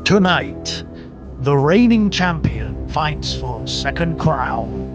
Tonight, the reigning champion fights for second crown.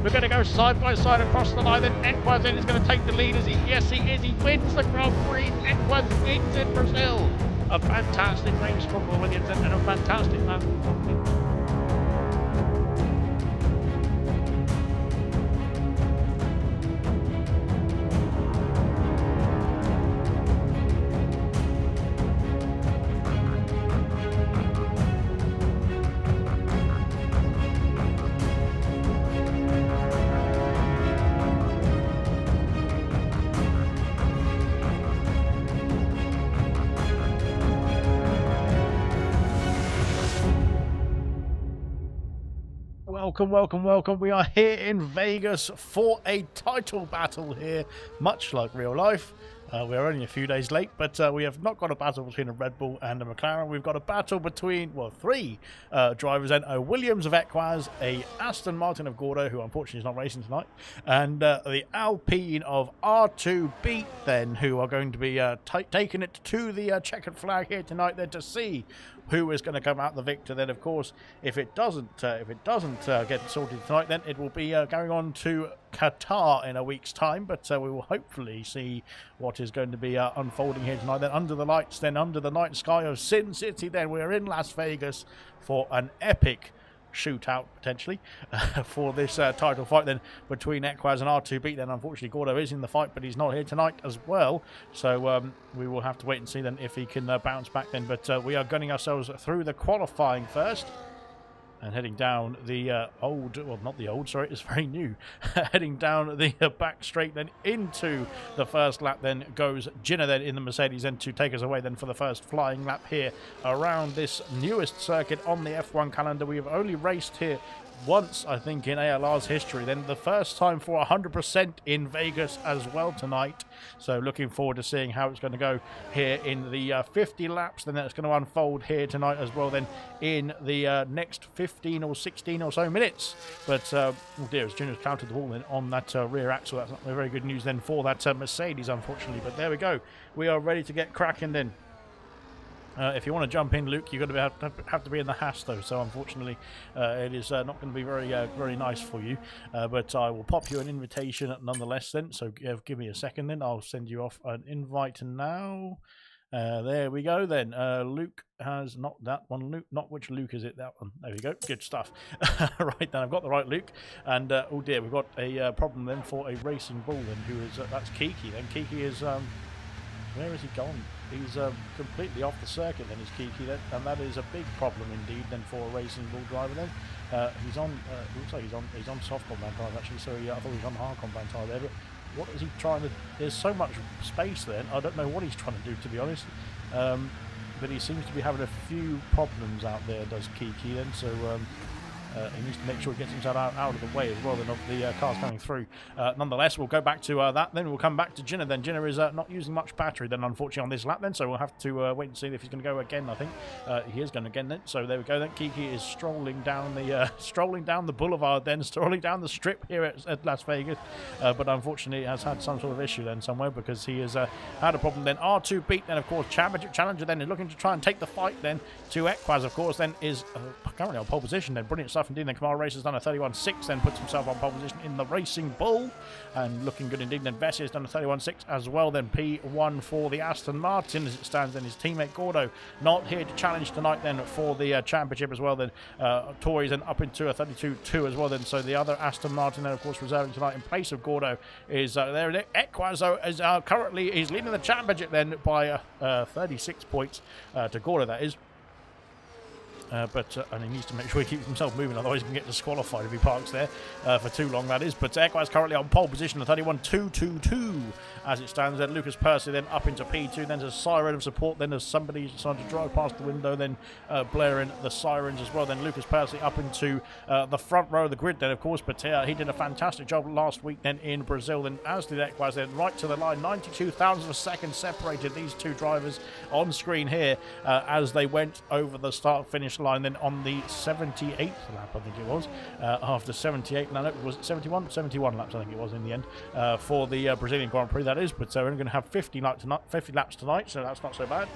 We're going to go side by side across the line, and Equazin is going to take the lead. Yes, he is. He wins the Grand Prix. Equazin wins in Brazil. A fantastic race from Williams and a fantastic man. Welcome, welcome, welcome. We are here in Vegas for a title battle here, much like real life. We're only a few days late, but we have not got a battle between a Red Bull and a McLaren. We've got a battle between, well, three drivers then. A Williams of Equaz, a Aston Martin of Gordo, who unfortunately is not racing tonight, and the Alpine of R2 Beat then, who are going to be taking it to the checkered flag here tonight then to see who is going to come out the victor. Then, of course, if it doesn't get sorted tonight, then it will be going on to Qatar in a week's time. But we will hopefully see what is going to be unfolding here tonight. Then, under the lights, then under the night sky of Sin City, then we're in Las Vegas for an epic shootout potentially for this title fight then between Equaz and R2 Beat. Then unfortunately Gordo is in the fight, but he's not here tonight as well, so we will have to wait and see then if he can bounce back then. But we are gunning ourselves through the qualifying first and heading down the it's very new. Heading down the back straight then into the first lap. Then goes Ginner then in the Mercedes then to take us away then for the first flying lap here around this newest circuit on the F1 calendar. We have only raced here once, I think, in ALR's history. Then the first time for 100% in Vegas as well tonight. So looking forward to seeing how it's going to go here in the 50 laps. Then that's going to unfold here tonight as well then in the next 15 or 16 or so minutes. But, oh dear, as Junior's counted the ball then on that rear axle. That's not very good news then for that Mercedes, unfortunately. But there we go. We are ready to get cracking then. If you want to jump in, Luke, you've got to have to be in the Haas, though. So unfortunately, it is not going to be very nice for you. But I will pop you an invitation nonetheless. Then, so give me a second. Then I'll send you off an invite now. There we go. Then Luke has not that one. Luke, not which Luke is it? That one. There we go. Good stuff. Right then, I've got the right Luke. And oh dear, we've got a problem then for a Racing Bull. Then who is that's Kiki. Then Kiki is where has he gone? He's completely off the circuit then, is Kiki then, and that is a big problem indeed then for a Racing Bull driver then. He's on, looks like he's on soft compound tires actually, so I thought he was on hard compound tire there, but what is he trying to, there's so much space then, I don't know what he's trying to do, to be honest, but he seems to be having a few problems out there, does Kiki then, so he needs to make sure he gets himself out of the way as well then of the cars coming through. Nonetheless, we'll go back to that, then we'll come back to Ginner then. Ginner is not using much battery then, unfortunately, on this lap then, so we'll have to wait and see if he's going to go again, I think. He is going again then, so there we go then. Kiki is strolling down the boulevard then, strolling down the strip here at Las Vegas, but unfortunately has had some sort of issue then somewhere, because he has had a problem then. R2 Beat then, of course, Challenger then is looking to try and take the fight then to Equaz, of course, then is currently on pole position then. Brilliant stuff indeed. Then Kamara Racer's done a 31.6, then puts himself on pole position in the Racing Bull, and looking good indeed. Then Vessi has done a 31.6 as well. Then P1 for the Aston Martin as it stands. Then his teammate Gordo not here to challenge tonight then for the championship as well. Then Tori's then up into a 32.2 as well. Then so the other Aston Martin then, of course, reserving tonight in place of Gordo is there. Equaz is currently he's leading the championship then by 36 points to Gordo, that is. And he needs to make sure he keeps himself moving, otherwise he can get disqualified if he parks there for too long, that is. But Equaz currently on pole position, the 31.222 as it stands. Then Lucas Percy then up into P2, then there's a siren of support, then there's somebody decided to drive past the window, then blaring the sirens as well. Then Lucas Percy up into the front row of the grid then, of course, but he did a fantastic job last week then in Brazil, then as did Equaz then, right to the line. 92,000 of a second separated these two drivers on screen here as they went over the start-finish line then on the 78th lap, I think it was, after 78, no, was it 71 laps, I think it was in the end, for the Brazilian Grand Prix, that is. But we're only going to have 50 laps tonight, so that's not so bad.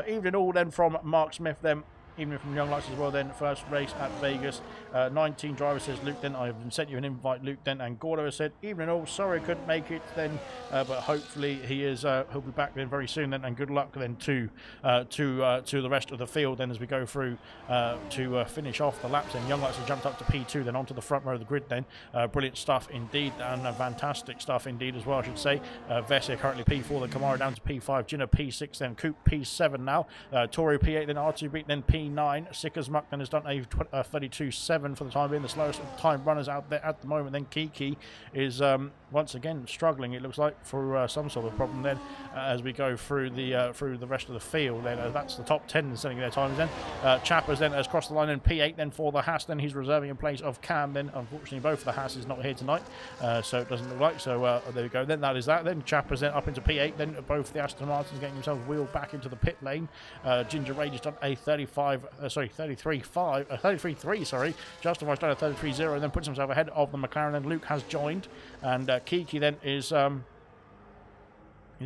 Evening all then from Mark Smith then, even from Young Lights as well then, first race at Vegas. 19 driver says Luke then, I've sent you an invite, Luke then, and Gordo has said, evening all, sorry couldn't make it then, but hopefully he'll be back then very soon then, and good luck then to the rest of the field then as we go through to finish off the laps. And Young Lights has jumped up to P2 then onto the front row of the grid then. Brilliant stuff indeed, and fantastic stuff indeed as well, I should say. Vessia currently P4, then Kamara down to P5, Ginner P6, then Coop P7 now, Tori P8, then R2 Beat, then P9, P9. Sick as Muck then has done a 32.7 for the time being. The slowest time runners out there at the moment. Then Kiki is once again struggling, it looks like, for some sort of problem then as we go through the rest of the field. Then that's the top 10 setting their times then. Chappers then has crossed the line in P8 then for the Haas. Then he's reserving in place of Cam. Then unfortunately both of the Haas is not here tonight, so it doesn't look like. So there we go. Then that is that. Then Chappers then up into P8. Then both the Aston Martins getting themselves wheeled back into the pit lane. Ginger Rage has done a 33.3, sorry. Justified's done a 33.0 and then puts himself ahead of the McLaren. Then Luke has joined, and Kiki then is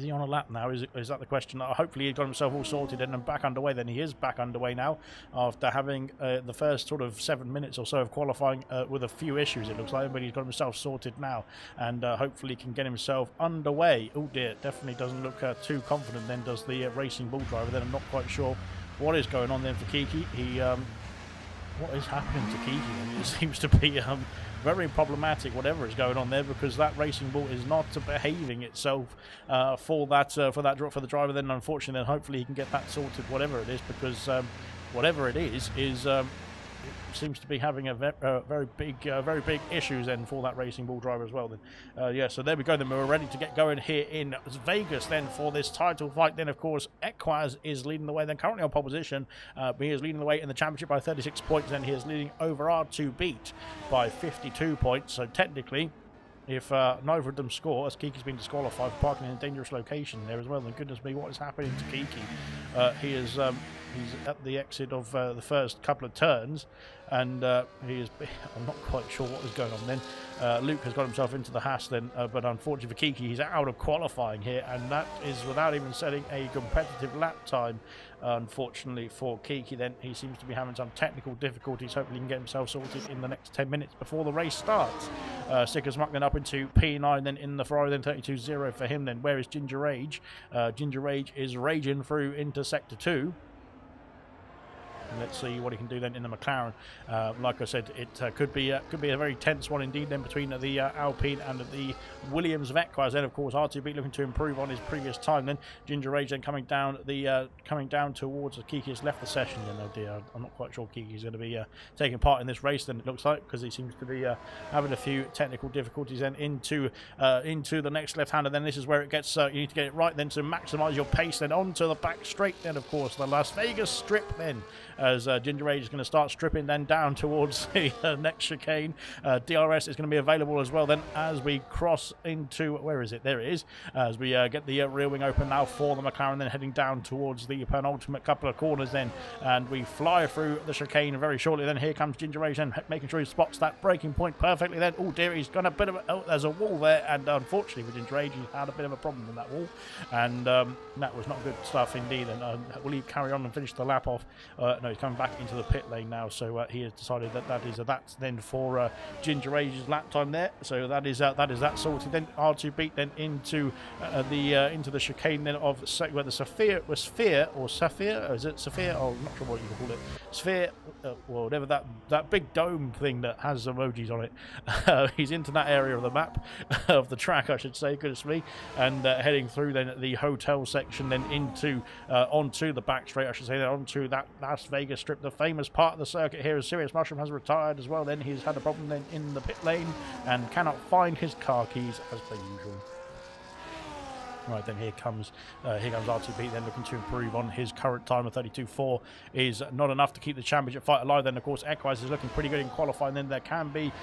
he on a lap now? Is that the question? Hopefully he's got himself all sorted and back underway. Then he is back underway now after having the first sort of 7 minutes or so of qualifying with a few issues, it looks like, but he's got himself sorted now, and hopefully can get himself underway. Oh dear, definitely doesn't look too confident then, does the Racing Bull driver. Then I'm not quite sure what is going on then for Kiki. What is happening to Kiki? I mean, it seems to be very problematic, whatever is going on there, because that Racing Bull is not behaving itself for the driver. Then unfortunately, then hopefully he can get that sorted, whatever it is, because whatever it is it seems to be having a very big issues then for that Racing Bull driver as well. Then yeah, so there we go. Then we're ready to get going here in Vegas then for this title fight. Then of course Equaz is leading the way, then currently on pole position, but he is leading the way in the championship by 36 points. Then he is leading over R2 Beat by 52 points. So technically, if neither of them score, as Kiki's been disqualified for parking in a dangerous location there as well, then goodness me, what is happening to Kiki? He is he's at the exit of the first couple of turns, and he is. I'm not quite sure what is going on then. Luke has got himself into the Haas then, but unfortunately for Kiki, he's out of qualifying here, and that is without even setting a competitive lap time. Unfortunately for Kiki, then he seems to be having some technical difficulties. Hopefully he can get himself sorted in the next 10 minutes before the race starts. Sick as Muck then up into P9 then in the Ferrari, then 32.0 for him then. Where is Ginger Rage? Ginger Rage is raging through into Sector 2. Let's see what he can do then in the McLaren. Like I said, it could be a very tense one indeed then between the Alpine and the Williams of Equaz. Then of course R2B looking to improve on his previous time. Then Ginger Rage then coming down towards Kiki has left the session. Then oh dear, I'm not quite sure Kiki's going to be taking part in this race. Then it looks like, because he seems to be having a few technical difficulties. Then into the next left-hander. Then this is where it gets you need to get it right then to maximise your pace. Then onto the back straight. Then of course the Las Vegas strip then, as Ginger Rage is going to start stripping then down towards the next chicane. DRS is going to be available as well then as we cross into, where is it? There it is. As we get the rear wing open now for the McLaren, then heading down towards the penultimate couple of corners then, and we fly through the chicane very shortly. Then here comes Ginger Rage then, making sure he spots that braking point perfectly. Then oh dear, he's got a bit of there's a wall there, and unfortunately for Ginger Rage, he's had a bit of a problem with that wall, and that was not good stuff indeed. And will he carry on and finish the lap off? No, he's coming back into the pit lane now, so he has decided that's then for Ginger Rage's lap time there. So that is that sorted. Then R2 Beat then into the chicane then of whether Sphere, or is it Sphere? Oh, I'm not sure what you can call it. Sphere, well, whatever that big dome thing that has emojis on it. He's into that area of the map of the track, I should say. Goodness me, and heading through then the hotel section, then into onto the back straight, I should say, then onto that Las Vegas strip, the famous part of the circuit here. As Serious Mushroom has retired as well, then he's had a problem then in the pit lane and cannot find his car keys as per usual. Right, then here comes R2B then looking to improve on his current time of 32.4 is not enough to keep the championship fight alive. Then of course Equaz is looking pretty good in qualifying. Then there can be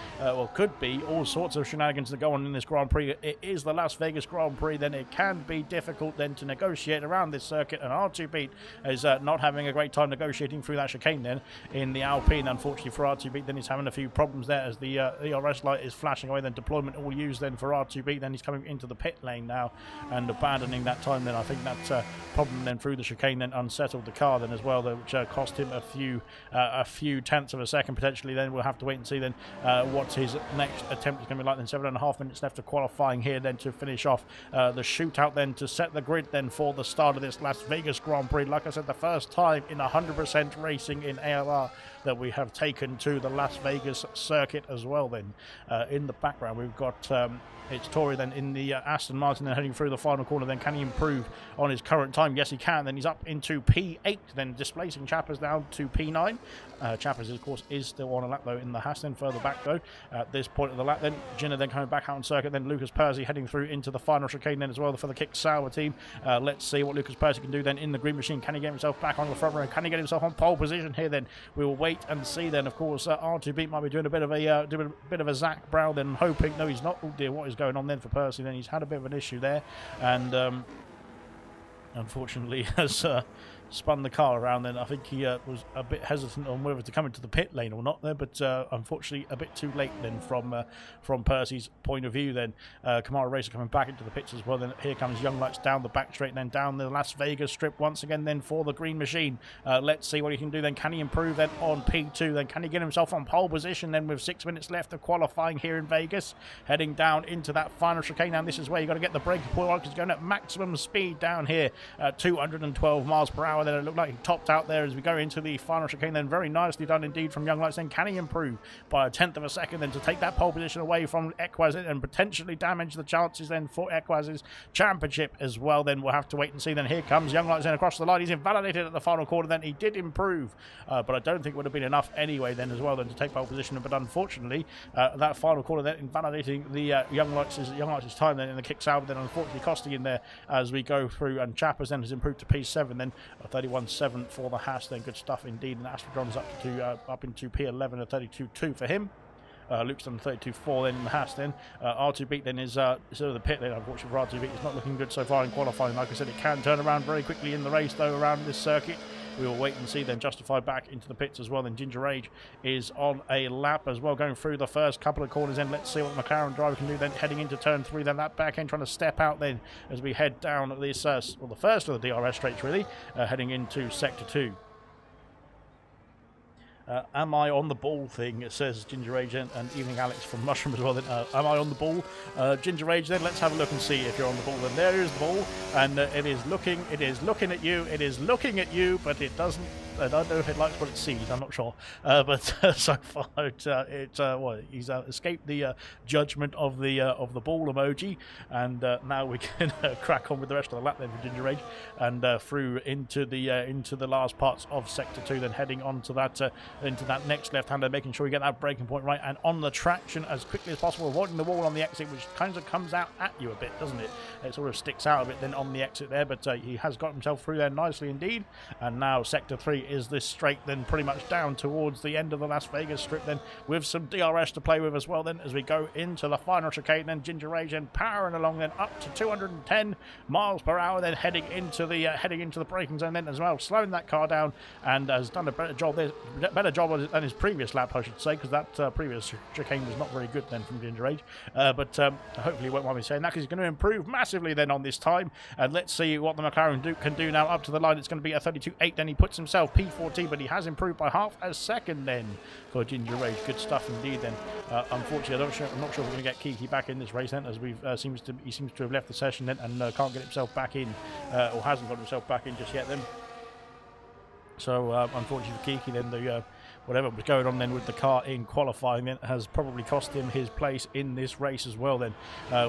could be all sorts of shenanigans that go on in this Grand Prix. It is the Las Vegas Grand Prix, then it can be difficult then to negotiate around this circuit, and R2B is not having a great time negotiating through that chicane then in the Alpine. Unfortunately for R2B, then he's having a few problems there as the ERS light is flashing away. Then deployment all used then for R2B. Then he's coming into the pit lane now and abandoning that time. Then I think that problem then through the chicane then unsettled the car then as well, though, which cost him a few tenths of a second potentially. Then we'll have to wait and see then what his next attempt is going to be like. Then 7.5 minutes left of qualifying here then to finish off the shootout then to set the grid then for the start of this Las Vegas Grand Prix. Like I said, the first time in 100% racing in ALR that we have taken to the Las Vegas circuit as well then. In the background we've got it's Tory then in the Aston Martin, then heading through the final corner. Then can he improve on his current time? Yes, he can. Then he's up into P8, then displacing Chappers down to P9. Chappers, of course, is still on a lap, though, in the Haas. Then further back, though, at this point of the lap, then Jenner then coming back out on circuit. Then Lucas Percy heading through into the final chicane then as well for the Kick Sauer team. Let's see what Lucas Percy can do then in the green machine. Can he get himself back on the front row? Can he get himself on pole position here? Then we will wait and see. Then, of course, R2B might be doing a bit of a Zach Brown. Then hoping, no, he's not. Oh dear, what is going on then for Percy? Then he's had a bit of an issue there, and unfortunately has spun the car around. Then I think he was a bit hesitant on whether to come into the pit lane or not there, but unfortunately a bit too late then from Percy's point of view. Then Kamara Racer coming back into the pits as well. Then here comes Young Lights down the back straight, then down the Las Vegas strip once again then for the green machine. Let's see what he can do then. Can he improve then on P2? Then can he get himself on pole position then with 6 minutes left of qualifying here in Vegas, heading down into that final chicane. Now this is where you got to get the braking point on, because he's going at maximum speed down here at 212 miles per hour. Then it looked like he topped out there as we go into the final chicane. Then very nicely done indeed from Young Lights. Then can he improve by a tenth of a second then to take that pole position away from Equaz and potentially damage the chances then for Equaz's championship as well? Then we'll have to wait and see. Then here comes Young Lights in across the line. He's invalidated at the final quarter. Then he did improve, but I don't think it would have been enough anyway then as well then to take pole position. But unfortunately that final quarter then invalidating the Young Lights' time then in the Kick Sauer, then unfortunately costing him there as we go through. And Chappers then has improved to P7 then 31.7 for the Haas. Then good stuff indeed. And Astrodron's up into P11 at 32.2 for him. Luke's done 32.4 then in the Haas. Then R2B then is sort of the pit then. Unfortunately for R2B, it's not looking good so far in qualifying. Like I said, it can turn around very quickly in the race though around this circuit. We will wait and see. Then Justify back into the pits as well. Then Ginger Age is on a lap as well, going through the first couple of corners. Then let's see what the McLaren driver can do then heading into turn 3. Then that back end trying to step out then as we head down this well, the first of the DRS straights really, heading into sector 2. Am I on the ball thing? It says Ginger Age and Evening Alex from Mushroom as well. Then, am I on the ball? Ginger Age, then let's have a look and see if you're on the ball. Then there is the ball, and it is looking at you. It is looking at you, but it doesn't. I don't know if it likes what it sees. I'm not sure. But so far, he's escaped the judgment of the ball emoji, and now we can crack on with the rest of the lap then for Ginger Age, and through into the last parts of sector 2. Then heading on to that into that next left-hander, making sure we get that braking point right and on the traction as quickly as possible, avoiding the wall on the exit, which kind of comes out at you a bit, doesn't it? It sort of sticks out a bit then on the exit there, but he has got himself through there nicely indeed. And now sector 3 is this straight then pretty much down towards the end of the Las Vegas strip then, with some DRS to play with as well then as we go into the final chicane. Then Ginger Age and powering along then up to 210 miles per hour, then heading into the braking zone then as well, slowing that car down, and has done a better job than his previous lap, I should say, because that previous chicane was not very good then from Ginger Age. But hopefully he won't mind me saying that, because he's going to improve massively then on this time. And let's see what the McLaren can do now up to the line. It's going to be a 32.8. Then he puts himself P14, but he has improved by half a second then for Ginger Age. Good stuff indeed then. Unfortunately, I'm not sure we're going to get Kiki back in this race then, as he seems to have left the session then and can't get himself back in, or hasn't got himself back in just yet then. So unfortunately for Kiki then, the whatever was going on then with the car in qualifying then has probably cost him his place in this race as well then,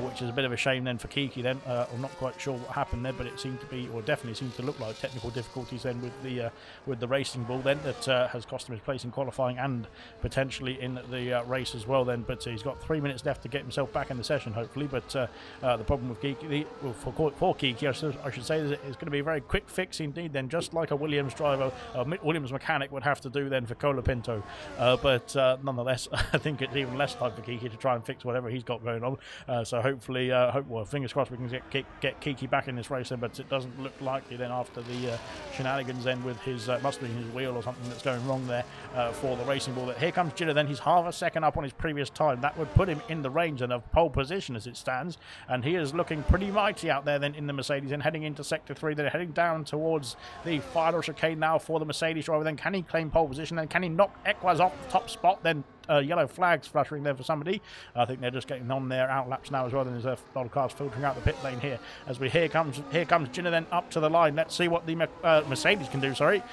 which is a bit of a shame then for Kiki then. I'm not quite sure what happened there, but it seemed to be, or definitely seemed to look like technical difficulties then with the racing ball then that has cost him his place in qualifying and potentially in the race as well then. But he's got 3 minutes left to get himself back in the session hopefully. But the problem with Kiki, for Kiki I should say, is it's going to be a very quick fix indeed then, just like a Williams driver, Williams mechanic would have to do then for Colapinto. But nonetheless, I think it's even less time for Kiki to try and fix whatever he's got going on. So hopefully, well, fingers crossed we can get Kiki back in this race then, but it doesn't look likely then after the shenanigans then with his, must be his wheel or something that's going wrong there for the racing ball. Here comes Jitter then, he's half a second up on his previous time. That would put him in the range and of pole position as it stands, and he is looking pretty mighty out there then in the Mercedes, and heading into sector 3, then heading down towards the final chicane now for the Mercedes driver. Then can he claim pole position? Then can he knock Equaz off the top spot? Then yellow flags fluttering there for somebody. I think they're just getting on their outlaps now as well. Then there's a lot of cars filtering out the pit lane here. As we here comes Ginner then up to the line. Let's see what the Mercedes can do. Sorry,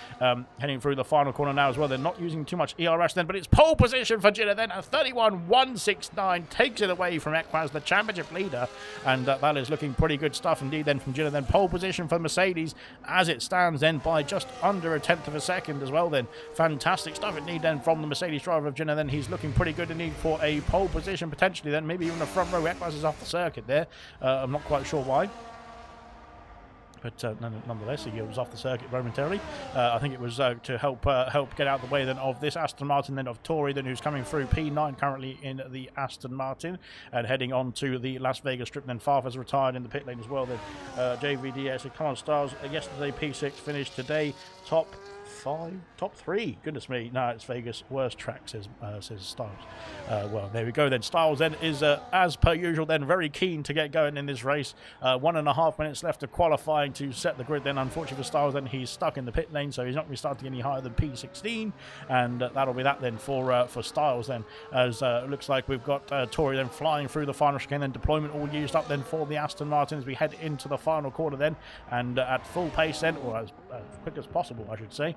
heading through the final corner now as well. They're not using too much ERS then, but it's pole position for Ginner then. A 31.169 takes it away from Equaz, the championship leader, and that is looking pretty good stuff indeed then from Ginner. Then pole position for Mercedes as it stands then by just under a tenth of a second as well. Then fantastic stuff indeed then from the Mercedes driver of Ginner. Then he's looking pretty good indeed for a pole position potentially. Then maybe even a front row. Equaz is off the circuit there. I'm not quite sure why. But nonetheless, he was off the circuit momentarily. I think it was to help get out the way then of this Aston Martin, then of Tory, then who's coming through P9 currently in the Aston Martin and heading on to the Las Vegas Strip. Then Farfus retired in the pit lane as well. Then JVDS, so come on, Styles. Yesterday P6 finished today top 3. Goodness me. No, it's Vegas. Worst track, says Styles. Well, there we go then. Styles then is, as per usual, then very keen to get going in this race. 1.5 minutes left of qualifying to set the grid. Then, unfortunately for Styles, then he's stuck in the pit lane, so he's not going to be starting any higher than P16. And that'll be that then for Styles then. As it looks like we've got Tory then flying through the final chicane. Then deployment all used up then for the Aston Martin as we head into the final quarter then. And at full pace then, or as quick as possible, I should say.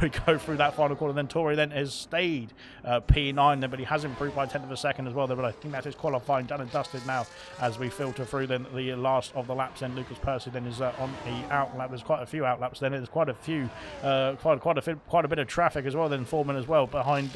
We go through that final quarter. Then Tory then has stayed P9 then, but he has improved by a tenth of a second as well there. But I think that is qualifying done and dusted now as we filter through then the last of the laps. Then Lucas Percy then is on the outlap. There's quite a few outlaps then. There's quite a few, quite a bit of traffic as well. Then Foreman as well behind.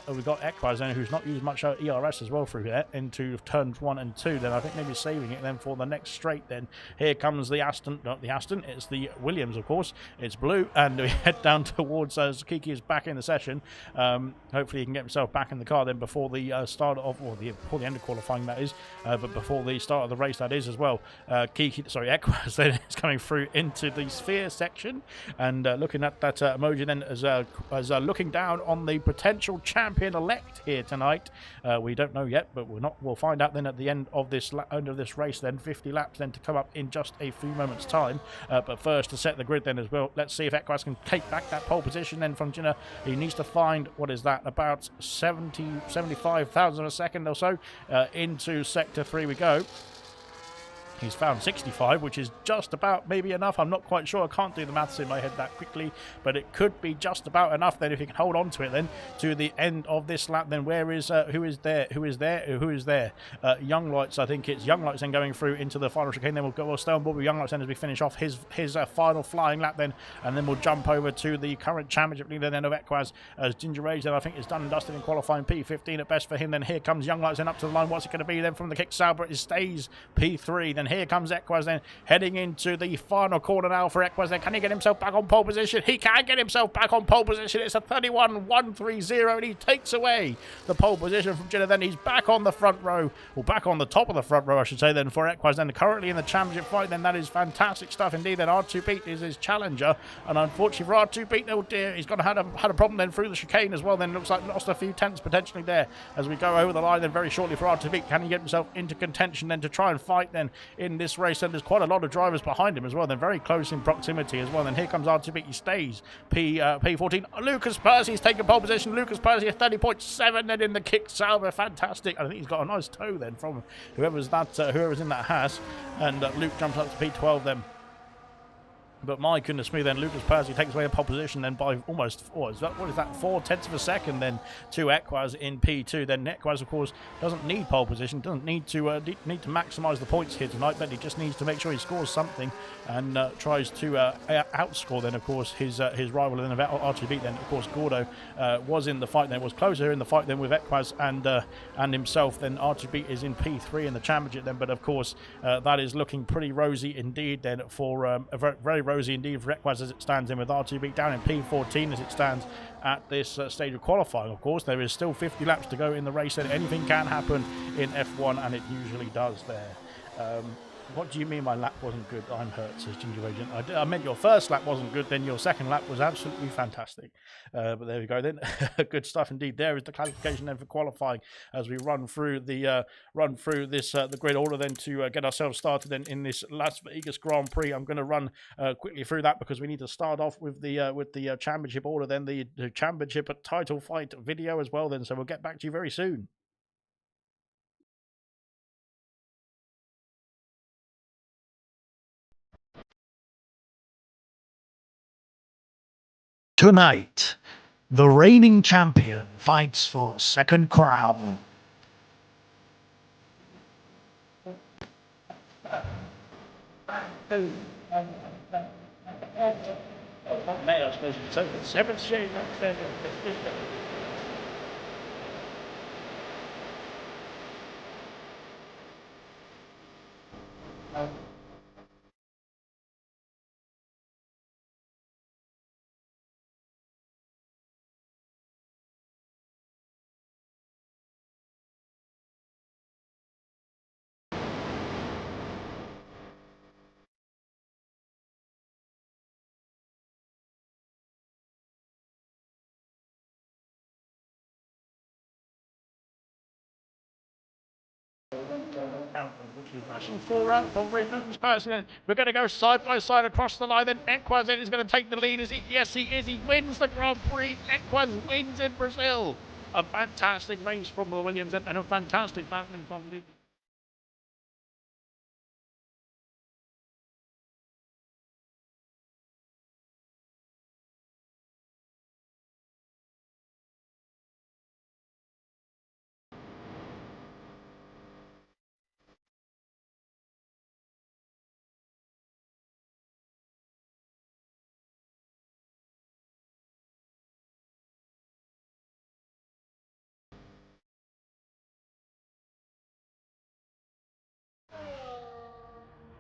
We've got Equaz then, who's not used much ERS as well through there into turns 1 and 2. Then I think maybe saving it then for the next straight. Then here comes the Aston, not the Aston, it's the Williams of course. It's blue, and we head down towards Kiki is back in the session. Hopefully he can get himself back in the car then before the start of, or before the end of qualifying that is, but before the start of the race that is as well. Equaz then is coming through into the sphere section and looking at that emoji then as looking down on the potential champion-elect here tonight. We don't know yet, but we'll find out then at the end of this race then. 50 laps then to come up in just a few moments time. But first, to set the grid then as well, let's see if Equaz can take back that pole position then from Ginner. He needs to find, what is that, about 75 thousandths of a second or so. Into sector 3 we go. He's found 65, which is just about maybe enough. I'm not quite sure. I can't do the maths in my head that quickly, but it could be just about enough then if he can hold on to it then to the end of this lap. Then where is who is there? Young Lights, I think it's Young Lights then going through into the final chicane. Then we'll stay on board with Young Lights then as we finish off his final flying lap then, and then we'll jump over to the current championship leader then of Equaz as Ginger Rage then I think is done and dusted in qualifying. P15 at best for him. Then here comes Young Lights then up to the line. What's it going to be then from the kick Sauber? It stays P3. Then here comes Equaz then heading into the final corner now for Equaz then. Can he get himself back on pole position? He can get himself back on pole position. It's a 31.130 and he takes away the pole position from Ginner. Then he's back on the front row, or back on the top of the front row I should say then for Equaz then, currently in the championship fight then. That is fantastic stuff indeed. Then R2 Pete is his challenger, and unfortunately for R2 Pete, oh dear, he's had a problem then through the chicane as well. Then looks like lost a few tenths potentially there as we go over the line then very shortly for R2 Pete. Can he get himself into contention then to try and fight then in this race? And there's quite a lot of drivers behind him as well, then very close in proximity as well. Then here comes R2B, he stays P14. Lucas Percy's taking pole position. Lucas Percy at 30.7 then in the kick Sauber. Fantastic. I think he's got a nice toe then from whoever's in that Haas, and Luke jumps up to P12 then. But my goodness me, then Lucas Percy takes away a pole position then by almost, what is that 4/10 of a second then to Equaz in P2. Then Equaz, of course, doesn't need pole position, doesn't need to maximise the points here tonight, but he just needs to make sure he scores something and tries to outscore then, of course, his rival in the R2B. Then, of course, Gordo was in the fight then, was closer in the fight then with Equaz and himself. Then R2B is in P3 in the championship then, but of course that is looking pretty rosy indeed then for a very rosy indeed for Equaz as it stands in, with R2B down in P14 as it stands at this stage of qualifying. Of course, there is still 50 laps to go in the race and anything can happen in F1, and it usually does there. What do you mean my lap wasn't good? I'm hurt, says Ginger Agent. I meant your first lap wasn't good, then your second lap was absolutely fantastic. But there we go then. Good stuff indeed. There is the classification then for qualifying as we run through the the grid order then to get ourselves started then in this Las Vegas Grand Prix. I'm going to run quickly through that because we need to start off with the championship order, then the championship title fight video as well then. So we'll get back to you very soon. Tonight, the reigning champion fights for second crown. We're going to go side by side across the line. Then Equaz is going to take the lead. Yes, he is. He wins the Grand Prix. Equaz wins in Brazil. A fantastic race from the Williams and a fantastic battling from the...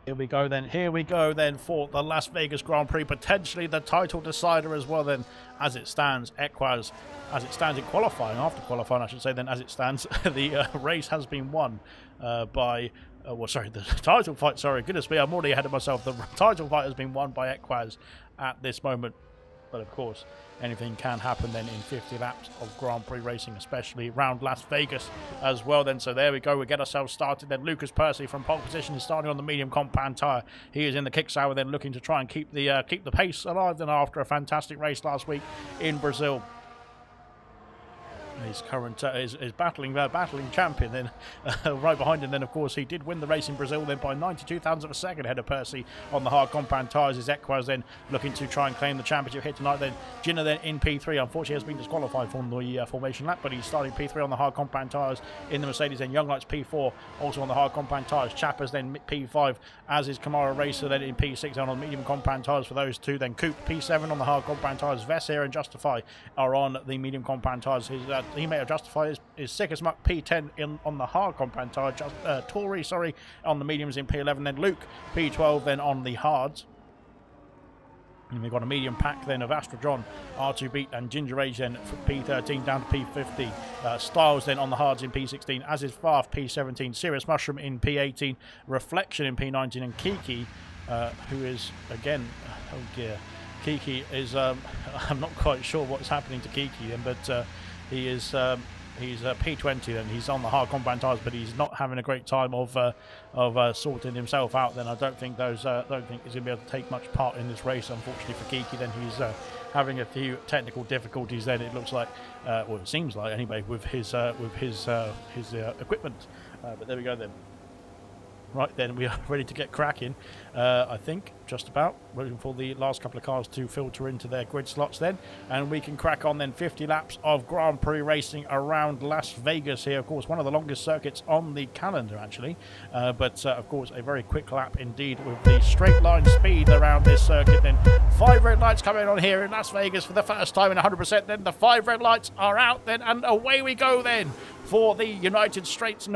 Here we go then for the Las Vegas Grand Prix, potentially the title decider as well then, as it stands. Equaz, as it stands in qualifying, after qualifying I should say then, as it stands, the race has been won by, the title fight, sorry, goodness me, I'm already ahead of myself. The title fight has been won by Equaz at this moment. But of course, anything can happen then in 50 laps of Grand Prix racing, especially around Las Vegas as well then. So there we go, we get ourselves started then. Lucas Percy from pole position is starting on the medium compound tyre. He is in the kick sour then, looking to try and keep the pace alive then after a fantastic race last week in Brazil. His current is battling champion then right behind him then. Of course, he did win the race in Brazil then by 92 thousandths of a second ahead of Percy on the hard compound tyres. Is Equaz then looking to try and claim the championship here tonight then. Ginner then in P3, unfortunately has been disqualified from the formation lap, but he's starting P3 on the hard compound tyres in the Mercedes. Then Young Lights P4 also on the hard compound tyres. Chappers then P5, as is Kamara Racer then in P6 on the medium compound tyres for those two. Then Coupe P7 on the hard compound tyres. Vessier and Justify are on the medium compound tyres. His teammate of Justify is sick as muck P10 on the hard compound tyre. Tory, on the mediums in P11. Then Luke P12 then on the hards. And we've got a medium pack then of Astra John, R2 Beat and Ginger Age then from P13 down to P50. Styles then on the hards in P16, as is Farf P17, Serious Mushroom in P18, Reflection in P19, and Kiki, who is again, oh dear, Kiki is, I'm not quite sure what's happening to Kiki then, but he is he's P20 then. He's on the hard compound tyres, but he's not having a great time of sorting himself out. Then I don't think he's going to be able to take much part in this race. Unfortunately for Kiki, then he's having a few technical difficulties. Then it looks like, or it seems like anyway, with his equipment. But there we go then. Right then, we are ready to get cracking, I think, just about. Waiting for the last couple of cars to filter into their grid slots then, and we can crack on then 50 laps of Grand Prix racing around Las Vegas here. Of course, one of the longest circuits on the calendar, actually, but of course, a very quick lap indeed with the straight line speed around this circuit. Then 5 red lights coming on here in Las Vegas for the first time in 100%. Then the 5 red lights are out then, and away we go then for the United States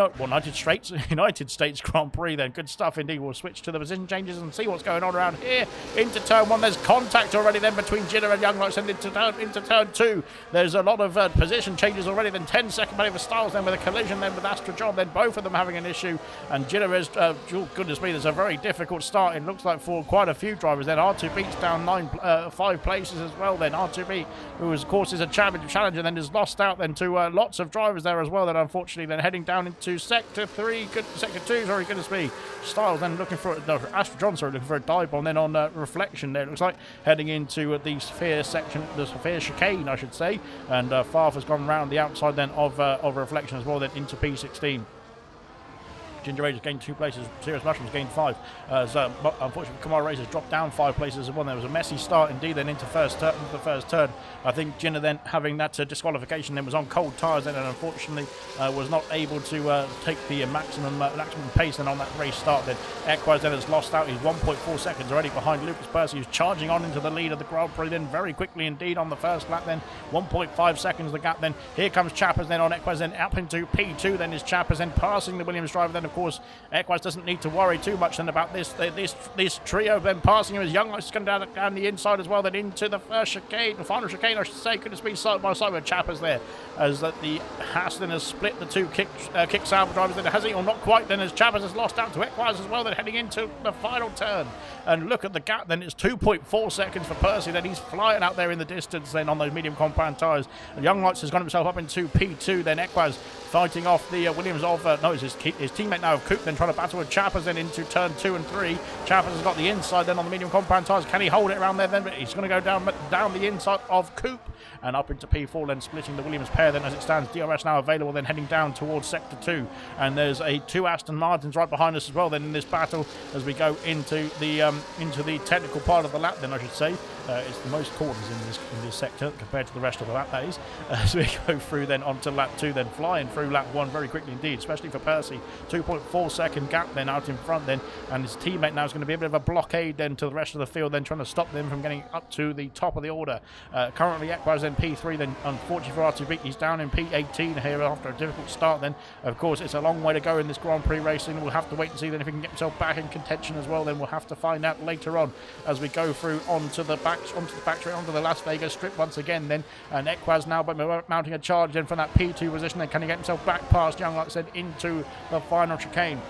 Grand Prix then. Good stuff indeed. We'll switch to the position changes and see what's going on around here. Into turn 1, there's contact already then between Jinder and Young Lights, and into turn 2, there's a lot of position changes already. Then 10-second penalty for Styles then with a collision then with Astra John, then both of them having an issue, and Jinder is, oh goodness me, there's a very difficult start, it looks like, for quite a few drivers. Then R2B's down 5 places as well. Then R2B, who of course is a championship challenger, then is lost out then to lots of drivers there as well. Then unfortunately then heading down into sector 2, sorry, goodness me. Styles then looking for Astra John, sorry, looking for a dive bomb then on reflection there. It looks like heading into the sphere section, the sphere chicane, I should say, and Farf has gone round the outside then of reflection as well, then into P16. Ginger Rage has gained 2 places. Serious Mushrooms gained 5. Unfortunately, Kamara Race has dropped down 5 places as well. There was a messy start indeed then into the first turn. I think Ginger then having that disqualification then was on cold tyres then, and unfortunately was not able to take the maximum pace then on that race start. Then Equaz then has lost out. He's 1.4 seconds already behind Lucas Percy, who's charging on into the lead of the Grand Prix then very quickly indeed on the first lap. Then 1.5 seconds the gap. Then here comes Chappers then on Equaz, then up into P2. Then is Chappers then passing the Williams driver. Then of course Equaz doesn't need to worry too much then about this trio then passing him as Young Lights is going down the inside as well, then into the first chicane, the final chicane I should say. Could have been side by side with Chappers there, as that the Haas then has split the 2 kick salvo drivers. Then has he, or not quite, then as Chappers has lost out to Equaz as well, then heading into the final turn. And look at the gap then, it's 2.4 seconds for Percy, then he's flying out there in the distance then on those medium compound tyres. And Young Lights has got himself up into P2, then Equaz fighting off the Williams of, his teammate now of Coop, then trying to battle with Chappers then into turn 2 and 3. Chappers has got the inside then on the medium compound tyres. Can he hold it around there then? But he's going to go down the inside of Coop and up into P4, then splitting the Williams pair then as it stands. DRS now available, then heading down towards sector 2. And there's 2 Aston Martins right behind us as well then in this battle as we go into the technical part of the lap then, I should say. It's the most corners in this sector compared to the rest of the lap, that is. As we go through then onto lap 2, then flying through lap 1 very quickly indeed, especially for Percy. 2.4 second gap then out in front then, and his teammate now is going to be a bit of a blockade then to the rest of the field, then trying to stop them from getting up to the top of the order. Currently Equaz then P3, then unfortunately for R2B he's down in P18 here after a difficult start then. Of course it's a long way to go in this Grand Prix racing. We'll have to wait and see then if he can get himself back in contention as well. Then we'll have to find out later on as we go through onto the Las Vegas strip once again then. And Equaz now mounting a charge then from that P2 position. Then can he get himself back past Young, like I said, into the final chicane?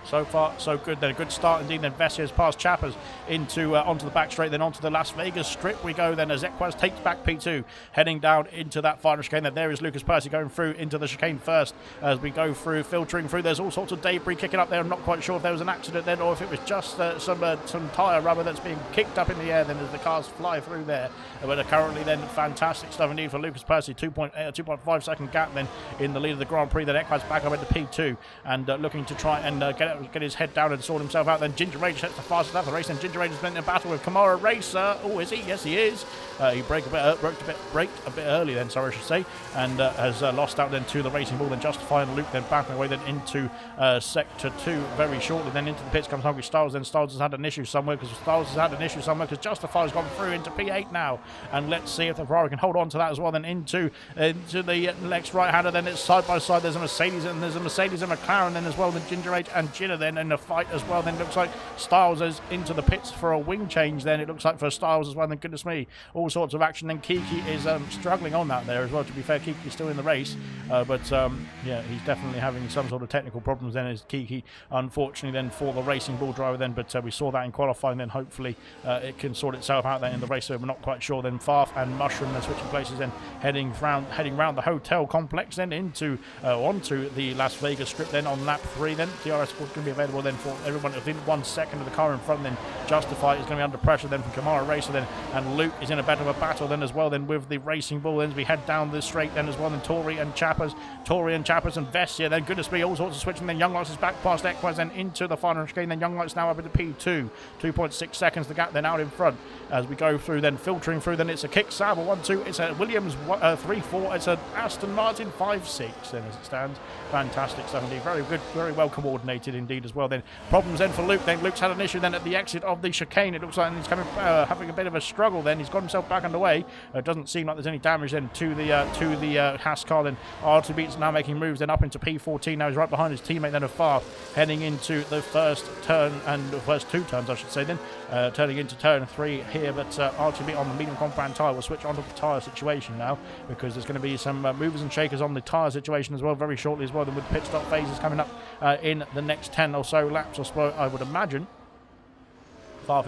So far, so good. Then a good start indeed. Then Vessia's past Chappers into onto the back straight. Then onto the Las Vegas strip we go. Then as Equaz takes back P2, heading down into that final chicane. Then there is Lucas Percy going through into the chicane first as we go through, filtering through. There's all sorts of debris kicking up there. I'm not quite sure if there was an accident then or if it was just some tyre rubber that's being kicked up in the air then as the cars fly through there. But currently then fantastic stuff indeed for Lucas Percy. 2.5 second gap then in the lead of the Grand Prix. Then Equaz back up into P2 and looking to try and get his head down and sort himself out. Then Ginger Rage sets the fastest lap of the race, and Ginger Rage has been in a battle with Kamara Racer. Oh, is he? Yes, he is. He braked a bit early then, sorry, I should say, and has lost out then to the racing ball, then justifying the loop, then backing away then into sector 2 very shortly. Then into the pits comes Hungry Styles. Then Styles has had an issue somewhere because Justify has gone through into P8 now, and let's see if the Ferrari can hold on to that as well. Then into the next right-hander. Then it's side by side. There's a Mercedes and McLaren then as well. Then Ginger Rage and Ginner then in the fight as well. Then looks like Styles is into the pits for a wing change. Then it looks like for Styles as well. Then goodness me, all sorts of action. Then Kiki is struggling on that there as well. To be fair, Kiki's still in the race, but yeah, he's definitely having some sort of technical problems. Then is Kiki, unfortunately, then for the racing ball driver. Then, but we saw that in qualifying. Then hopefully it can sort itself out then in the race. So we're not quite sure. Then Farf and Mushroom then switching places. Then heading round the hotel complex. Then into onto the Las Vegas strip. Then on lap 3. Then DRS is going to be available then for everyone within 1 second of the car in front. Then Justify is going to be under pressure then from Kamara Racer then, and Luke is in a bit of a battle then as well then with the racing ball. Then as we head down the straight then as well, then Tori and Chappers and Vessia. Then goodness me, all sorts of switching. Then Young Lights is back past Equaz then into the final chicane. Then Young Lights now up into P2, 2.6 seconds the gap then out in front as we go through. Then filtering through. Then it's a kick Sauber 1-2. It's a Williams 3-4. It's a Aston Martin 5-6 then as it stands. Fantastic stuff indeed. Very good, very well coordinated indeed as well. Then problems then for Luke. Then Luke's had an issue then at the exit of the chicane. It looks like he's coming, having a bit of a struggle. Then he's got himself back underway. It doesn't seem like there's any damage then to the Haas car. Then R2B's now making moves then up into P14. Now he's right behind his teammate then of Far, heading into the first turn and the first 2 turns, I should say. Then turning into turn 3 here, but R2B on the medium compound tyre will switch onto the tyre situation now, because there's going to be some movers and shakers on the tyre situation as well very shortly as well. Then with pit stop phases coming up in the next 10 or so laps or so, I would imagine. Far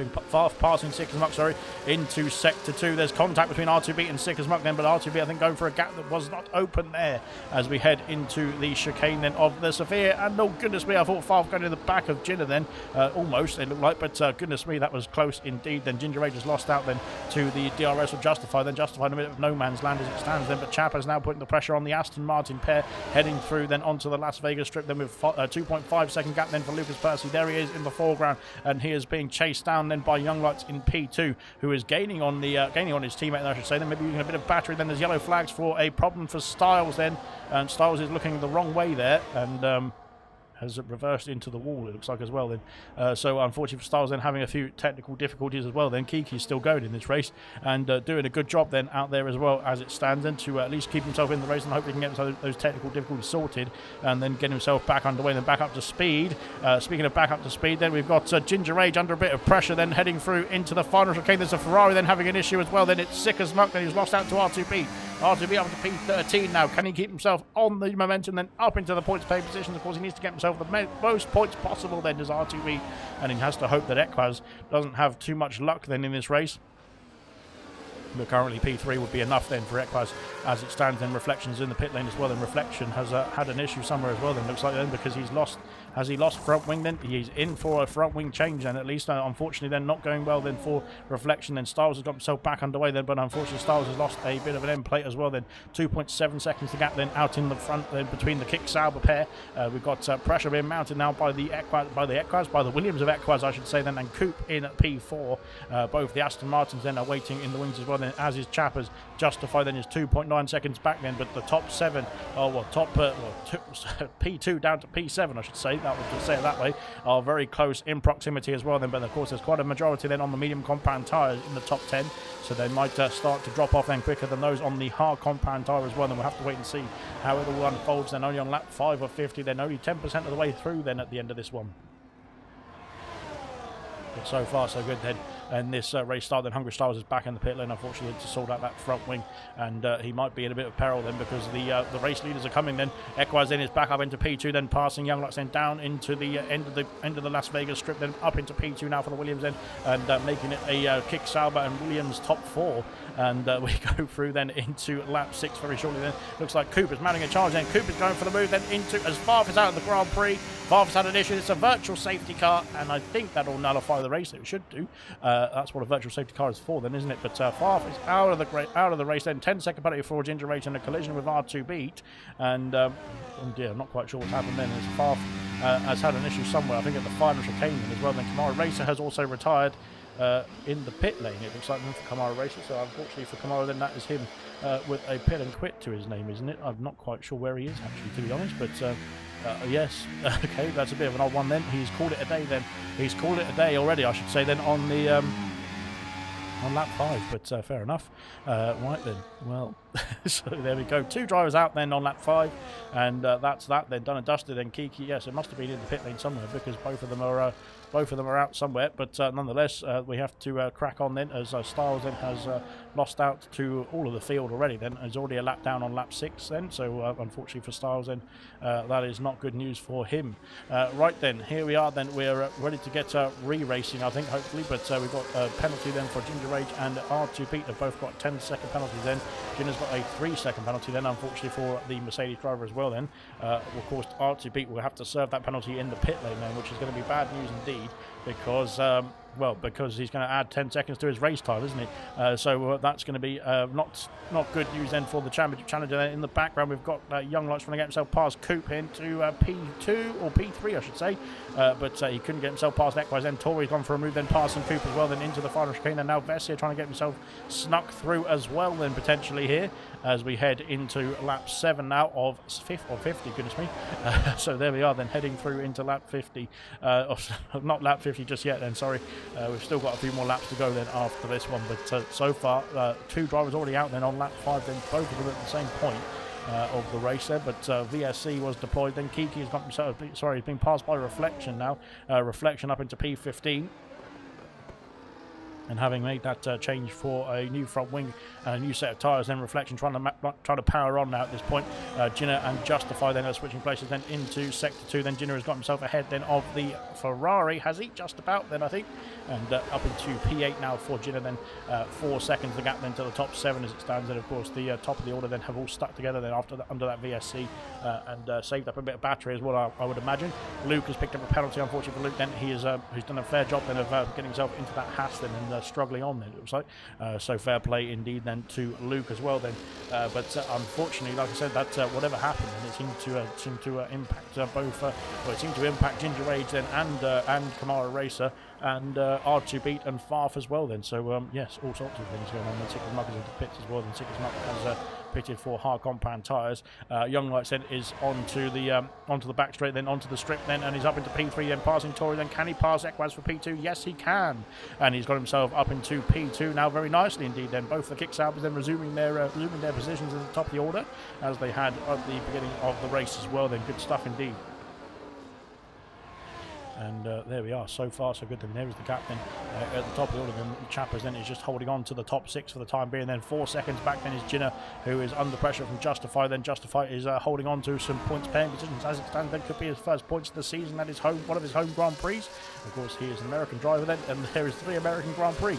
passing Sick as Muck, sorry, into Sector 2. There's contact between R2B and Sick as Muck then, but R2B I think going for a gap that was not open there as we head into the chicane then of the Sophia. And oh goodness me, I thought Far going to the back of Ginner then, almost it looked like, but goodness me, that was close indeed. Then Ginger Rage has lost out then to the DRS of Justify, then Justify in a bit of no man's land as it stands then, but Chapper's now putting the pressure on the Aston Martin pair, heading through then onto the Las Vegas strip then with 2.5 second gap then for Lucas Percy. There he is in the foreground, and he is being chased down then by Young Lights in P2, who is gaining on the gaining on his teammate, I should say. Then maybe using a bit of battery. Then there's yellow flags for a problem for Styles then, and Styles is looking the wrong way there, and has reversed into the wall, it looks like, as well then. So unfortunately for Styles then having a few technical difficulties as well then. Kiki's still going in this race and doing a good job then out there as well as it stands, and to at least keep himself in the race and hope he can get those technical difficulties sorted and then get himself back underway, then back up to speed. Speaking of back up to speed, then we've got Ginger Rage under a bit of pressure then heading through into the final chicane. There's a Ferrari then having an issue as well. Then it's Sick as Muck, then he's lost out to R2B. R2B up to P13 now. Can he keep himself on the momentum then up into the points pay position? Of course, he needs to get himself the most points possible then as R2B, and he has to hope that Equaz doesn't have too much luck then in this race. But currently P3 would be enough then for Equaz as it stands. Then Reflection's in the pit lane as well, and Reflection has had an issue somewhere as well then, looks like, then, because he's lost. Has he lost front wing then? He's in for a front wing change then, at least. Unfortunately then not going well then for Reflection. Then Styles has got himself back underway then, but unfortunately Styles has lost a bit of an end plate as well then. 2.7 seconds to gap then out in the front then between the Kick Sauber pair. We've got pressure being mounted now by the Williams of Equaz, I should say then, and Coupe in at P4. Both the Aston Martins then are waiting in the wings as well then, as is Chappers. Justify then is 2.9 seconds back then, but the top 7, P2 down to P7, I should say, that would say it that way, are very close in proximity as well then. But of course there's quite a majority then on the medium compound tyres in the top 10, so they might start to drop off then quicker than those on the hard compound tyre as well. Then we'll have to wait and see how it all unfolds then. Only on lap 5 of 50, then only 10% of the way through then at the end of this one. But so far so good then. And this race start, then Hungry Styles is back in the pit lane, unfortunately, to sort out that front wing, and he might be in a bit of peril then, because the race leaders are coming then. Equaz then is back up into P2, then passing Young Lux then down into the end of the Las Vegas strip, then up into P2 now for the Williams then, and making it a Kick Sauber and Williams top 4, and we go through then into lap 6 very shortly then. Looks like Cooper's mounting a charge then. Cooper's going for the move then into, as Farf is out of the Grand Prix. Farf's had an issue. It's a virtual safety car, and I think that'll nullify the race. It should do. That's what a virtual safety car is for then, isn't it? But Farf is out of the race then. 10-second penalty for Ginger Rage and a collision with R2B, and oh dear, I'm not quite sure what's happened then, as Farf has had an issue somewhere, I think at the final chicane as well. Then Kamara Racer has also retired in the pit lane, it looks like, for Kamara Racer. So unfortunately for Kamara then, that is him with a pit and quit to his name, isn't it? I'm not quite sure where he is actually, to be honest, but yes, okay, that's a bit of an odd one then. He's called it a day then. He's called it a day already, I should say, then on the on lap 5, but fair enough. Right then, well, so there we go. 2 drivers out then on lap 5, and that's that then, done and dusted. Then Kiki, yes, it must have been in the pit lane somewhere, because both of them are out somewhere, but nonetheless we have to crack on then, as Styles then has lost out to all of the field already then. He's already a lap down on lap 6 then, so unfortunately for Styles then, that is not good news for him. Right then, here we are then, we're ready to get re-racing, I think, hopefully, but we've got a penalty then for Ginger Rage and R2B. They've both got 10-second penalties then. Ginger's got a 3-second penalty then, unfortunately for the Mercedes driver as well then. Of course R2B will have to serve that penalty in the pit lane then, which is going to be bad news indeed, because well, because he's going to add 10 seconds to his race time, isn't he? So that's going to be not good news then for the championship challenger. Then in the background, we've got Young Lights trying to get himself past Coop into P2 or P3, I should say, but he couldn't get himself past Equise. Then Tori's gone for a move, then passing Coop as well, then into the final chicane. And now Vessia trying to get himself snuck through as well, then potentially here as we head into lap 7 now of 50, goodness me. So there we are then heading through into lap 50. Not lap 50 just yet then, sorry. We've still got a few more laps to go then after this one, but so far 2 drivers already out then on lap 5, then both of them at the same point of the race there, but VSC was deployed. Then Kiki has got himself, sorry, he's been passed by Reflection now. Reflection up into P15. And having made that change for a new front wing and a new set of tyres, then Reflection trying to power on now at this point. Ginner and Justify then are switching places then into Sector 2. Then Ginner has got himself ahead then of the Ferrari, has he? Just about then, I think. And up into P8 now for Ginner, then 4 seconds the gap then to the top 7 as it stands. And of course the top of the order then have all stuck together then after under that VSC and saved up a bit of battery as well, I would imagine. Luke has picked up a penalty, unfortunately for Luke. Then he's done a fair job then of getting himself into that Haas then and struggling on then, it looks like. So fair play indeed then to Luke as well then. But unfortunately, like I said, that whatever happened, and it seemed to impact both. Well, it seemed to impact Ginger Age then and Kamara Racer and R2 Beat and Farf as well then. So yes, all sorts of things going on. Then Sickers Muck is into pits as well. Then Sickers Muck has pitted for hard compound tyres. Young Lights then is onto the back straight, then onto the strip then, and he's up into P3, then passing Tory. Then can he pass Equaz for P2? Yes, he can, and he's got himself up into P2 now very nicely indeed. Then both the kick salvers then resuming their positions at the top of the order as they had at the beginning of the race as well. Then good stuff indeed. And there we are, so far so good. Then there is the captain at the top of the order. Then Chappers then is just holding on to the top 6 for the time being. Then 4 seconds back then is Ginner, who is under pressure from Justify. Then Justify is holding on to some points paying positions as it stands. Then could be his first points of the season at his home, one of his home Grand Prix. Of course, he is an American driver then, and there is 3 American Grand Prix.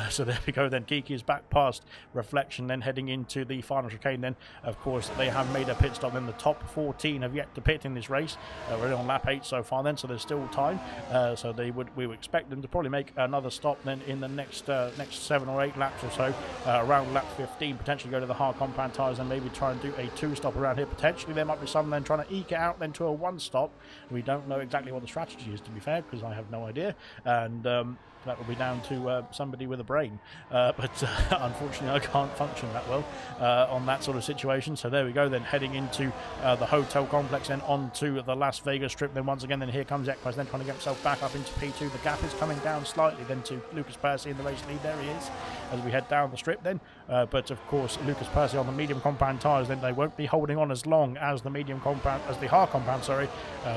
So there we go then. Geeky is back past Reflection, then heading into the final chicane. Then of course they have made a pit stop. Then the top 14 have yet to pit in this race. We're only on lap 8 so far then, so there's still time. So we would expect them to probably make another stop then in the next 7 or 8 laps or so, around lap 15, potentially go to the hard compound tyres and maybe try and do a 2-stop around here. Potentially there might be some then trying to eke it out then to a 1-stop. We don't know exactly what the strategy is, to be fair, because I have no idea, and that will be down to somebody with a brain, but unfortunately I can't function that well on that sort of situation. So there we go then, heading into the hotel complex, then onto the Las Vegas Strip. Then once again then here comes Equaz then trying to get himself back up into P2. The gap is coming down slightly then to Lucas Percy in the race lead. There he is as we head down the strip then, but of course Lucas Percy on the medium compound tyres, then they won't be holding on as long as the medium compound, as the hard compound, sorry,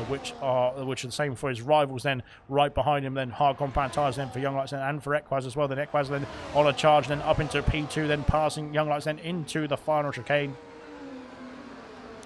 which are the same for his rivals then right behind him. Then hard compound tyres then for Young Lights and for Equaz as well. Then Equaz then on a charge, then up into P2, then passing Young Lights then into the final chicane.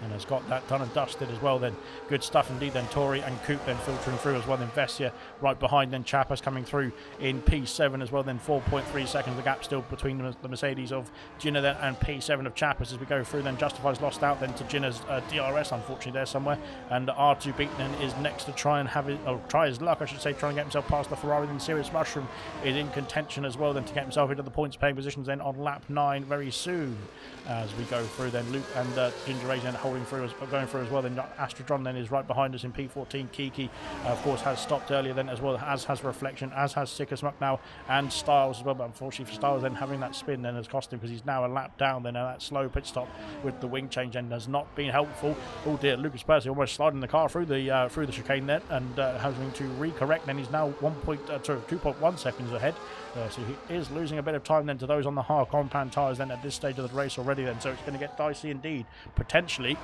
And has got that done and dusted as well then. Good stuff indeed then. Tory and Coop then filtering through as well. Then Vessia right behind. Then Chappers coming through in P7 as well. Then 4.3 seconds the gap still between the Mercedes of Ginner then and P7 of Chappers as we go through. Then Justify's lost out then to Ginner's DRS, unfortunately, there somewhere. And R2 Beat then is next to try and have it, or try his luck I should say, trying to get himself past the Ferrari. Then Serious Mushroom is in contention as well then to get himself into the points paying positions then on lap 9 very soon as we go through. Then Luke and Ginger Age then going through as well. Then Astrodron then is right behind us in P14. Kiki of course has stopped earlier then as well, as has Reflection, as has Sicker Smuck now, and Styles as well. But unfortunately for Styles, then having that spin then has cost him, because he's now a lap down then, and that slow pit stop with the wing change then has not been helpful. Oh dear, Lucas Percy almost sliding the car through the chicane then, and having to recorrect. Then he's now 2.1 seconds ahead. So he is losing a bit of time then to those on the hard compound tyres then at this stage of the race already then. So it's going to get dicey indeed, potentially.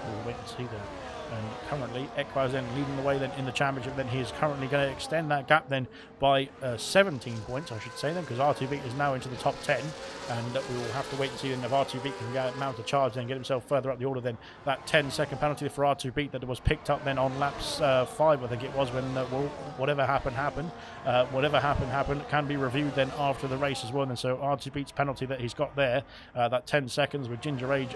We'll wait and see then. And currently Equaz then leading the way then in the championship. Then he is currently going to extend that gap then by 17 points, I should say then, because R2 Beat is now into the top 10, and we will have to wait and see then if R2 Beat can mount a charge and get himself further up the order. Then that 10-second penalty for R2 Beat that was picked up then on laps 5, I think it was, when well, whatever happened. Whatever happened can be reviewed then after the race as well. And so R2 Beat's penalty that he's got there, that 10 seconds with Ginger Age,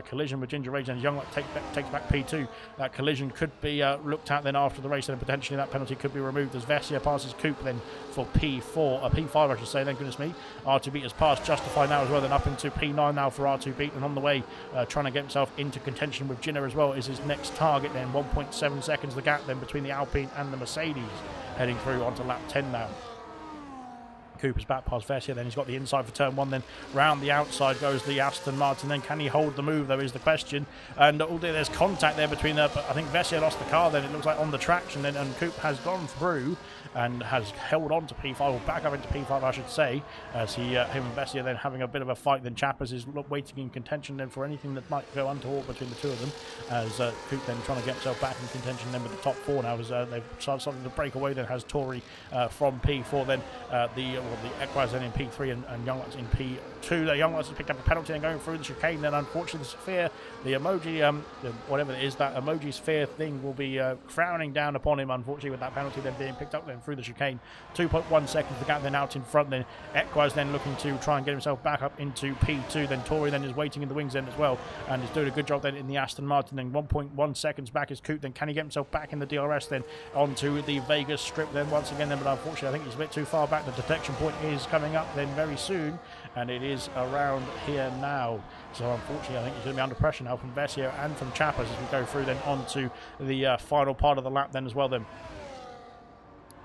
collision with Ginger Age, and Young takes back P2. that collision could be looked at then after the race, and potentially that penalty could be removed as Vessia passes Coupe then for P5 I should say then, goodness me. R2 has passed Justify now as well, then up into P9 now for R2 and on the way trying to get himself into contention with Ginner as well is his next target then. 1.7 seconds the gap then between the Alpine and the Mercedes, heading through onto lap 10 now. Cooper's back past Vessia, then he's got the inside for turn 1, then round the outside goes the Aston Martin, then can he hold the move though is the question, and although there's contact there between but I think Vessia lost the car then, it looks like on the traction then, and Coupe has gone through and has held on to P5, or back up into P5 I should say, as him and Vessia then having a bit of a fight. Then Chappers is waiting in contention then for anything that might go untoward between the two of them, as Coupe then trying to get himself back in contention then with the top 4 now, as they've started to break away then, has Tory from P4 then, the Equaz then in P3 and Young Lights in P2. The Young Lights has picked up a penalty and going through the chicane, then unfortunately the sphere, the emoji, whatever it is, that emoji sphere thing will be frowning down upon him unfortunately with that penalty then being picked up then through the chicane. 2.1 seconds the gap then out in front, then Equaz then looking to try and get himself back up into P2, then Tory then is waiting in the wings then as well and is doing a good job then in the Aston Martin. Then 1.1 seconds back is Coupe, then can he get himself back in the DRS then onto the Vegas strip then once again then, but unfortunately I think he's a bit too far back. The detection point is coming up then very soon, and it is around here now, so unfortunately I think he's going to be under pressure now from Vessia and from Chappers as we go through then onto the final part of the lap then as well then.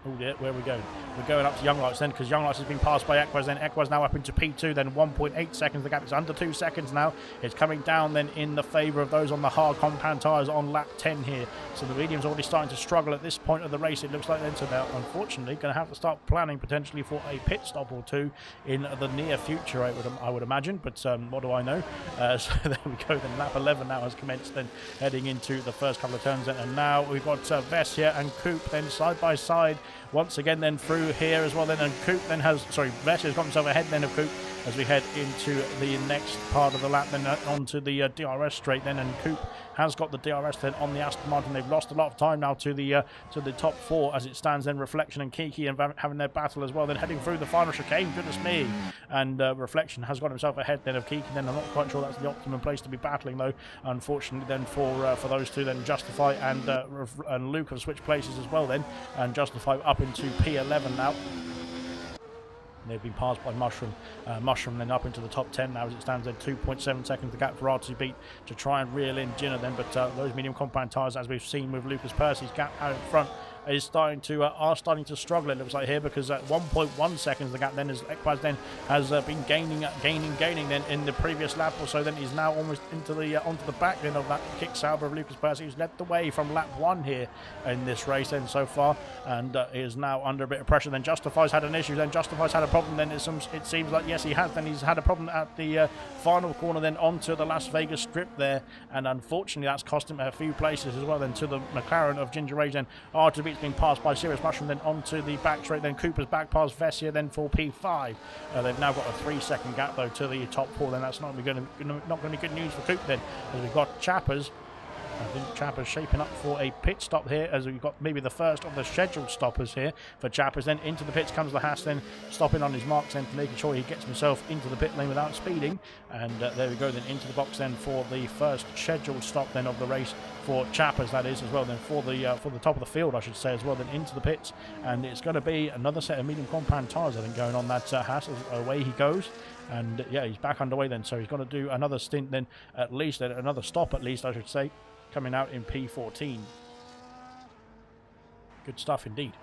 Oh dear, where are we going? We're going up to Young Lights then, because Young Lights has been passed by Equaz then. Equaz now up into P2, then 1.8 seconds. The gap is under 2 seconds now. It's coming down then in the favour of those on the hard compound tyres on lap 10 here. So the medium's already starting to struggle at this point of the race, it looks like then. So they're unfortunately going to have to start planning potentially for a pit stop or two in the near future, I would imagine. But what do I know? So there we go then. Lap 11 now has commenced then, heading into the first couple of turns then. And now we've got Vessia and Coupe then side by side once again then through here as well then, and Coupe then Vessia's got himself ahead then of Coupe as we head into the next part of the lap then onto the DRS straight then, and Coupe has got the DRS then on the Aston Martin. They've lost a lot of time now to the top 4 as it stands then. Reflection and Kiki and having their battle as well then, heading through the final chicane, goodness me, and Reflection has got himself ahead then of Kiki then. I'm not quite sure that's the optimum place to be battling though, unfortunately then for those two then. Justify and Luke have switched places as well then, and Justify up into P11 now. They've been passed by Mushroom. Mushroom then up into the top 10 now as it stands at 2.7 seconds the gap for R2 beat to try and reel in Ginner then, but those medium compound tyres, as we've seen with Lucas Percy's gap out in front, is starting to struggle, it looks like here, because at 1.1 seconds the gap then, as Equaz then has been gaining then in the previous lap or so, then he's now almost into the onto the back then of that kick salver of Lucas Percy, who's led the way from lap 1 here in this race then so far, and is now under a bit of pressure. Then Justify's had an issue, then Justify's had a problem then. It seems like yes he has, then he's had a problem at the final corner then onto the Las Vegas strip there, and unfortunately that's cost him a few places as well then to the McLaren of Ginger Rage. Then R2 being passed by Serious Mushroom then onto the back straight, then Cooper's back past Vessia then for P5. They've now got a 3-second gap though to the top 4, then that's not going to be good news for Coupe then, as we've got Chappers. I think Chappers shaping up for a pit stop here, as we've got maybe the first of the scheduled stoppers here for Chappers. Then into the pits comes the Haas, then stopping on his marks then, making sure he gets himself into the pit lane without speeding. And there we go then into the box then for the first scheduled stop then of the race for Chappers, that is, as well then for the top of the field I should say as well, then into the pits. And it's going to be another set of medium compound tyres I think going on that Haas as away he goes. And yeah, he's back underway then, so he's got to do another stint then, at least another stop at least I should say, coming out in P14. Good stuff indeed.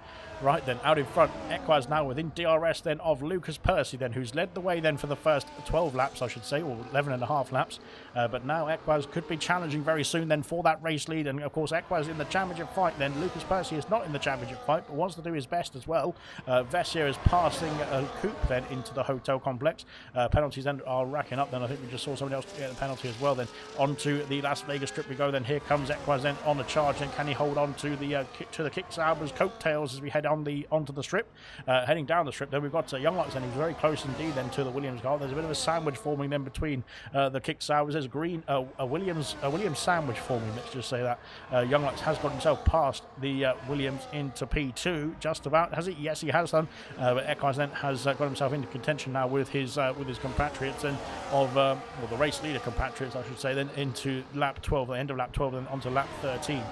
Right then, out in front, Equaz now within DRS then of Lucas Percy then, who's led the way then for the first 12 laps I should say, or 11.5 laps, but now Equaz could be challenging very soon then for that race lead. And of course Equaz in the championship fight then. Lucas Percy is not in the championship fight but wants to do his best as well. Vessia is passing Coupe then into the hotel complex. Penalties then are racking up then. I think we just saw somebody else get a penalty as well then. Onto the Las Vegas strip we go then. Here comes Equaz then on the charge then. Can he hold on to the kick salvers coattails as we head onto the strip. Heading down the strip, then we've got Young Lights, and he's very close indeed then to the Williams car. There's a bit of a sandwich forming then between the kick sours. There's a Williams sandwich forming, let's just say that. Young Lights has got himself past the Williams into P2, just about. Has he? Yes, he has done. But Ekaz then has got himself into contention now with his compatriots and the race leader compatriots, I should say, then into lap 12, the end of lap 12, then onto lap 13.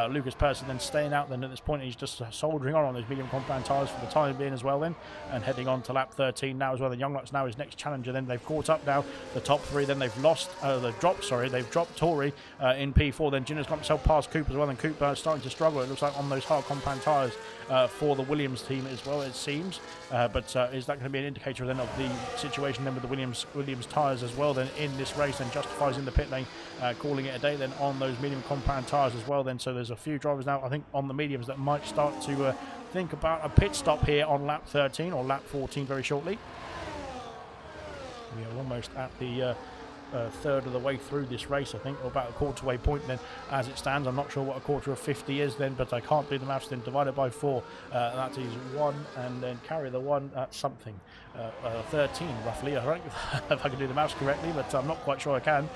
Lucas Person then staying out then at this point. He's just soldiering on those medium compound tyres for the time being as well then, and heading on to lap 13 now as well. The Young Lights now his next challenger. Then they've caught up now, the top three. Then they've dropped Tory in P4. Then Ginner's got himself past Cooper as well, and Cooper starting to struggle, it looks like, on those hard compound tyres for the Williams team as well, it seems. But is that going to be an indicator then of the situation then with the Williams tyres as well then in this race, and justifies in the pit lane calling it a day then on those medium compound tyres as well then. So there's a few drivers now, I think, on the mediums that might start to think about a pit stop here on lap 13 or lap 14 very shortly. We are almost at the third of the way through this race, I think, or about a quarter way point then as it stands. I'm not sure what a quarter of 50 is then, but I can't do the maths. Then divided by 4, that is 1, and then carry the 1, that's something. 13 roughly, I think, if I can do the maths correctly, but I'm not quite sure I can.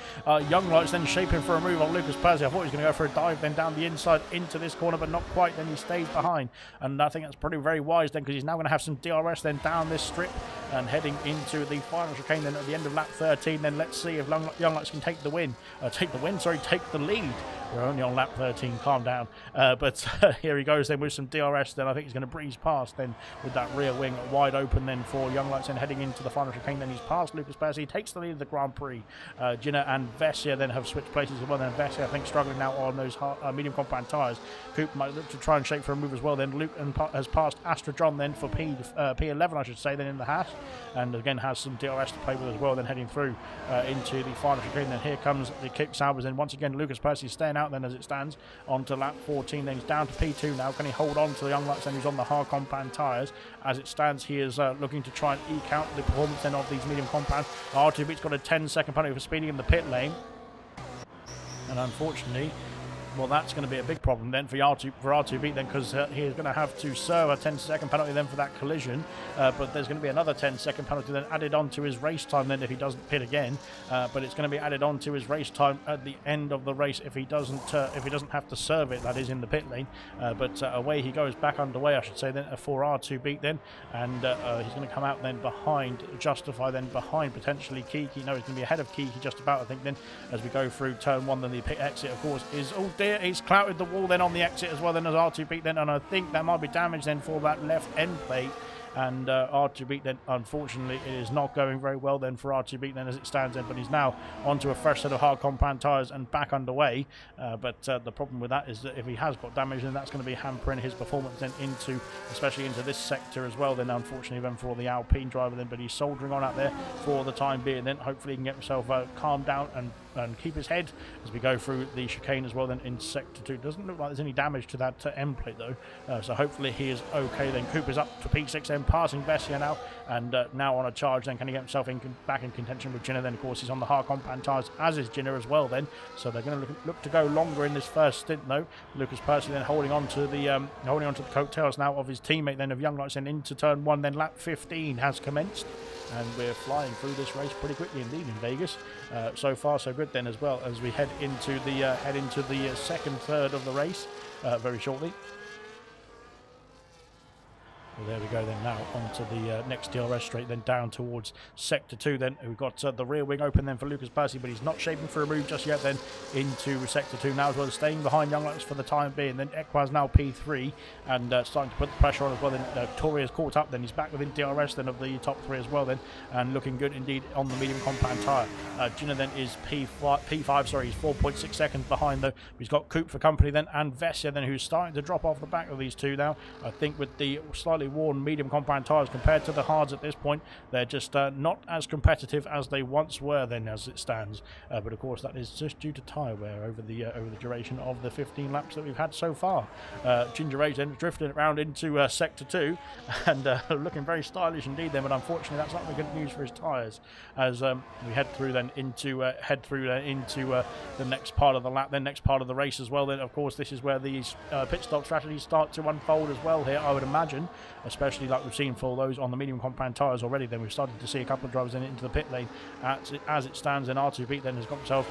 Young Lights then shaping for a move on Lucas Percy. I thought he was going to go for a dive then down the inside into this corner, but not quite. Then he stays behind, and I think that's pretty very wise then, because he's now going to have some DRS then down this strip and heading into the final chicane then at the end of lap 13. Then let's see if Young Lights can take the lead. We're only on lap 13, calm down. But here he goes then with some DRS. Then I think he's going to breeze past then with that rear wing wide open then for Young Lights, and heading into the final chicane. Then he's past Lucas Percy. He takes the lead of the Grand Prix. Ginner and Vessia then have switched places as well. Then Vessia, I think, struggling now on those medium compound tyres. Coop might look to try and shape for a move as well. Then Luke has passed Astra John then for P11, I should say, then in the hash, and again has some DRS to play with as well. Then heading through into the final chicane. Then here comes the kick salvers. Then once again Lucas Percy staying out then as it stands onto lap 14. Then he's down to P2 now. Can he hold on to the Young Lights then, who's on the hard compound tyres? As it stands, he is looking to try and eke out the performance then of these medium compound. R2B's got a 10-second penalty for speeding in the pit lane, and unfortunately, well, that's going to be a big problem then for R2B then, because he is going to have to serve a 10-second penalty then for that collision. But there's going to be another 10-second penalty then added on to his race time then if he doesn't pit again. But it's going to be added on to his race time at the end of the race if he doesn't have to serve it. That is in the pit lane. But away he goes, back underway, I should say, then for R2B then, and he's going to come out then behind Justify, then behind potentially Kiki. No, he's going to be ahead of Kiki just about, I think, then as we go through turn 1. Then the pit exit, of course, is he's clouted the wall then on the exit as well then as R2B then, and I think that might be damage then for that left end plate. And R2B then, unfortunately, it is not going very well then for R2B then as it stands then, but he's now onto a fresh set of hard compound tyres and back underway. But the problem with that is that if he has got damage, then that's going to be hampering his performance then especially into this sector as well then, unfortunately, then for the Alpine driver then. But he's soldiering on out there for the time being then. Hopefully he can get himself calmed down and keep his head as we go through the chicane as well then in sector 2. Doesn't look like there's any damage to that end plate though, so hopefully he is okay then. Cooper's up to P6 then, passing Vessia now, and now on a charge then. Can he get himself back in contention with Ginner then? Of course, he's on the hard compound tyres, as is Ginner as well then, so they're going to look to go longer in this first stint though. Lucas Percy then holding on to the coattails now of his teammate then of Young Lights, and into turn 1 then. Lap 15 has commenced, and we're flying through this race pretty quickly indeed in Vegas. So far so good then, as well as we head into the second third of the race very shortly. Well, there we go then, now onto the next DRS straight, then down towards sector 2 then. We've got the rear wing open then for Lucas Percy, but he's not shaping for a move just yet then into sector 2 now as well, staying behind Young Lights for the time being. Then Equaz now P3 and starting to put the pressure on as well. Then Tori has caught up, then he's back within DRS then of the top 3 as well then, and looking good indeed on the medium compound tyre. Ginner then is P5, sorry, he's 4.6 seconds behind though. He's got Coop for company then, and Vessia then, who's starting to drop off the back of these two now. I think with the slightly heavily worn medium compound tyres compared to the hards at this point. They're just not as competitive as they once were then as it stands. But of course that is just due to tyre wear over the duration of the 15 laps that we've had so far. Ginger Age then drifting around into Sector 2 and looking very stylish indeed then, but unfortunately that's not very good news for his tyres as we head through then into the next part of the lap, then next part of the race as well. Then of course this is where these pit stop strategies start to unfold as well here, I would imagine, especially like we've seen for those on the medium compound tyres already. Then we've started to see a couple of drivers into the pit lane as it stands. Then R2B then has got himself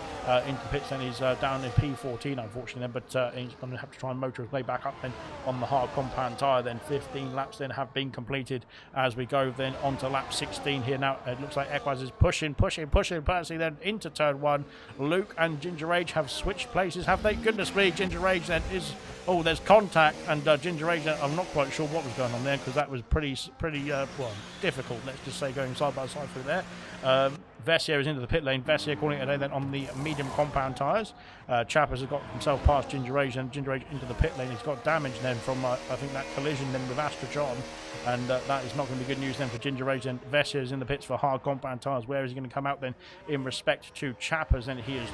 into the pits, then he's down in P14 unfortunately then, but he's going to have to try and motor his way back up then on the hard compound tyre. Then 15 laps then have been completed as we go then onto lap 16 here now. It looks like Equaz is pushing Percy then into turn 1. Luke and Ginger Age have switched places, have they? Goodness me, Ginger Age then is... Oh, there's contact, and Ginger Age, I'm not quite sure what was going on there because that was pretty well, difficult, let's just say, going side by side through there. Vessier is into the pit lane. Vessier calling it a day then on the medium compound tyres. Chappers has got himself past Ginger Age, and Ginger Age into the pit lane. He's got damage then from, I think, that collision then with Astra John, and that is not going to be good news then for Ginger Age. And Vessier is in the pits for hard compound tyres. Where is he going to come out then in respect to Chappers? Then he is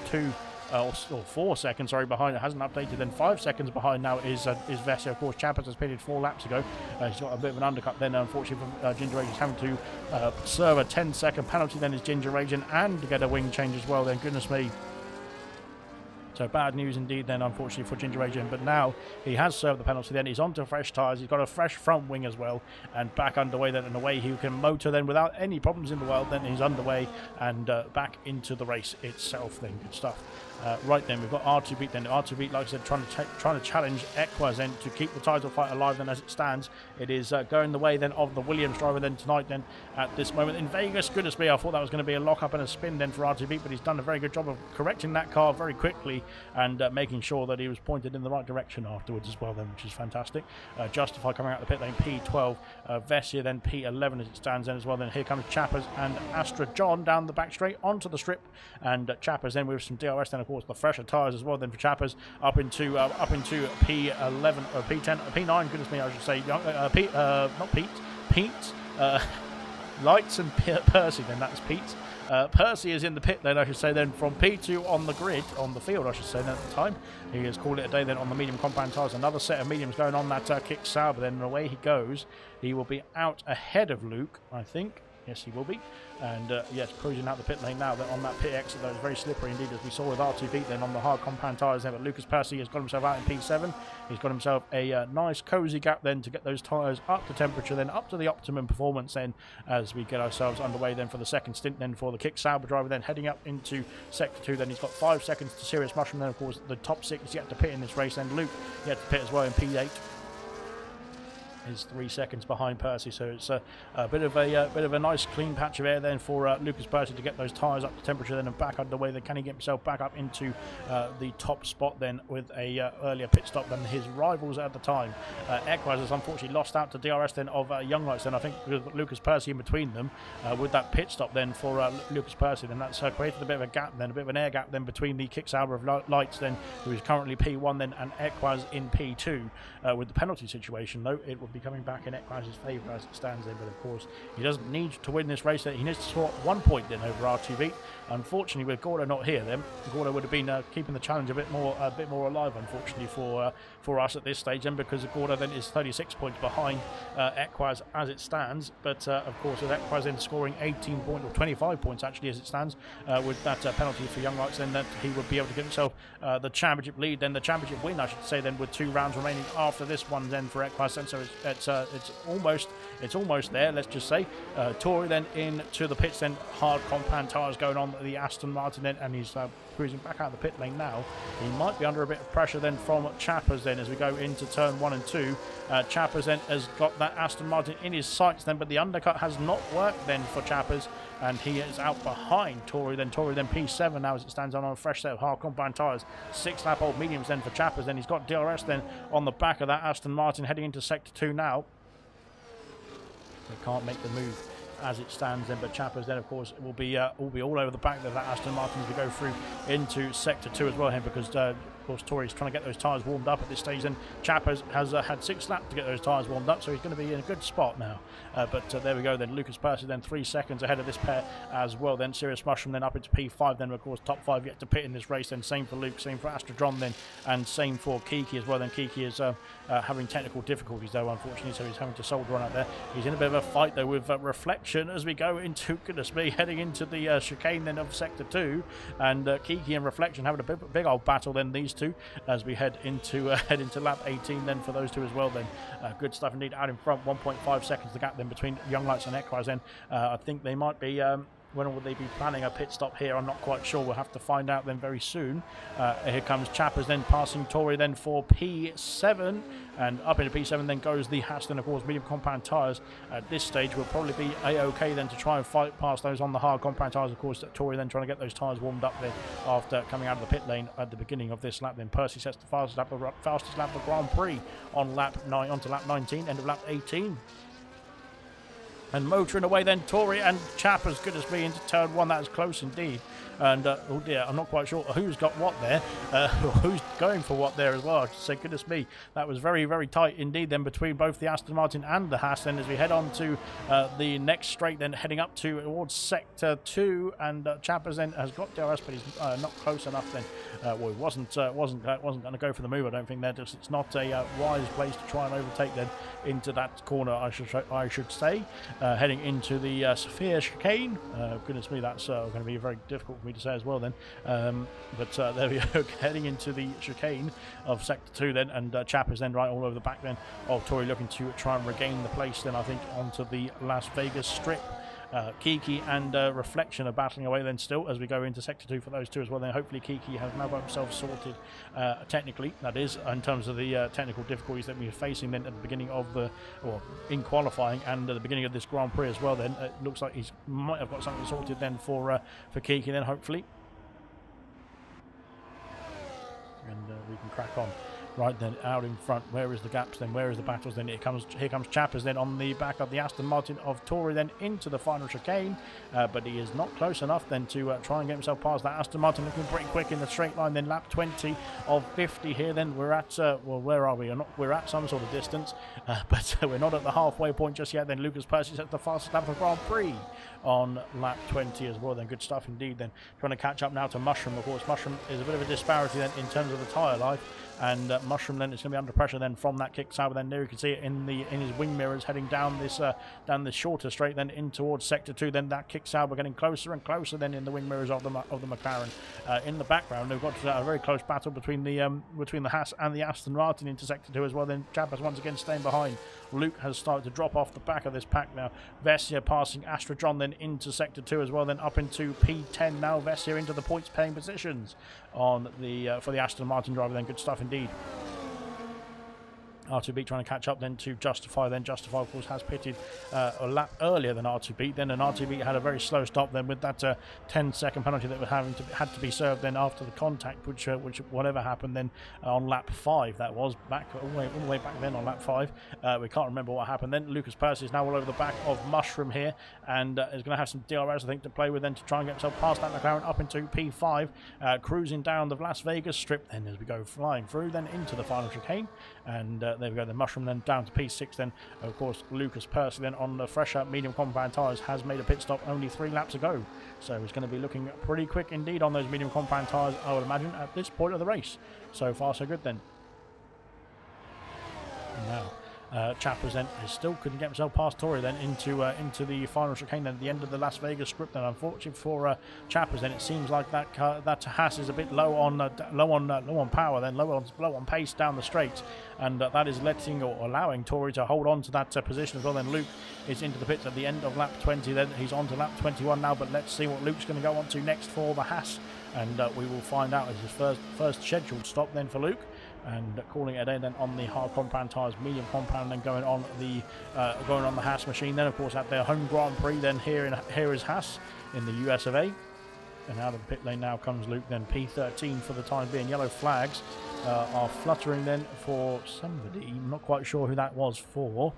4 seconds, sorry, behind. It hasn't updated. Then 5 seconds behind now is Vessier. Of course, Chappers has pitted 4 laps ago. He's got a bit of an undercut then, unfortunately, from Ginger Age. He's having to serve a 10-second penalty then is Ginger Age, and get a wing change as well then. Goodness me. So bad news indeed then, unfortunately, for Ginger Age. But now he has served the penalty then. He's onto fresh tyres. He's got a fresh front wing as well, and back underway then, and away he can motor then without any problems in the world. Then he's underway and back into the race itself then. Good stuff. Right then, we've got R2B then. R2B, like I said, trying to challenge Equaz then to keep the title fight alive then as it stands. It is going the way then of the Williams driver then tonight then at this moment in Vegas. Goodness me, I thought that was going to be a lock-up and a spin then for R2B, but he's done a very good job of correcting that car very quickly and making sure that he was pointed in the right direction afterwards as well then, which is fantastic. Justify coming out of the pit lane, P12. Vessier then P11 as it stands then as well. Then here comes Chappers and Astra John down the back straight onto the strip, and Chappers then with some DRS then, of course, the fresher tyres as well then for Chappers up into P11 or P10, P9. Goodness me, I should say. Not Pete. Lights and Percy. Then that's Pete. Percy is in the pit then, I should say, then from P2 on the grid, on the field, I should say, then at the time. He has called it a day then on the medium compound tyres. Another set of mediums going on that kick Sauber then, and away he goes. He will be out ahead of Luke, I think. Yes, he will be. And yes, cruising out the pit lane now on that pit exit. That was very slippery indeed, as we saw with R2B then on the hard compound tyres there. But Lucas Percy has got himself out in P7. He's got himself a nice cosy gap then to get those tyres up to temperature, then up to the optimum performance then, as we get ourselves underway then for the second stint then for the Kick Sauber driver, then heading up into Sector 2. Then he's got 5 seconds to Serious Mushroom. Then of course the top 6 yet to pit in this race. Then Luke yet to pit as well in P8. Is 3 seconds behind Percy, so it's a bit of a nice clean patch of air then for Lucas Percy to get those tyres up to temperature then and back underway. Then can he get himself back up into the top spot then with a earlier pit stop than his rivals at the time. Equaz has unfortunately lost out to DRS then of Young Lights then, I think, with Lucas Percy in between them with that pit stop then for Lucas Percy. Then that's created a bit of a gap then, a bit of an air gap then between the Kick Sauber of Lights then, who is currently P1 then, and Equaz in P2. With the penalty situation though, it will be coming back in Equaz's favour as it stands there, but of course he doesn't need to win this race. He needs to score 1 point then over R2B. Unfortunately, with Gordo not here, then Gordo would have been keeping the challenge a bit more alive, unfortunately for us at this stage, then, because Gordo then is 36 points behind Equaz as it stands. But of course, with Equaz then scoring 18 points or 25 points actually as it stands, with that penalty for Young Lights, then that he would be able to get himself the championship lead, then the championship win, I should say, then with 2 rounds remaining after this one then for Equaz. And so it's almost there, let's just say. Tory then into the pits then, hard compound tyres going on the Aston Martin then, and he's cruising back out of the pit lane now. He might be under a bit of pressure then from Chappers then as we go into turn 1 and 2. Chappers then has got that Aston Martin in his sights then, but the undercut has not worked then for Chappers, and he is out behind Tory then. Tory then P7 now as it stands on a fresh set of hard compound tyres. 6 lap old mediums then for Chappers. Then he's got DRS then on the back of that Aston Martin heading into Sector 2 now. They can't make the move as it stands then, but Chappers then of course will be all over the back of that Aston Martin as we go through into Sector 2 as well here, because Of course, Tori's trying to get those tyres warmed up at this stage, and Chap has had 6 laps to get those tyres warmed up, so he's going to be in a good spot now. But there we go then. Lucas Percy then 3 seconds ahead of this pair as well. Then Sirius Mushroom then up into P5. Then of course top 5 yet to pit in this race. Then same for Luke, same for Astrodron then, and same for Kiki as well. Then Kiki is having technical difficulties though, unfortunately, so he's having to soldier on out there. He's in a bit of a fight though with Reflection as we go into, goodness me, heading into the chicane then of Sector 2, and Kiki and Reflection having a big old battle then, these two, as we head into lap 18 then for those two as well then. Good stuff indeed out in front. 1.5 seconds the gap then between Young Lights and Equaz then. I think they might be when will they be planning a pit stop here? I'm not quite sure. We'll have to find out then very soon. Here comes Chappers then passing Tori then for P7, and up into P7 then goes the Haas. Then of course medium compound tyres at this stage will probably be a-okay then to try and fight past those on the hard compound tyres. Of course Tori then trying to get those tyres warmed up there after coming out of the pit lane at the beginning of this lap. Then Percy sets the fastest lap of the Grand Prix on lap 9 onto lap 19, end of lap 18. And motoring away then Tori and Chappers, goodness me, into turn 1. That is close indeed. And oh dear, I'm not quite sure who's got what there, or who's going for what there as well. I should say, goodness me, that was very, very tight indeed then between both the Aston Martin and the Haas. Then as we head on to the next straight, then heading up towards Sector 2, and Chappers then has got DRS, but he's not close enough then. Well, he wasn't going to go for the move, I don't think. There, just it's not a wise place to try and overtake then into that corner, I should say. Heading into the Sophia chicane. Goodness me, that's going to be very difficult for me to say as well then. But there we go, heading into the chicane of Sector 2 then, and Chappers then right all over the back then of Tori, looking to try and regain the place then, I think, onto the Las Vegas Strip. Kiki and Reflection are battling away then still as we go into Sector 2 for those two as well. Then hopefully Kiki has now got himself sorted technically, that is, in terms of the technical difficulties that we were facing then at the beginning of the, or in qualifying and at the beginning of this Grand Prix as well. Then it looks like he might have got something sorted then for Kiki then, hopefully. And we can crack on. Right then, out in front, where is the gaps then, where is the battles then? Here comes Chappers then on the back of the Aston Martin of Tori then into the final chicane, but he is not close enough then to try and get himself past that Aston Martin, looking pretty quick in the straight line. Then lap 20 of 50 here then. We're at well, where are we? We're at some sort of distance, but we're not at the halfway point just yet. Then Lucas Percy sets the fastest lap of the Grand Prix on lap 20 as well. Then good stuff indeed then, trying to catch up now to Mushroom. Of course Mushroom is a bit of a disparity then in terms of the tyre life, and Mushroom then is going to be under pressure then from that kick tower. Then there you can see it in his wing mirrors heading down this shorter straight then in towards Sector 2. Then that kick tower getting closer and closer then in the wing mirrors of the McLaren. In the background they've got a very close battle between the Haas and the Aston Martin into Sector 2 as well. Then Chappers once again staying behind. Luke has started to drop off the back of this pack now. Vessia passing Astrodron then into Sector 2 as well, then up into P10 now. Vessia into the points paying positions on the for the Aston Martin driver. Then good stuff indeed. R2B trying to catch up then to Justify. Then Justify, of course, has pitted a lap earlier than R2B. Then and R2B had a very slow stop then with that 10-second penalty that was had to be served then after the contact, which whatever happened then on lap 5. That was back all the way back then on lap 5. We can't remember what happened then. Lucas Percy is now all over the back of Mushroom here, and is going to have some DRS, I think, to play with then to try and get himself past that McLaren up into P5, cruising down the Las Vegas Strip then as we go flying through then into the final chicane. And there we go, the Mushroom then down to P6 then. Of course, Lucas Percy then on the fresher medium compound tyres has made a pit stop only 3 laps ago. So he's going to be looking pretty quick indeed on those medium compound tyres, I would imagine, at this point of the race. So far, so good then. And now, Chappers then still couldn't get himself past Tori then into the final chicane then at the end of the Las Vegas Strip. Then unfortunately for Chappers, then it seems like that Haas is a bit low on power, then low on pace down the straight, and that is letting or allowing Tori to hold on to that position as well. Then Luke is into the pits at the end of lap 20. Then he's on to lap 21 now, but let's see what Luke's going to go on to next for the Haas, and we will find out as his first scheduled stop then for Luke. And calling it a day then on the hard compound tyres, medium compound then going on the Haas machine. Then of course at their home Grand Prix then here is Haas in the US of A. And out of the pit lane now comes Luke then, P13 for the time being. Yellow flags are fluttering then for somebody. I'm not quite sure who that was for.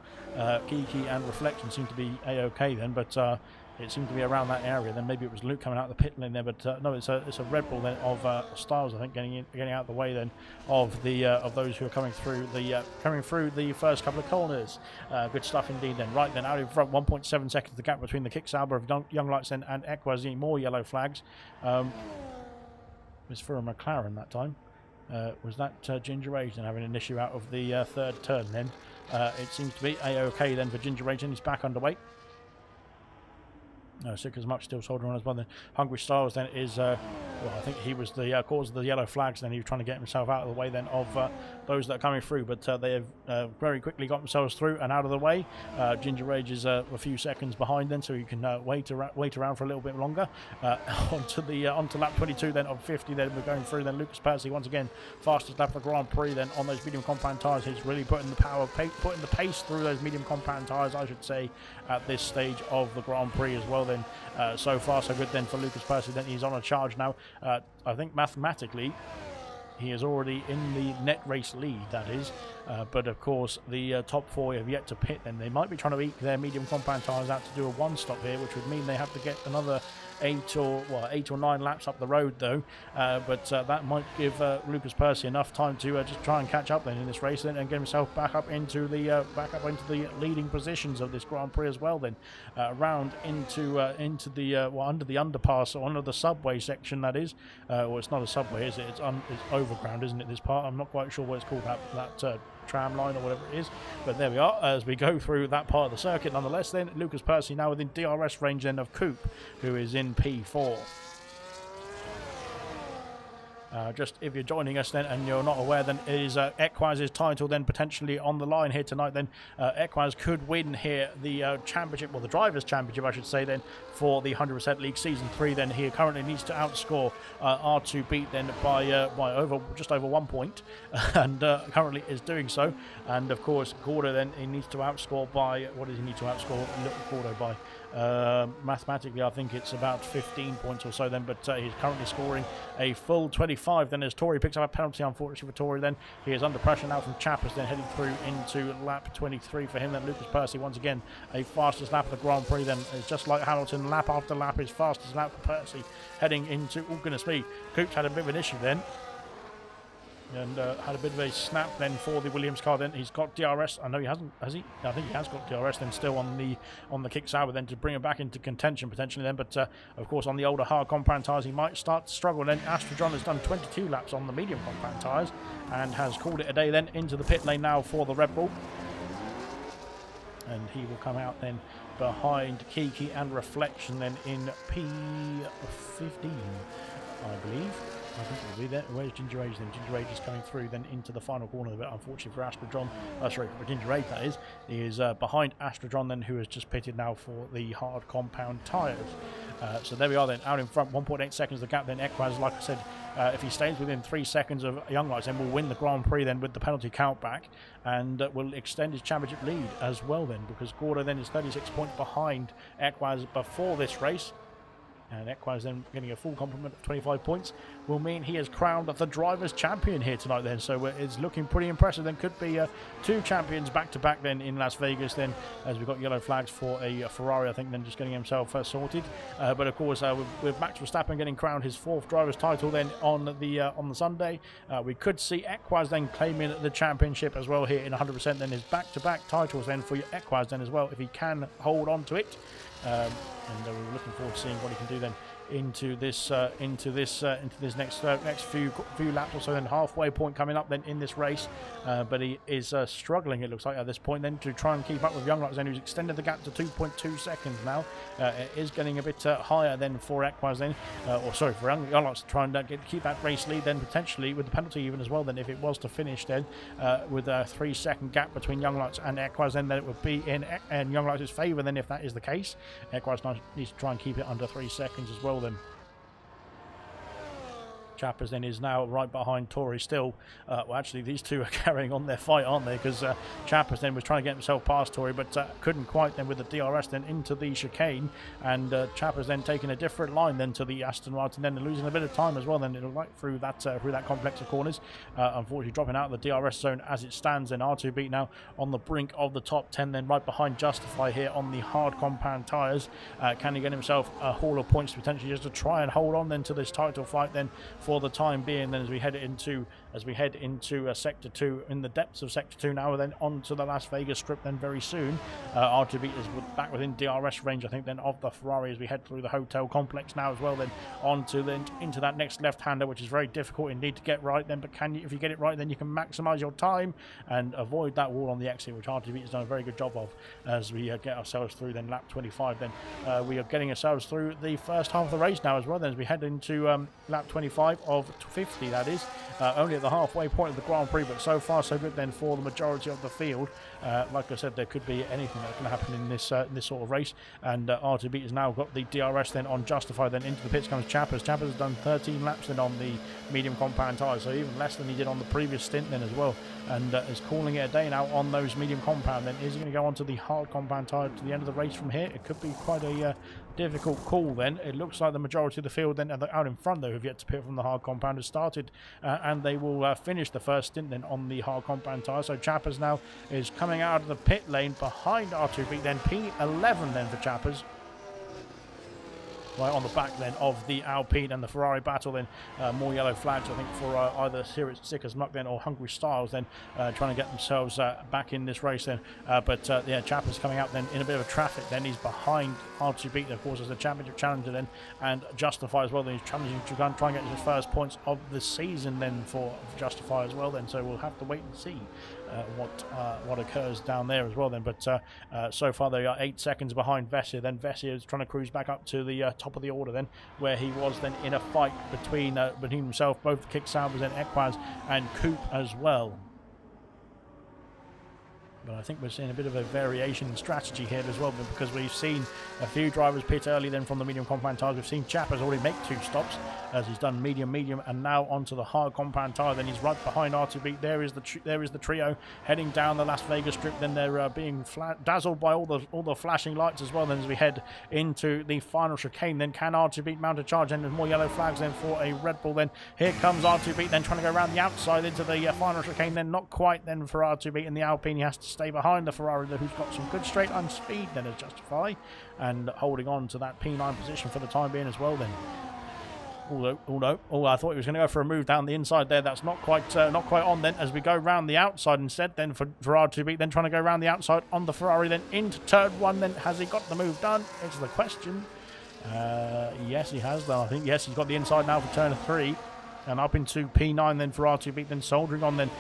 Kiki and Reflection seem to be A-OK then, but it seemed to be around that area. Then maybe it was Luke coming out of the pit lane there, but no, it's a Red Bull then of Styles, I think, getting out of the way then of those who are coming through the first couple of corners. Good stuff indeed. Then right then out in front, 1.7 seconds the gap between the Kick Sauber of Young Lights then and Equaz. More yellow flags. Was for a McLaren that time. Was that Ginger Age then having an issue out of the third turn then? It seems to be A-OK then for Ginger Age, and he's back underway. Sick as much, still soldering on as well. Then Hungry Styles then is, well, I think he was the cause of the yellow flags. Then he was trying to get himself out of the way then of those that are coming through, but they have very quickly got themselves through and out of the way. Ginger Rage is a few seconds behind then, so you can wait around for a little bit longer. Onto lap 22 then of 50. Then we're going through. Then Lucas Percy once again fastest lap of the Grand Prix. Then on those medium compound tyres, he's really putting the pace through those medium compound tyres, I should say, at this stage of the Grand Prix as well. Then so far so good then for Lucas Percy. Then he's on a charge now. I think mathematically he is already in the net race lead, that is, but of course the top four have yet to pit. Then they might be trying to eke their medium compound tyres out to do a one stop here, which would mean they have to get another 8 or 9 laps up the road though, but that might give Lucas Percy enough time to just try and catch up then in this race then, and get himself back up into the leading positions of this Grand Prix as well. Then round into the under the underpass, or under the subway section, that is. Well, it's not a subway, is it? It's overground, isn't it, this part? I'm not quite sure what it's called, that tram line or whatever it is, but there we are as we go through that part of the circuit. Nonetheless then, Lucas Percy now within DRS range then of Coupe, who is in P4. Just if you're joining us then and you're not aware, then is Equaz's title then potentially on the line here tonight. Then Equaz could win here the championship, or the Drivers' Championship I should say, then for the 100% League Season 3. Then he currently needs to outscore R2 Beat then by just over 1 point, and currently is doing so. And of course Gordo then he needs to outscore by, what does he need to outscore Gordo by? Mathematically I think it's about 15 points or so then, but he's currently scoring a full 25 then, as Tori picks up a penalty, unfortunately for Tori. Then he is under pressure now from Chappers, then heading through into lap 23 for him. Then Lucas Percy once again a fastest lap of the Grand Prix then, just like Hamilton, lap after lap is fastest lap for Percy, heading into, oh goodness me, Coupe's had a bit of an issue then, and had a bit of a snap then for the Williams car. Then he's got DRS. I know he hasn't, has he? I think he has got DRS then still on the Kick Sauber then to bring him back into contention potentially then, but of course on the older hard compound tyres he might start to struggle. Then Astrojon has done 22 laps on the medium compound tyres and has called it a day then, into the pit lane now for the Red Bull, and he will come out then behind Kiki and Reflection then in P15, I believe. I think it'll be there. Where's Ginger Age then? Ginger Age is coming through then into the final corner of it, unfortunately for Astrojon. Sorry, for Ginger Age that is. He is behind Astrojon then, who has just pitted now for the hard compound tyres. So there we are then, out in front, 1.8 seconds the gap then. Equaz, like I said, if he stays within 3 seconds of Young Lights, then will win the Grand Prix then with the penalty count back, and will extend his championship lead as well then, because Gordo then is 36 points behind Equaz before this race. And Equaz then getting a full complement of 25 points will mean he is crowned the Drivers' Champion here tonight then. So it's looking pretty impressive. Then could be 2 champions back-to-back then in Las Vegas then, as we've got yellow flags for a Ferrari, I think, then just getting himself sorted. But of course with Max Verstappen getting crowned his 4th driver's title then on the Sunday, we could see Equaz then claiming the championship as well here in 100%. Then his back-to-back titles then for Equaz then as well, if he can hold on to it. And we're looking forward to seeing what he can do then into this next few laps or so. Then halfway point coming up then in this race, but he is struggling, it looks like, at this point then to try and keep up with Young Lights then, who's extended the gap to 2.2 seconds now. It is getting a bit higher then for Equaz then, or sorry, for Young Lights to try and keep that race lead then, potentially with the penalty even as well then, if it was to finish then with a 3-second gap between Young Lights and Equaz, then it would be in Young Lights' favour then if that is the case. Equaz needs to try and keep it under 3 seconds as well then. Chappers then is now right behind Tori still. Well, actually, these two are carrying on their fight, aren't they? Because Chappers then was trying to get himself past Tori, but couldn't quite then with the DRS then into the chicane. And Chappers then taking a different line then to the Aston Martin, then losing a bit of time as well. Then it'll like through that complex of corners. Unfortunately, dropping out of the DRS zone as it stands. Then R2 beat now on the brink of the top 10, then right behind Justify here on the hard compound tyres. Can he get himself a haul of points potentially just to try and hold on then to this title fight then for the time being? Then as we head into sector 2, in the depths of sector 2 now, then on to the Las Vegas strip then very soon. R2 is back within DRS range, I think, then of the Ferrari as we head through the hotel complex now as well. Then onto then into that next left-hander, which is very difficult indeed to get right then. But if you get it right, then you can maximise your time and avoid that wall on the exit, which R2 has done a very good job of as we get ourselves through then lap 25. Then we are getting ourselves through the first half of the race now as well. Then as we head into lap 25 of 50, that is only at the halfway point of the Grand Prix, but so far so good then for the majority of the field. Like I said, there could be anything that can happen in this sort of race, and R2B has now got the DRS then on Justify. Then into the pits comes Chappers. Chappers has done 13 laps then on the medium compound tyres, so even less than he did on the previous stint then as well, and is calling it a day now on those medium compound. Then is he going to go onto the hard compound tyre to the end of the race from here? It could be quite a difficult call then. It looks like the majority of the field then out in front though have yet to pit from the hard compound has started, and they will finish the first stint then on the hard compound tyre. So Chappers now is coming out of the pit lane behind R2B, then P11 then for Chappers. Right on the back then of the Alpine and the Ferrari battle. Then more yellow flags, I think, for either Sick as Muck then or Hungry Styles then trying to get themselves back in this race then. But yeah, Chappers coming out then in a bit of traffic. Then he's behind R2B, of course, as the championship challenger then, and Justify as well. Then he's challenging to try and get his first points of the season then for Justify as well. Then so we'll have to wait and see what occurs down there as well then. But so far they are 8 seconds behind Vessia. Then Vessia is trying to cruise back up to the top of the order then, where he was then in a fight between himself, both Kick Salvers and Equaz and Coop as well. But I think we're seeing a bit of a variation in strategy here as well, because we've seen a few drivers pit early then from the medium compound tyres. We've seen Chappers already make 2 stops as he's done medium, and now onto the hard compound tyre. Then he's right behind R2B. There is the trio heading down the Las Vegas strip. Then they're being dazzled by all the flashing lights as well. Then as we head into the final chicane, then can R2B mount a charge? And there's more yellow flags then for a Red Bull. Then here comes R2B then trying to go around the outside into the final chicane. Then not quite then for R2B in the Alpine. He has to stay behind the Ferrari who's got some good straight line speed then as Justify, and holding on to that P9 position for the time being as well then. Although I thought he was going to go for a move down the inside there. That's not quite on then, as we go round the outside instead then for R2B, then trying to go around the outside on the Ferrari then into turn 1. Then has he got the move done? It's the question. Yes, he has done. I think yes, he's got the inside now for turn 3. And up into P9 then for R2B, then soldiering on then.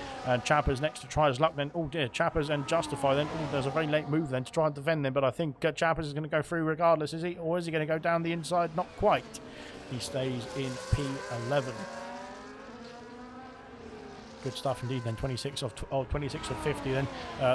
Chappers next to try his luck then. Oh dear, Chappers and Justify then. Oh, there's a very late move then to try and defend them, but I think Chappers is going to go through regardless, is he? Or is he going to go down the inside? Not quite. He stays in P11. Good stuff indeed then. 26 of 50 then.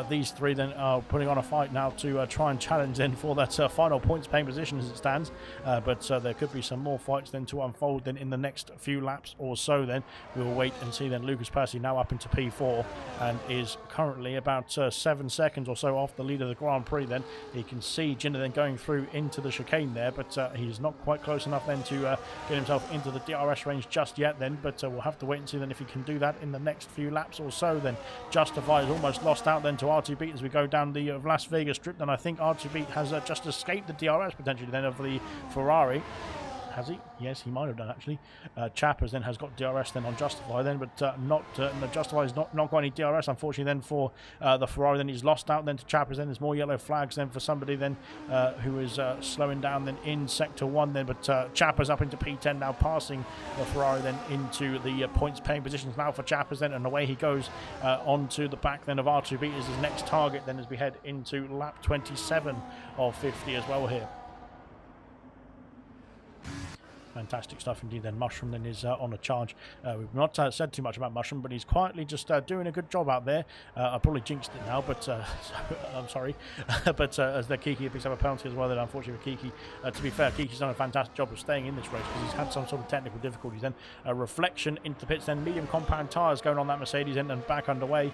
These three then are putting on a fight now to try and challenge then for that final points paying position as it stands, but there could be some more fights then to unfold then in the next few laps or so. Then we will wait and see. Then Lucas Percy now up into P4 and is currently about 7 seconds or so off the lead of the Grand Prix. Then he can see Jinder then going through into the chicane there, but he's not quite close enough then to get himself into the DRS range just yet then, but we'll have to wait and see then if he can do that in the next few laps or so. Then Justify is almost lost out then to R2B as we go down the Las Vegas strip. Then I think R2B has just escaped the DRS potentially then of the Ferrari. Has he? Yes, he might have done actually. Chappers then has got DRS then on Justify then, but no, Justify is not got any DRS unfortunately then for the Ferrari. Then he's lost out then to Chappers. Then there's more yellow flags then for somebody then who is slowing down then in sector 1 then, but Chappers up into P10 now, passing the Ferrari then into the points paying positions now for Chappers then, and away he goes onto the back then of R2B is his next target then as we head into lap 27 of 50 as well here. Fantastic stuff indeed. Then Mushroom then is on a charge. We've not said too much about Mushroom, but he's quietly just doing a good job out there. I probably jinxed it now, but so, I'm sorry. But as the Kiki picks up a penalty as well, then unfortunately for Kiki, to be fair, Kiki's done a fantastic job of staying in this race because he's had some sort of technical difficulties. Then Reflection into the pits, then medium compound tyres going on that Mercedes and back underway.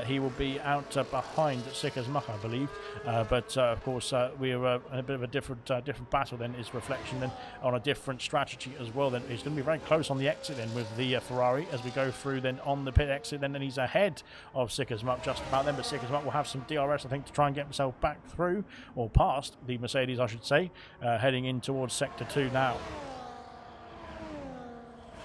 He will be out behind Sicker's Muck, I believe. But of course, we're in a bit of a different battle. Then is Reflection then on a different strategy as well. Then he's going to be very close on the exit then with the Ferrari as we go through then on the pit exit. Then he's ahead of Sicker's Muck just about then, but Sicker's Muck will have some DRS, I think, to try and get himself back through or past the Mercedes, I should say, heading in towards sector 2 now.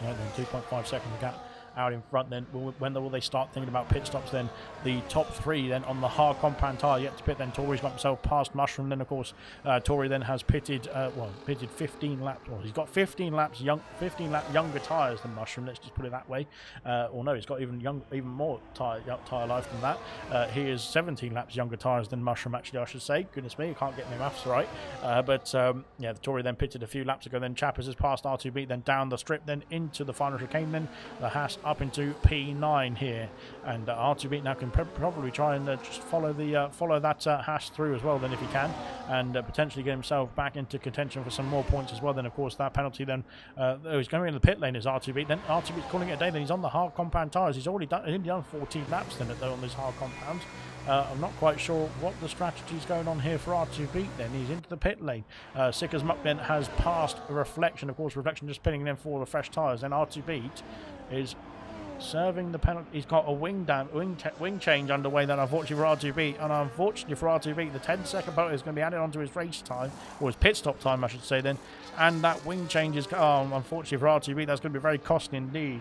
Right then, 2.5 seconds gap out in front. Then when will they start thinking about pit stops? Then the top 3 then on the hard compound tyre yet to pit. Then Tori's got himself past Mushroom. Then of course Tori then has pitted 15 laps. Well, he's got 15 lap younger tyres than Mushroom, let's just put it that way. Or no, he's got even more tyre life than that. He is 17 laps younger tyres than Mushroom, actually, I should say. Goodness me, I can't get my maths right. But yeah, the Tori then pitted a few laps ago. Then Chappers has passed R2B, then down the strip, then into the final chicane. Then the Haas up into P9 here, and R2B now can probably try and just follow that Haas through as well then if he can, and potentially get himself back into contention for some more points as well. Then of course that penalty then he's going in the pit lane is R2B. Then R2B's calling it a day. Then he's on the hard compound tyres. He's only done 14 laps then on these hard compounds. I'm not quite sure what the strategy is going on here for R2B then. He's into the pit lane. Sicker's Muck then has passed Reflection. Of course, Reflection just pinning them for the fresh tyres. Then R2B is serving the penalty. He's got a wing change underway then, unfortunately for R2B. And unfortunately for R2B, the 10-second penalty is going to be added onto his race time, or his pit stop time, I should say then. And that wing change is, unfortunately for R2B, that's going to be very costly indeed.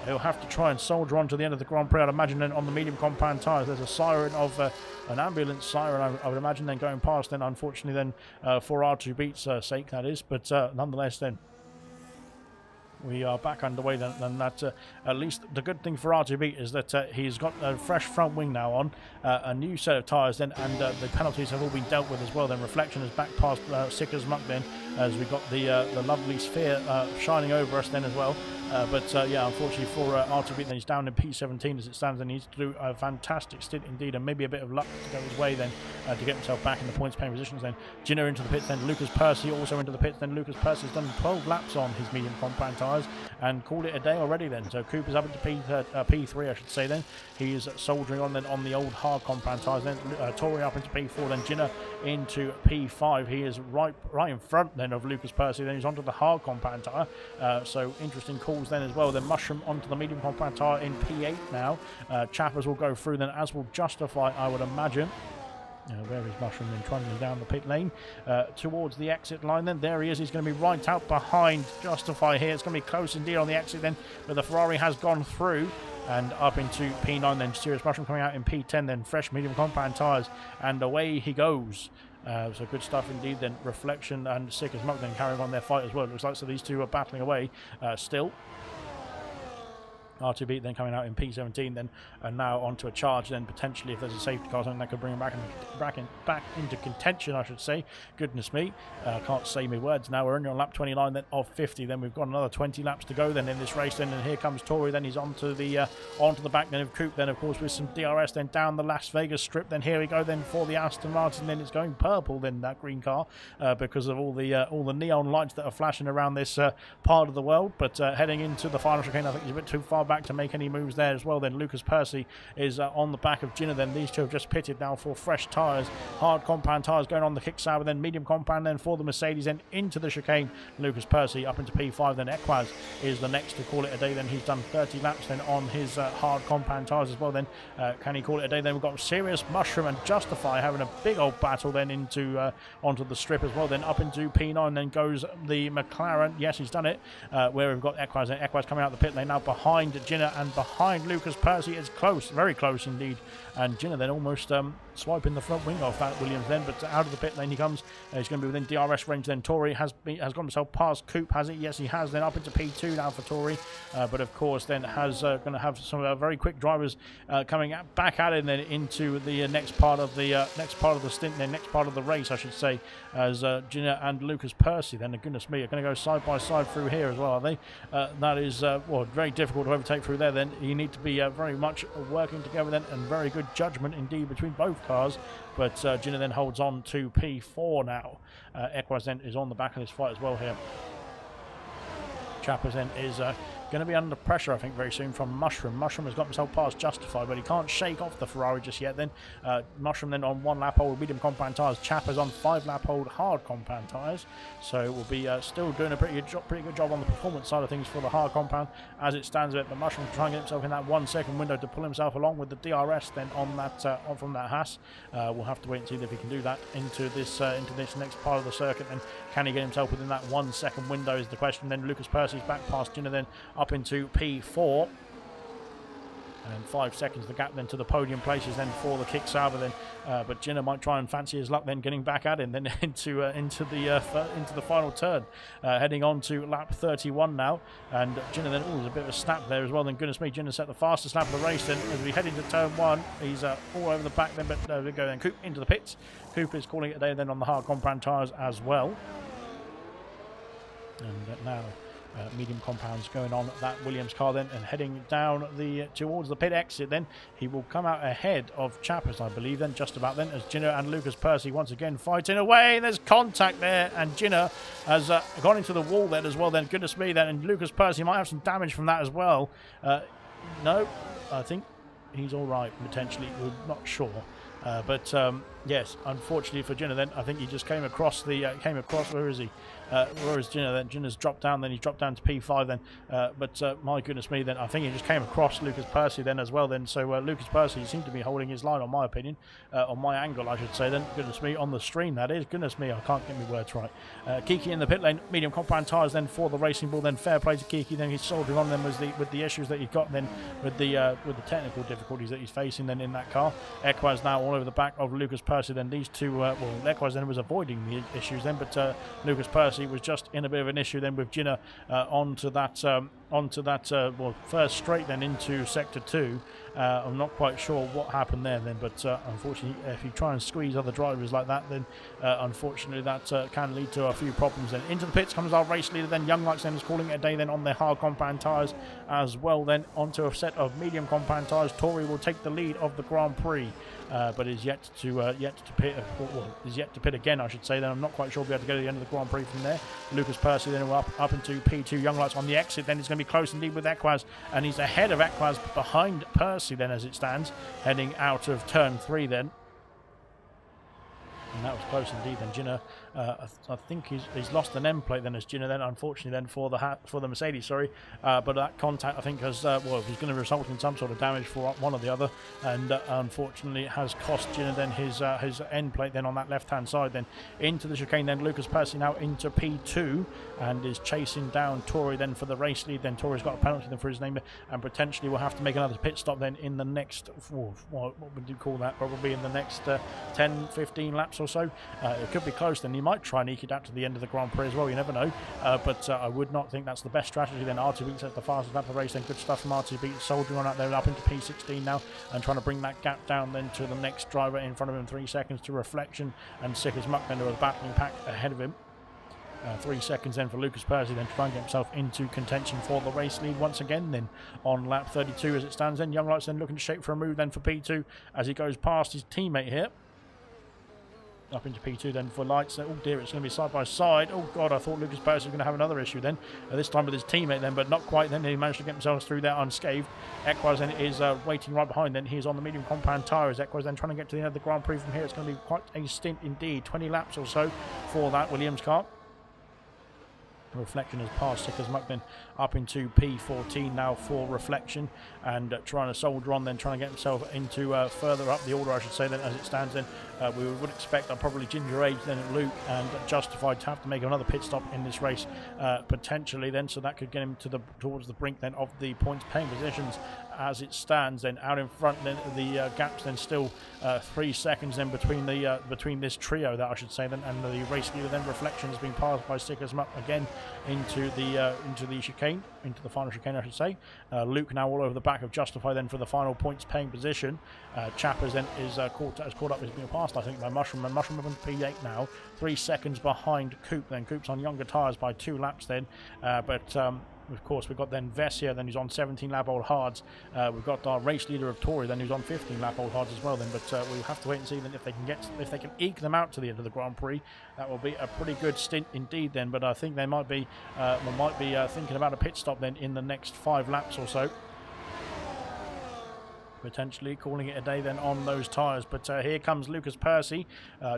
He'll have to try and soldier on to the end of the Grand Prix. I'd imagine then on the medium compound tyres, there's a siren of an ambulance siren, I would imagine, then going past then, unfortunately then for R2B's sake, that is. But nonetheless then, we are back underway then, and that at least the good thing for R2B is that he's got a fresh front wing now on, a new set of tyres then, and the penalties have all been dealt with as well. Then Reflection is back past Sicker's Muck then, as we got the lovely sphere shining over us then as well. But yeah, unfortunately for R2B, then he's down in P17 as it stands, and he needs to do a fantastic stint indeed, and maybe a bit of luck to go his way then to get himself back in the points paying positions. Then Ginner into the pits, then Lucas Percy also into the pits. Then Lucas Percy's done 12 laps on his medium compound tyres and called it a day already then. So Cooper's up into P3, I should say then. He's soldiering on then on the old hard compound tyres. Then Tori up into P4, then Ginner into P5. He is right in front then of Lucas Percy. Then he's onto the hard compound tyre. So interesting calls then as well. Then Mushroom onto the medium compound tyre in P8 now. Chappers will go through then, as will Justify, I would imagine. Where is Mushroom then trundling down the pit lane towards the exit line then? There he is. He's going to be right out behind Justify here. It's going to be close indeed on the exit then, but the Ferrari has gone through and up into P9 then. Serious Mushroom coming out in P10 then. Fresh medium compound tyres, and away he goes. So good stuff indeed then. Reflection and Sicker's Muck then carrying on their fight as well. It looks like so these two are battling away still. R2B then coming out in P17 then, and now onto a charge then, potentially if there's a safety car, something that could bring him back into contention, I should say. Goodness me, can't say me words now. We're only on lap 29 then of 50. Then we've got another 20 laps to go then in this race then, and here comes Tori. Then he's onto the back then of Coop then, of course, with some DRS then down the Las Vegas strip. Then here we go then for the Aston Martin. Then it's going purple then, that green car, because of all the neon lights that are flashing around this part of the world. But heading into the final chicane, I think he's a bit too far back to make any moves there as well. Then Lucas Percy is on the back of Ginner. Then these two have just pitted now for fresh tyres, hard compound tyres going on the kick sour, then medium compound then for the Mercedes, then into the chicane. Lucas Percy up into P5. Then Equaz is the next to call it a day. Then he's done 30 laps then on his hard compound tyres as well. Then can he call it a day? Then we've got Serious Mushroom and Justify having a big old battle then into onto the strip as well. Then up into P9 then goes the McLaren. Yes, he's done it. Where we've got Equaz, and Equaz coming out the pit lane now behind Jinner, and behind Lucas Percy is close, very close indeed. And Jinner then almost swiping the front wing off that Williams then, but out of the pit lane he comes. He's going to be within DRS range then. Tory has got himself past Coop, has it? Yes, he has. Then up into P2 now for Tory, but of course then has going to have some very quick drivers coming back at it, then into the next part of the stint, then next part of the race, I should say, as Jinner and Lucas Percy then, goodness me, are going to go side by side through here as well, are they? That is well, very difficult to overtake through there. Then you need to be very much working together then, and very good judgment indeed between both cars. But Jinner then holds on to P4 now. Equaz then is on the back of this fight as well here. Chappers then is going to be under pressure, I think, very soon from Mushroom. Mushroom has got himself past Justified, but he can't shake off the Ferrari just yet. Then Mushroom then on 1 lap hold medium compound tyres. Chappers on 5 lap hold hard compound tyres. So we'll be still doing a pretty good job on the performance side of things for the hard compound as it stands. But Mushroom trying to get himself in that 1 second window to pull himself along with the DRS then on that from that Haas. We'll have to wait and see if he can do that into this next part of the circuit. And can he get himself within that 1 second window is the question. Then Lucas Percy's back past Jinner, then up into P4, and 5 seconds the gap then to the podium places then for the kick Sauber then, but Jinner might try and fancy his luck then getting back at him then into the final turn, heading on to lap 31 now. And Jinner then, there's a bit of a snap there as well. Then goodness me, Jinner set the fastest lap of the race then as we head into turn 1. He's all over the back then, but there we go then. Coop into the pits. Coop is calling it a day then on the hard compound tyres as well. And now medium compounds going on that Williams car then, and heading down towards the pit exit then. He will come out ahead of Chappers, I believe, then just about then, as Jinner and Lucas Percy once again fighting away. There's contact there, and Jinner has gone into the wall then as well then. Goodness me then, and Lucas Percy might have some damage from that as well. No, I think he's all right potentially, we're not sure. But yes, unfortunately for Jinner then, I think he just came across, where is he? Where is Jinner then? Jinner's dropped down, then he's dropped down to P5 then. But my goodness me then, I think he just came across Lucas Percy then as well then. So Lucas Percy seemed to be holding his line, on my opinion, on my angle I should say then. Goodness me, on the stream that is. Goodness me, I can't get my words right. Kiki in the pit lane, medium compound tyres then for the Racing Bull. Then fair play to Kiki, then he's solving on them with the issues that he's got then with the technical difficulties that he's facing then in that car. Equaz now all over the back of Lucas Percy then. These two, Equaz then was avoiding the issues then, but Lucas Percy was just in a bit of an issue then with Jinner onto that first straight then into sector 2. I'm not quite sure what happened there then, but unfortunately if you try and squeeze other drivers like that, then unfortunately that can lead to a few problems then. Into the pits comes our race leader then. Young Lights then is calling it a day then on their hard compound tyres as well then. Onto a set of medium compound tyres. Tory will take the lead of the Grand Prix, but is yet to pit again, I should say. Then I'm not quite sure we'll be able to go to the end of the Grand Prix from there. Lucas Percy then up into P2. Young Lights on the exit then. It's going to be close indeed with Equaz, and he's ahead of Equaz behind Percy then as it stands, heading out of turn 3 then. And that was close indeed then. Jinner, I think he's lost an end plate then as Jinner then, unfortunately then for the Mercedes, sorry. But that contact I think has, he's going to result in some sort of damage for one or the other, and unfortunately has cost Jinner then his end plate then on that left hand side then. Into the chicane then, Lucas Percy now into P2 and is chasing down Tory then for the race lead. Then Tory's got a penalty then for his name, and potentially will have to make another pit stop then in the next, what would you call that, probably in the next 10-15 laps or so. It could be close then. He might try and eke it out to the end of the Grand Prix as well, you never know, but I would not think that's the best strategy then. RTB sets the fastest lap of the race then. Good stuff from RTB, soldiering on out there up into P16 now and trying to bring that gap down then to the next driver in front of him. 3 seconds to Reflection and Sick as Muck then to a battling pack ahead of him. 3 seconds then for Lucas Percy then to try and get himself into contention for the race lead once again then on lap 32 as it stands then. Young Lights then looking to shape for a move then for P2 as he goes past his teammate here. Up into P2 then for Lights. Oh dear, it's going to be side by side. Oh god, I thought Lucas Percy was going to have another issue then, this time with his teammate then, but not quite then. He managed to get himself through there unscathed. Equaz then is waiting right behind then. He's on the medium compound tyres. Equaz then trying to get to the end of the Grand Prix from here. It's going to be quite a stint indeed, 20 laps or so for that Williams car. Reflection has passed Sick as Muck then up into P14 now for Reflection, and trying to soldier on, then trying to get himself into further up the order, I should say, then as it stands. Then we would expect probably Ginger Age, then Luke and Justified to have to make another pit stop in this race potentially then, so that could get him towards the brink then of the points paying positions as it stands. Then out in front, then the gaps then still 3 seconds then between this trio, that I should say, then, and the race leader then Reflection has been passed by Sick as Muck again into the chicane, into the final chicane, I should say. Luke now all over the back of Justify then for the final points paying position. Chappers then is caught up, is being passed I think by Mushroom, and Mushroom up in P8 now, 3 seconds behind Coop. Then Coop's on younger tyres by 2 laps then, but of course, we've got then Vess here, then who's on 17 lap old hards. We've got our race leader of Tory, then who's on 15 lap old hards as well. Then, but we'll have to wait and see then if they can eke them out to the end of the Grand Prix. That will be a pretty good stint indeed. Then, but I think they might be thinking about a pit stop then in the next 5 laps or so. Potentially calling it a day then on those tyres. But here comes Lucas Percy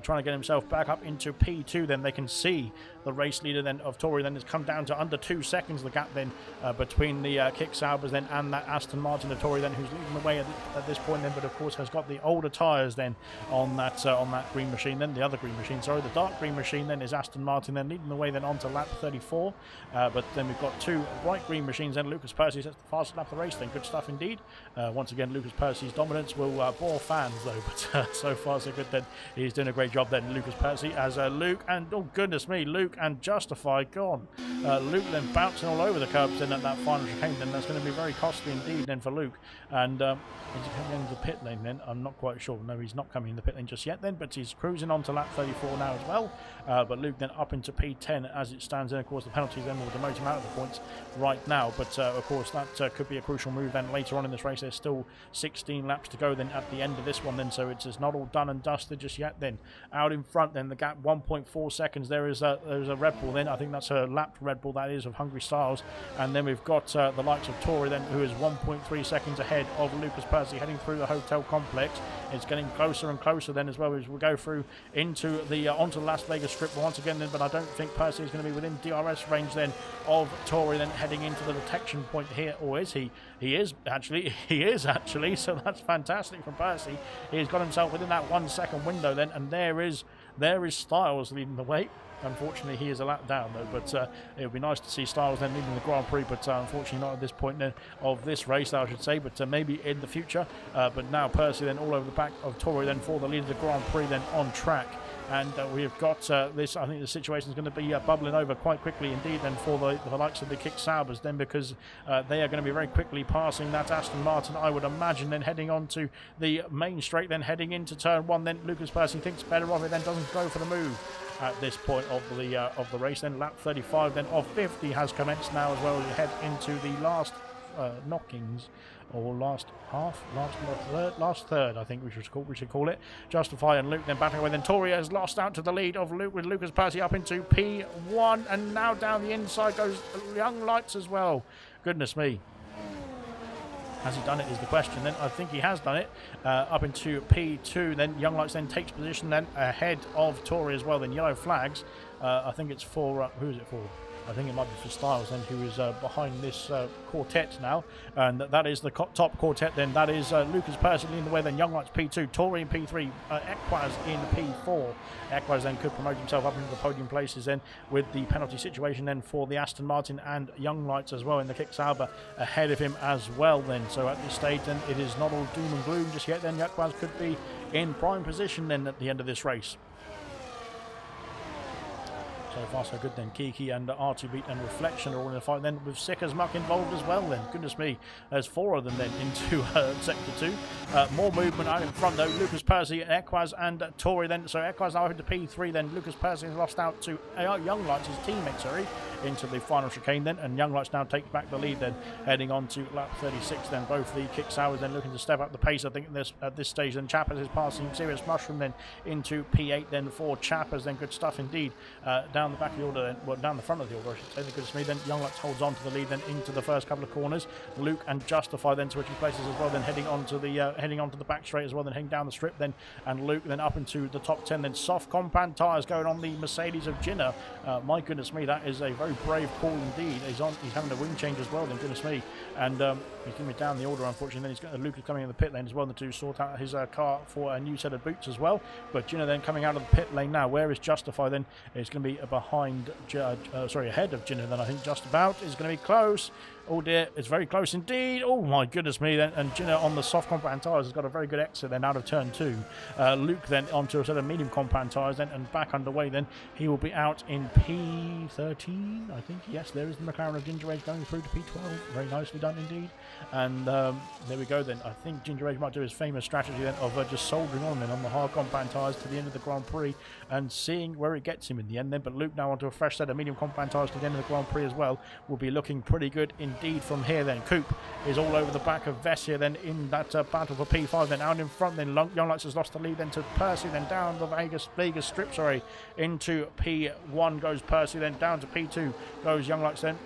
trying to get himself back up into P2. Then they can see the race leader then of Tory then has come down to under 2 seconds, the gap then between the Kick Saubers then and that Aston Martin of Tory then, who's leading the way at this point then, but of course has got the older tyres then on that green machine. Then the other green machine, sorry, the dark green machine then is Aston Martin then leading the way then onto lap 34. But then we've got 2 bright green machines then. Lucas Percy sets the fastest lap of the race then. Good stuff indeed. Once again, Lucas Percy's dominance will bore fans though, but so far so good. Then he's doing a great job then, Lucas Percy, as Luke and, oh goodness me, Luke and Justified gone. Luke then bouncing all over the curbs then at that final chicane. Then that's going to be very costly indeed then for Luke. And is he coming into the pit lane then? I'm not quite sure. No, he's not coming in the pit lane just yet then, but he's cruising on to lap 34 now as well. But Luke then up into P10 as it stands. And of course the penalties then will demote him out of the points right now, but of course that could be a crucial move then later on in this race. There's still 16 laps to go then at the end of this one then, so it's not all done and dusted just yet. Then out in front then, the gap 1.4 seconds. There's a Red Bull then, I think that's a lapped Red Bull, that is, of Hungry Styles. And then we've got the likes of Tory then, who is 1.3 seconds ahead of Lucas Percy heading through the hotel complex. It's getting closer and closer then as well as we go through into the onto the Las Vegas Strip once again then, but I don't think Percy is going to be within DRS range then of Tory then heading into the detection point here, or is he? He is actually, so that's fantastic from Percy. He's got himself within that 1 second window then, and there is Styles leading the way. Unfortunately, he is a lap down though, but it would be nice to see Styles then leading the Grand Prix, but unfortunately not at this point then of this race, I should say, but maybe in the future. But now Percy then all over the back of Tory then for the lead of the Grand Prix then on track. And we've got this, I think the situation is going to be bubbling over quite quickly indeed then for the likes of the Kick Saubers then, because they are going to be very quickly passing that Aston Martin, I would imagine, then heading on to the main straight, then heading into turn 1. Then Lucas Percy thinks better of it, then doesn't go for the move at this point of the race. Then lap 35 then of 50 has commenced now as well as we head into the last knockings, or last third, I think we should call it. Justify and Luke then battling away. Then Tory has lost out to the lead of Luke, with Lucas Percy up into P1, and now down the inside goes Young Lights as well. Goodness me. Has he done it is the question then. I think he has done it. Up into P2 then. Young Lights then takes position then ahead of Tory as well. Then yellow flags. I think it's for, who is it for? I think it might be for Styles then, who is behind this quartet now, and that is the top quartet then. That is Lucas Percy leading the way, then Young Lights P2, Tory in P3, Equaz in P4. Equaz then could promote himself up into the podium places then, with the penalty situation then for the Aston Martin, and Young Lights as well in the Kick Sauber ahead of him as well then. So at this stage then, it is not all doom and gloom just yet then. Equaz could be in prime position then at the end of this race. So far so good then. Kiki and R2 Beat and Reflection are all in the fight then, with Sick as Muck involved as well then. Goodness me, there's 4 of them then into sector 2. More movement out in front though. Lucas Percy, Equaz and Tory then. So Equaz now into P3 then. Lucas Percy has lost out to Young Lights, his teammate, sorry, into the final chicane then, and Young Lights now takes back the lead then, heading on to lap 36 then. Both the Kick Saubers then looking to step up the pace, I think, at this stage. Then Chappers is passing Serious Mushroom then into P8 then for Chappers then. Good stuff indeed. Down down the back of the order, then, well, down the front of the order, I should say. Goodness me, then Young Lux holds on to the lead, then into the first couple of corners. Luke and Justify then switching places as well, then heading onto the back straight as well, then heading down the strip, then and Luke then up into the top 10. Then soft compound tyres going on the Mercedes of Jinner. My goodness me, that is a very brave call indeed. He's having a wing change as well. Then goodness me, and he's coming down the order. Unfortunately, then he's got Luke is coming in the pit lane as well to sort out his car for a new set of boots as well. But Jinner then coming out of the pit lane now. Where is Justify then? It's going to be behind, ahead of Jinner. Then I think just about is going to be close. Oh dear, it's very close indeed. Oh my goodness me then. And Jinner on the soft compound tyres has got a very good exit then out of turn 2. Luke then onto a set of medium compound tyres then and back underway then. He will be out in P13, I think. Yes, there is the McLaren of Ginger Age going through to P12. Very nicely done indeed. And there we go then. I think Ginger Age might do his famous strategy then of just soldering on then on the hard compound tyres to the end of the Grand Prix and seeing where it gets him in the end then. But Luke now onto a fresh set of medium compound tyres to the end of the Grand Prix as well. Will be looking pretty good indeed from here then. Coop is all over the back of Vessia then in that battle for P5 then out in front then. Young Lux has lost the lead then to Percy then down the Vegas strip, sorry, into P1 goes Percy then down to P2 goes Young Lux then.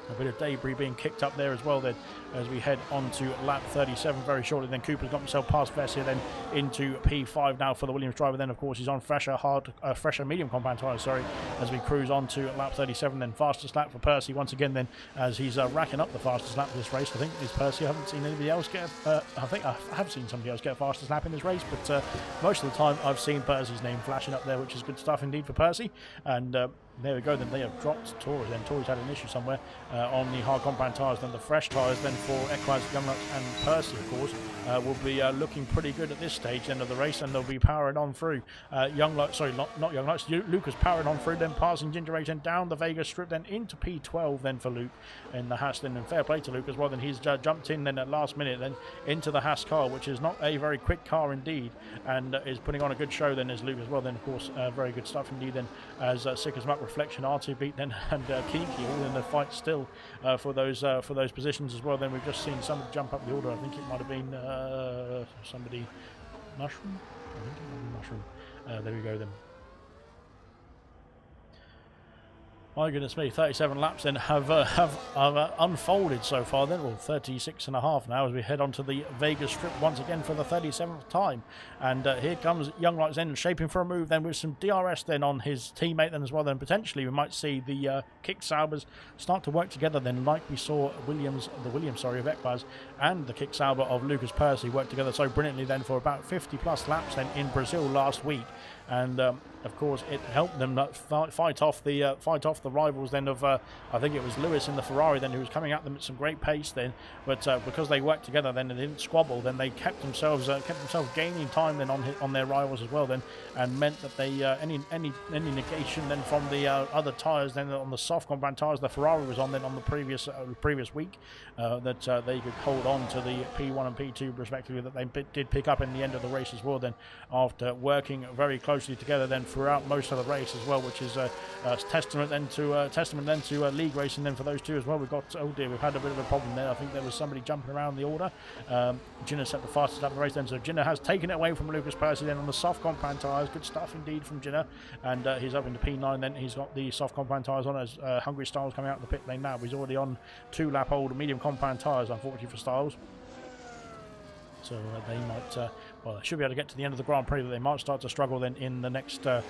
A bit of debris being kicked up there as well then as we head on to lap 37 very shortly. Then Cooper's got himself past Vessia then into P5 now for the Williams driver. Then of course he's on fresher medium compound tyres, sorry, as we cruise on to lap 37 then. Fastest lap for Percy once again then as he's racking up the fastest lap of this race. I think it's Percy. I haven't seen anybody else get I think I have seen somebody else get fastest lap in this race, but most of the time I've seen Percy's name flashing up there, which is good stuff indeed for Percy. And there we go then. They have dropped Tory then. Tory's had an issue somewhere on the hard compound tyres. Then the fresh tyres then for Equaz, Young Lux and Percy of course will be looking pretty good at this stage then of the race, and they'll be powering on through. Young Lux, sorry, not Young Lux, Lucas powering on through then, passing Ginger Age and down the Vegas strip then into P12 then for Luke in the Haas then, and fair play to Luke as well. Then he's jumped in then at last minute then into the Haas car, which is not a very quick car indeed, and is putting on a good show then as Luke as well. Then of course very good stuff indeed then as Sick as Muck, Reflection, R2 beat then and Kiki all in the fight still for those positions as well. Then we've just seen somebody jump up the order. I think it might have been somebody, Mushroom. I think it might be Mushroom. There we go then. My goodness me, 37 laps then have unfolded so far then, or 36 and a half now as we head onto the Vegas strip once again for the 37th time. And here comes Young Lux then shaping for a move then with some DRS then on his teammate then as well. Then potentially we might see the kick Saubers start to work together then, like we saw the Williams of Equaz and the kick Sauber of Lucas Percy work together so brilliantly then for about 50 plus laps then in Brazil last week. And of course it helped them fight off the rivals then of I think it was Lewis in the Ferrari then who was coming at them at some great pace then, but because they worked together then and they didn't squabble, then they kept themselves gaining time then on their rivals as well then, and meant that they any negation then from the other tyres then on the soft compound tyres the Ferrari was on then on the previous week that they could hold on to the P1 and P2 respectively that they did pick up in the end of the race as well then, after working very closely together then throughout most of the race as well, which is a testament then to league racing then for those two as well. We've got, oh dear, we've had a bit of a problem there. I think there was somebody jumping around the order. Jinner set the fastest lap of the race then, so Jinner has taken it away from Lucas Percy then on the soft compound tyres. Good stuff indeed from Jinner, and he's up into P9 then. He's got the soft compound tyres on as Hungry Styles coming out of the pit lane now. He's already on 2 lap old medium compound tyres, unfortunately for Styles. So they might, well, they should be able to get to the end of the Grand Prix, but they might start to struggle then in the next, the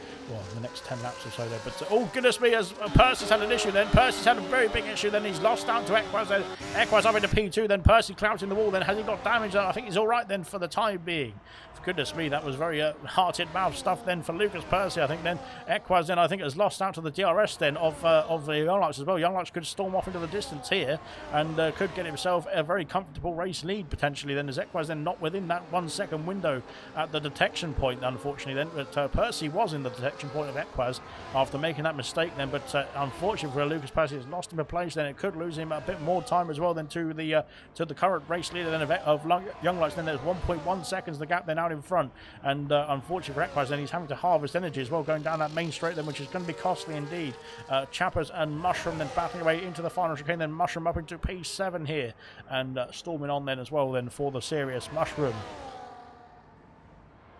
next 10 laps or so there. But, oh, goodness me, as Percy's had an issue then. Percy's had a very big issue then. He's lost out to Equaz then. Equaz up into P2, then Percy crouching the wall then. Has he got damage? I think he's all right then for the time being. For goodness me, that was very heart-in-mouth stuff then for Lucas Percy, I think then. Equaz then, I think, has lost out to the DRS then of the Young Lux as well. Young Lux could storm off into the distance here and could get himself a very comfortable race lead potentially then, as Equaz then not within that 1 second window at the detection point unfortunately then. But Percy was in the detection point of Equaz after making that mistake then, but unfortunately for Lucas Percy has lost him a place then. It could lose him a bit more time as well than to the current race leader then of Young Lux. Then there's 1.1 seconds the gap then out in front, and unfortunately for Equaz then he's having to harvest energy as well going down that main straight then, which is going to be costly indeed. Chappers and Mushroom then battling away into the final chicane, then Mushroom up into P7 here and storming on then as well then for the serious Mushroom.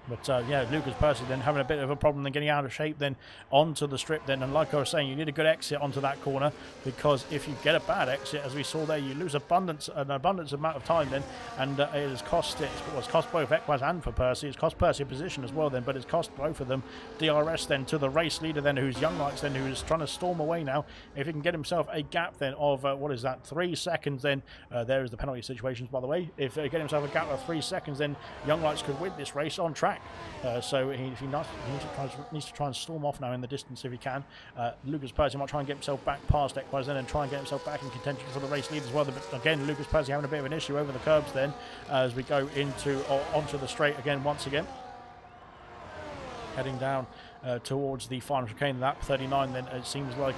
But yeah, Lucas Percy then having a bit of a problem then getting out of shape then onto the strip then. And like I was saying, you need a good exit onto that corner, because if you get a bad exit, as we saw there, you lose an abundance amount of time then. And it has cost it's cost both Equaz and for Percy. It's cost Percy a position as well then, but it's cost both of them DRS then to the race leader then, who's Young Lights then, who is trying to storm away now. If he can get himself a gap then of, what is that, 3 seconds then, there is the penalty situations by the way. If he get himself a gap of 3 seconds, then Young Lights could win this race on track. So he needs to try and storm off now in the distance if he can. Lucas Percy might try and get himself back past Equaz then and try and get himself back in contention for the race lead as well. But again, Lucas Percy having a bit of an issue over the curbs then as we go onto the straight again once again. Heading down towards the final chicane, lap 39 then. It seems like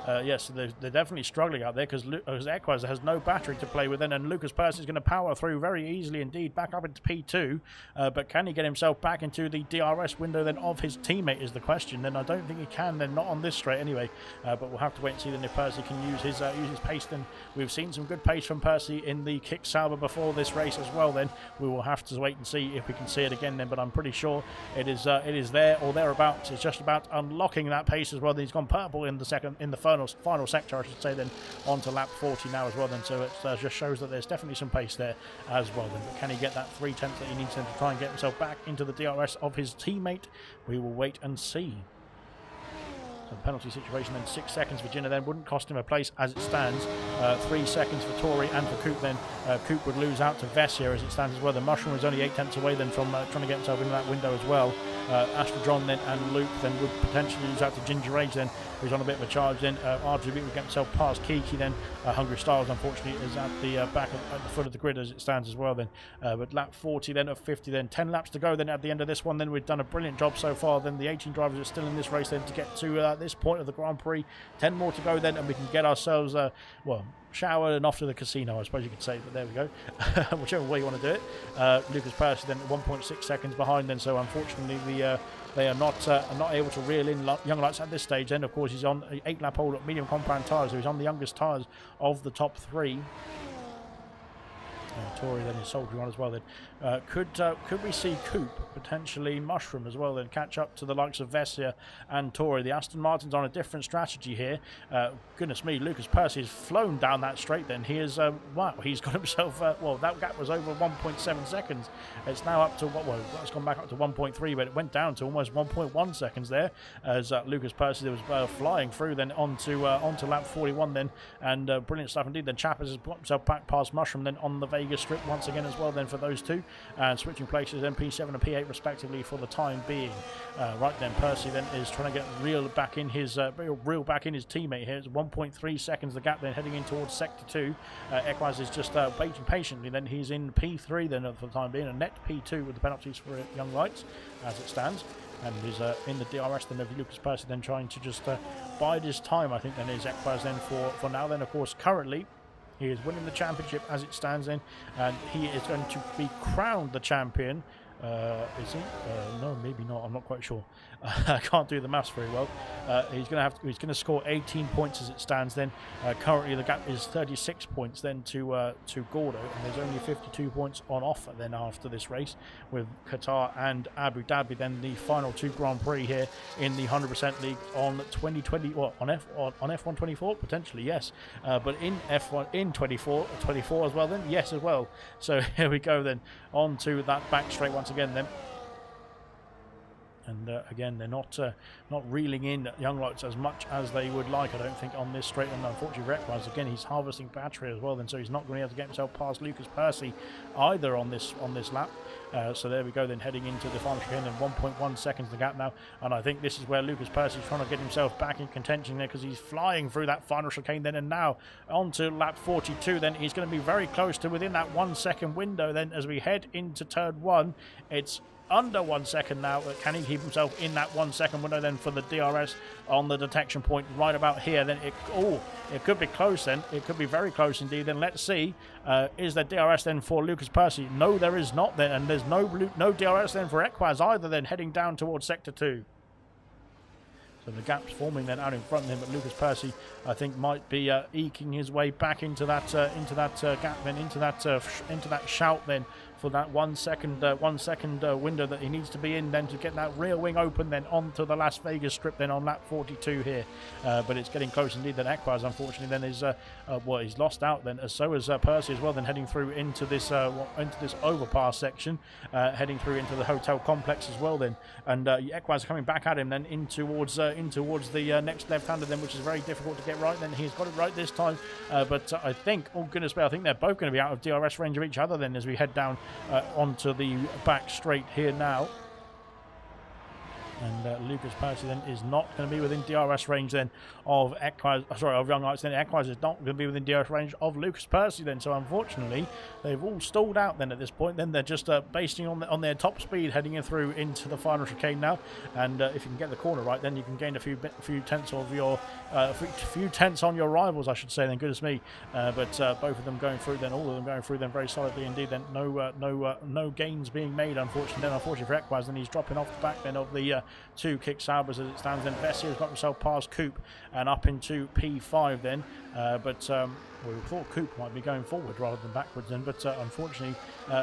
yes, they're definitely struggling out there, because Equaz has no battery to play with then, and Lucas Percy is going to power through very easily indeed back up into P2, but can he get himself back into the DRS window then of his teammate is the question. Then I don't think he can then, not on this straight anyway, but we'll have to wait and see then if Percy can use his pace. Then we've seen some good pace from Percy in the kick salver before this race as well. Then we will have to wait and see if we can see it again then, but I'm pretty sure it is there or thereabouts. It's just about unlocking that pace as well. Then he's gone purple in the final sector, I should say, then onto lap 40 now as well then. So it just shows that there's definitely some pace there as well then. But can he get that 3/10 that he needs then to try and get himself back into the DRS of his teammate? We will wait and see. So the penalty situation then, 6 seconds for Jinner then, wouldn't cost him a place as it stands. 3 seconds for Tory and for Coop then. Coop would lose out to Vessia as it stands as well. The Mushroom is only 8/10 away then from trying to get himself into that window as well. Astrodron then and Luke then would potentially lose out to Ginger Rage then, who's on a bit of a charge then. RGB would get himself past Kiki then. Hungry Styles unfortunately is at the back at the foot of the grid as it stands as well then. But lap 40 then of 50 then, 10 laps to go then at the end of this one then. We've done a brilliant job so far then. The 18 drivers are still in this race then to get to this point of the Grand Prix. 10 more to go then, and we can get ourselves well, shower and off to the casino, I suppose you could say, but there we go. Whichever way you want to do it. Lucas Percy then 1.6 seconds behind then, so unfortunately they are not able to reel in Young Lights at this stage. Then of course he's on 8 lap old medium compound tyres, so he's on the youngest tyres of the top 3. Tory then is soldiering on as well then. Could we see Coop, potentially Mushroom as well then, catch up to the likes of Vessia and Tory? The Aston Martin's on a different strategy here. Goodness me, Lucas Percy has flown down that straight then. He is, wow, he's got himself, well, that gap was over 1.7 seconds. It's now up to, well, it's gone back up to 1.3, but it went down to almost 1.1 seconds there as Lucas Percy was flying through then onto lap 41 then, and brilliant stuff indeed. Then Chappers has put himself back past Mushroom then on the Vegas strip once again as well then for those two, and switching places then P7 and P8 respectively for the time being. Right then, Percy then is trying to get reeled back in his teammate here. It's 1.3 seconds the gap then heading in towards sector 2. Equaz is just waiting patiently then. He's in P3 then for the time being, a net P2 with the penalties for Young Lights as it stands, and is in the DRS then of Lucas Percy then trying to just bide his time, I think, then is Equaz then for now then. Of course currently he is winning the championship as it stands then, and he is going to be crowned the champion. Is he? No, maybe not. I'm not quite sure. I can't do the maths very well. He's going to score 18 points as it stands then. Currently the gap is 36 points then to Gordo, and there's only 52 points on offer then after this race with Qatar and Abu Dhabi. Then the final 2 Grand Prix here in the 100% League on 2020, or on F1 24 potentially, yes, but in F1 in 24 as well then, yes as well. So here we go then, on to that back straight once again then. And again, they're not reeling in Young Lights as much as they would like, I don't think, on this straight. And unfortunately, Equaz, again, he's harvesting battery as well, then, so he's not going to be able to get himself past Lucas Percy either on this lap. So there we go, then heading into the final chicane, and 1.1 seconds the gap now. And I think this is where Lucas Percy is trying to get himself back in contention there, because he's flying through that final chicane then, and now on to lap 42. Then he's going to be very close to within that 1 second window. Then as we head into turn 1, it's under 1 second now. Can he keep himself in that 1 second window then for the DRS on the detection point right about here? Then it could be close then. It could be very close indeed. Then let's see, is there DRS then for Lucas Percy? No, there is not then, and there's no DRS then for Equaz either then, heading down towards sector 2. So the gap's forming then out in front of him, but Lucas Percy, I think, might be eking his way back into that gap then, into that shout then for that 1 second window that he needs to be in then to get that rear wing open then onto the Las Vegas strip then on lap 42 here. But it's getting close indeed. Then Equaz unfortunately then is well, he's lost out then, as so is Percy as well, then heading through into this overpass section, heading through into the hotel complex as well then, and Equaz coming back at him then in towards the next left-hander then, which is very difficult to get right. Then he's got it right this time, but I think, oh goodness me, I think they're both going to be out of DRS range of each other then as we head down onto the back straight here now. And Lucas Percy then is not going to be within DRS range then of Equaz, of Young Lights. Then Equaz is not going to be within DRS range of Lucas Percy then. So unfortunately, they've all stalled out then at this point. Then they're just basing on their top speed heading in through into the final chicane now. And if you can get the corner right, then you can gain a few tenths of your few tenths on your rivals, I should say. Then goodness me, but both of them going through then, all of them going through then very solidly indeed. Then no gains being made unfortunately. Then unfortunately for Equaz, then he's dropping off the back then of the two kick Saubers as it stands. Then Vessi has got himself past Coop and up into P5 then, but we thought Coop might be going forward rather than backwards then, but unfortunately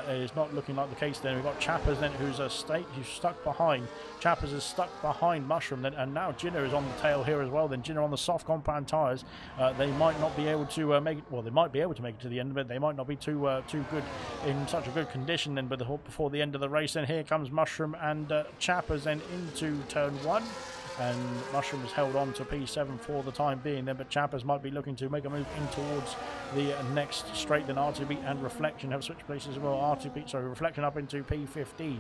it's not looking like the case then. We've got Chappers then who's stuck behind. Chappers is stuck behind Mushroom then, and now Jinner is on the tail here as well then. Jinner on the soft compound tyres. They might not be able to make it, well they might be able to make it to the end of it, they might not be too good in such a good condition then, but before the end of the race then here comes Mushroom and Chappers then into turn 1. And Mushroom is held on to P7 for the time being then, but Chappers might be looking to make a move in towards the next straight. Then RTB and Reflection have switched places as well. Reflection up into P15.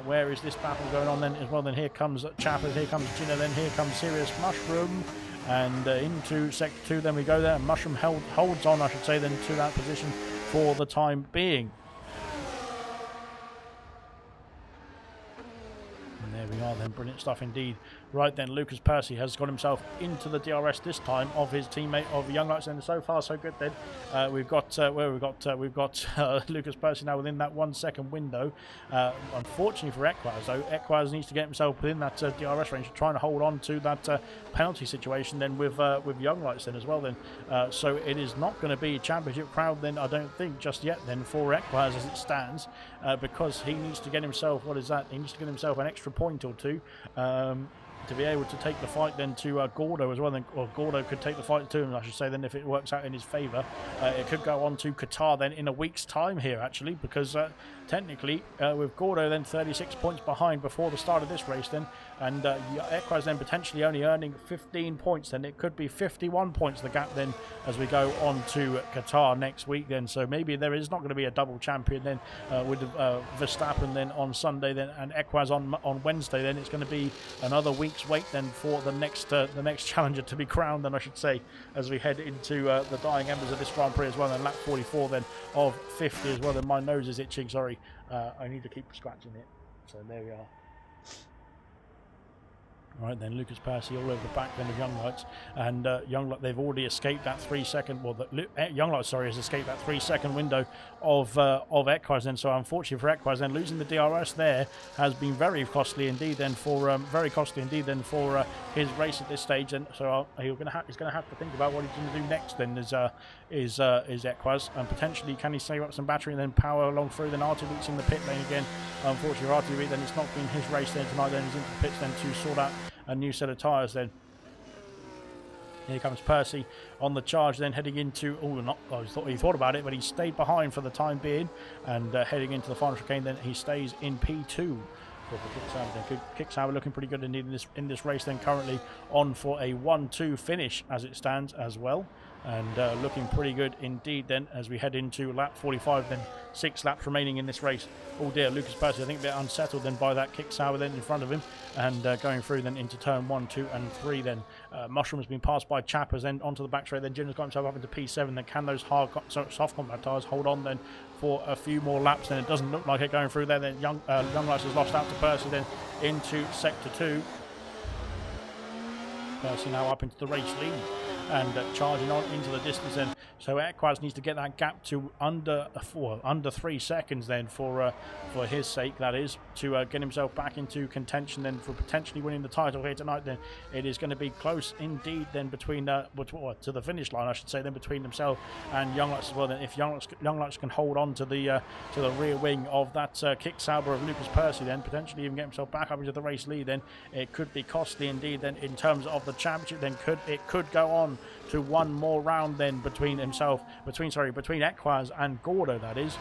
Where is this battle going on then as well? Then here comes Chappers, here comes Jinner, then here comes Serious Mushroom, and into Sector 2 then we go there. Mushroom holds on, I should say, then to that position for the time being. And there we are then, brilliant stuff indeed. Right then, Lucas Percy has got himself into the DRS this time of his teammate of Young Lights, and so far so good then. We've got Lucas Percy now within that 1 second window. Unfortunately for Equaz though, Equaz needs to get himself within that DRS range, trying to hold on to that penalty situation then with Young Lights then as well then. So it is not going to be a championship crowd then, I don't think, just yet then for Equaz as it stands, because he needs to get himself, what is that? He needs to get himself an extra point or two. To be able to take the fight then to Gordo as well, then, or Gordo could take the fight to him, I should say, then if it works out in his favour. It could go on to Qatar then in a week's time here actually, because technically with Gordo then 36 points behind before the start of this race then, and Equaz then potentially only earning 15 points, then it could be 51 points the gap then as we go on to Qatar next week then. So maybe there is not going to be a double champion then with Verstappen then on Sunday then and Equaz on Wednesday. Then it's going to be another week's wait then for the next challenger to be crowned then, I should say, as we head into the dying embers of this Grand Prix as well. And lap 44 then of 50 as well. Then my nose is itching, sorry, I need to keep scratching it. So there we are. Right then, Lucas Percy all over the back then of Young Lights, and they've already escaped that 3 second. Well, Young Lights, sorry, has escaped that 3 second window of Equaz then. So unfortunately for Equaz, then losing the DRS there has been very costly indeed. Then for his race at this stage. And so he's going to have to think about what he's going to do next. Then is Equaz, and potentially can he save up some battery and then power along through. Then RTB's in the pit lane again. Unfortunately for RTB, then it's not been his race then tonight. Then he's into the pits then to sort out a new set of tyres then. Here comes Percy on the charge then, heading into, he thought about it, but he stayed behind for the time being, and heading into the final chicane then he stays in P2. Kick Sauber looking pretty good indeed in this race then, currently on for a 1-2 finish as it stands as well, and looking pretty good indeed then as we head into lap 45 then. 6 laps remaining in this race. Oh dear, Lucas Percy I think a bit unsettled then by that kick Sauber then in front of him, and going through then into turn 1, 2 and 3 then. Mushroom has been passed by Chappers then onto the back straight, then Jinner's got himself up into P7. Then can those soft combat tyres hold on then for a few more laps? Then it doesn't look like it going through there. Then Young Lights has lost out to Percy then into sector 2. Percy now up into the race lead. and charging on into the distance then. So Equaz needs to get that gap to under 3 seconds then for his sake, that is, to get himself back into contention then for potentially winning the title here tonight. Then it is going to be close indeed then between to the finish line, I should say, then between themselves and Young Lights as well. Then if Young Lights can hold on to the rear wing of that kick sauber of Lucas Percy, then potentially even get himself back up into the race lead, then it could be costly indeed then in terms of the championship. Then it could go on to one more round then between Equaz and Gordo, that is,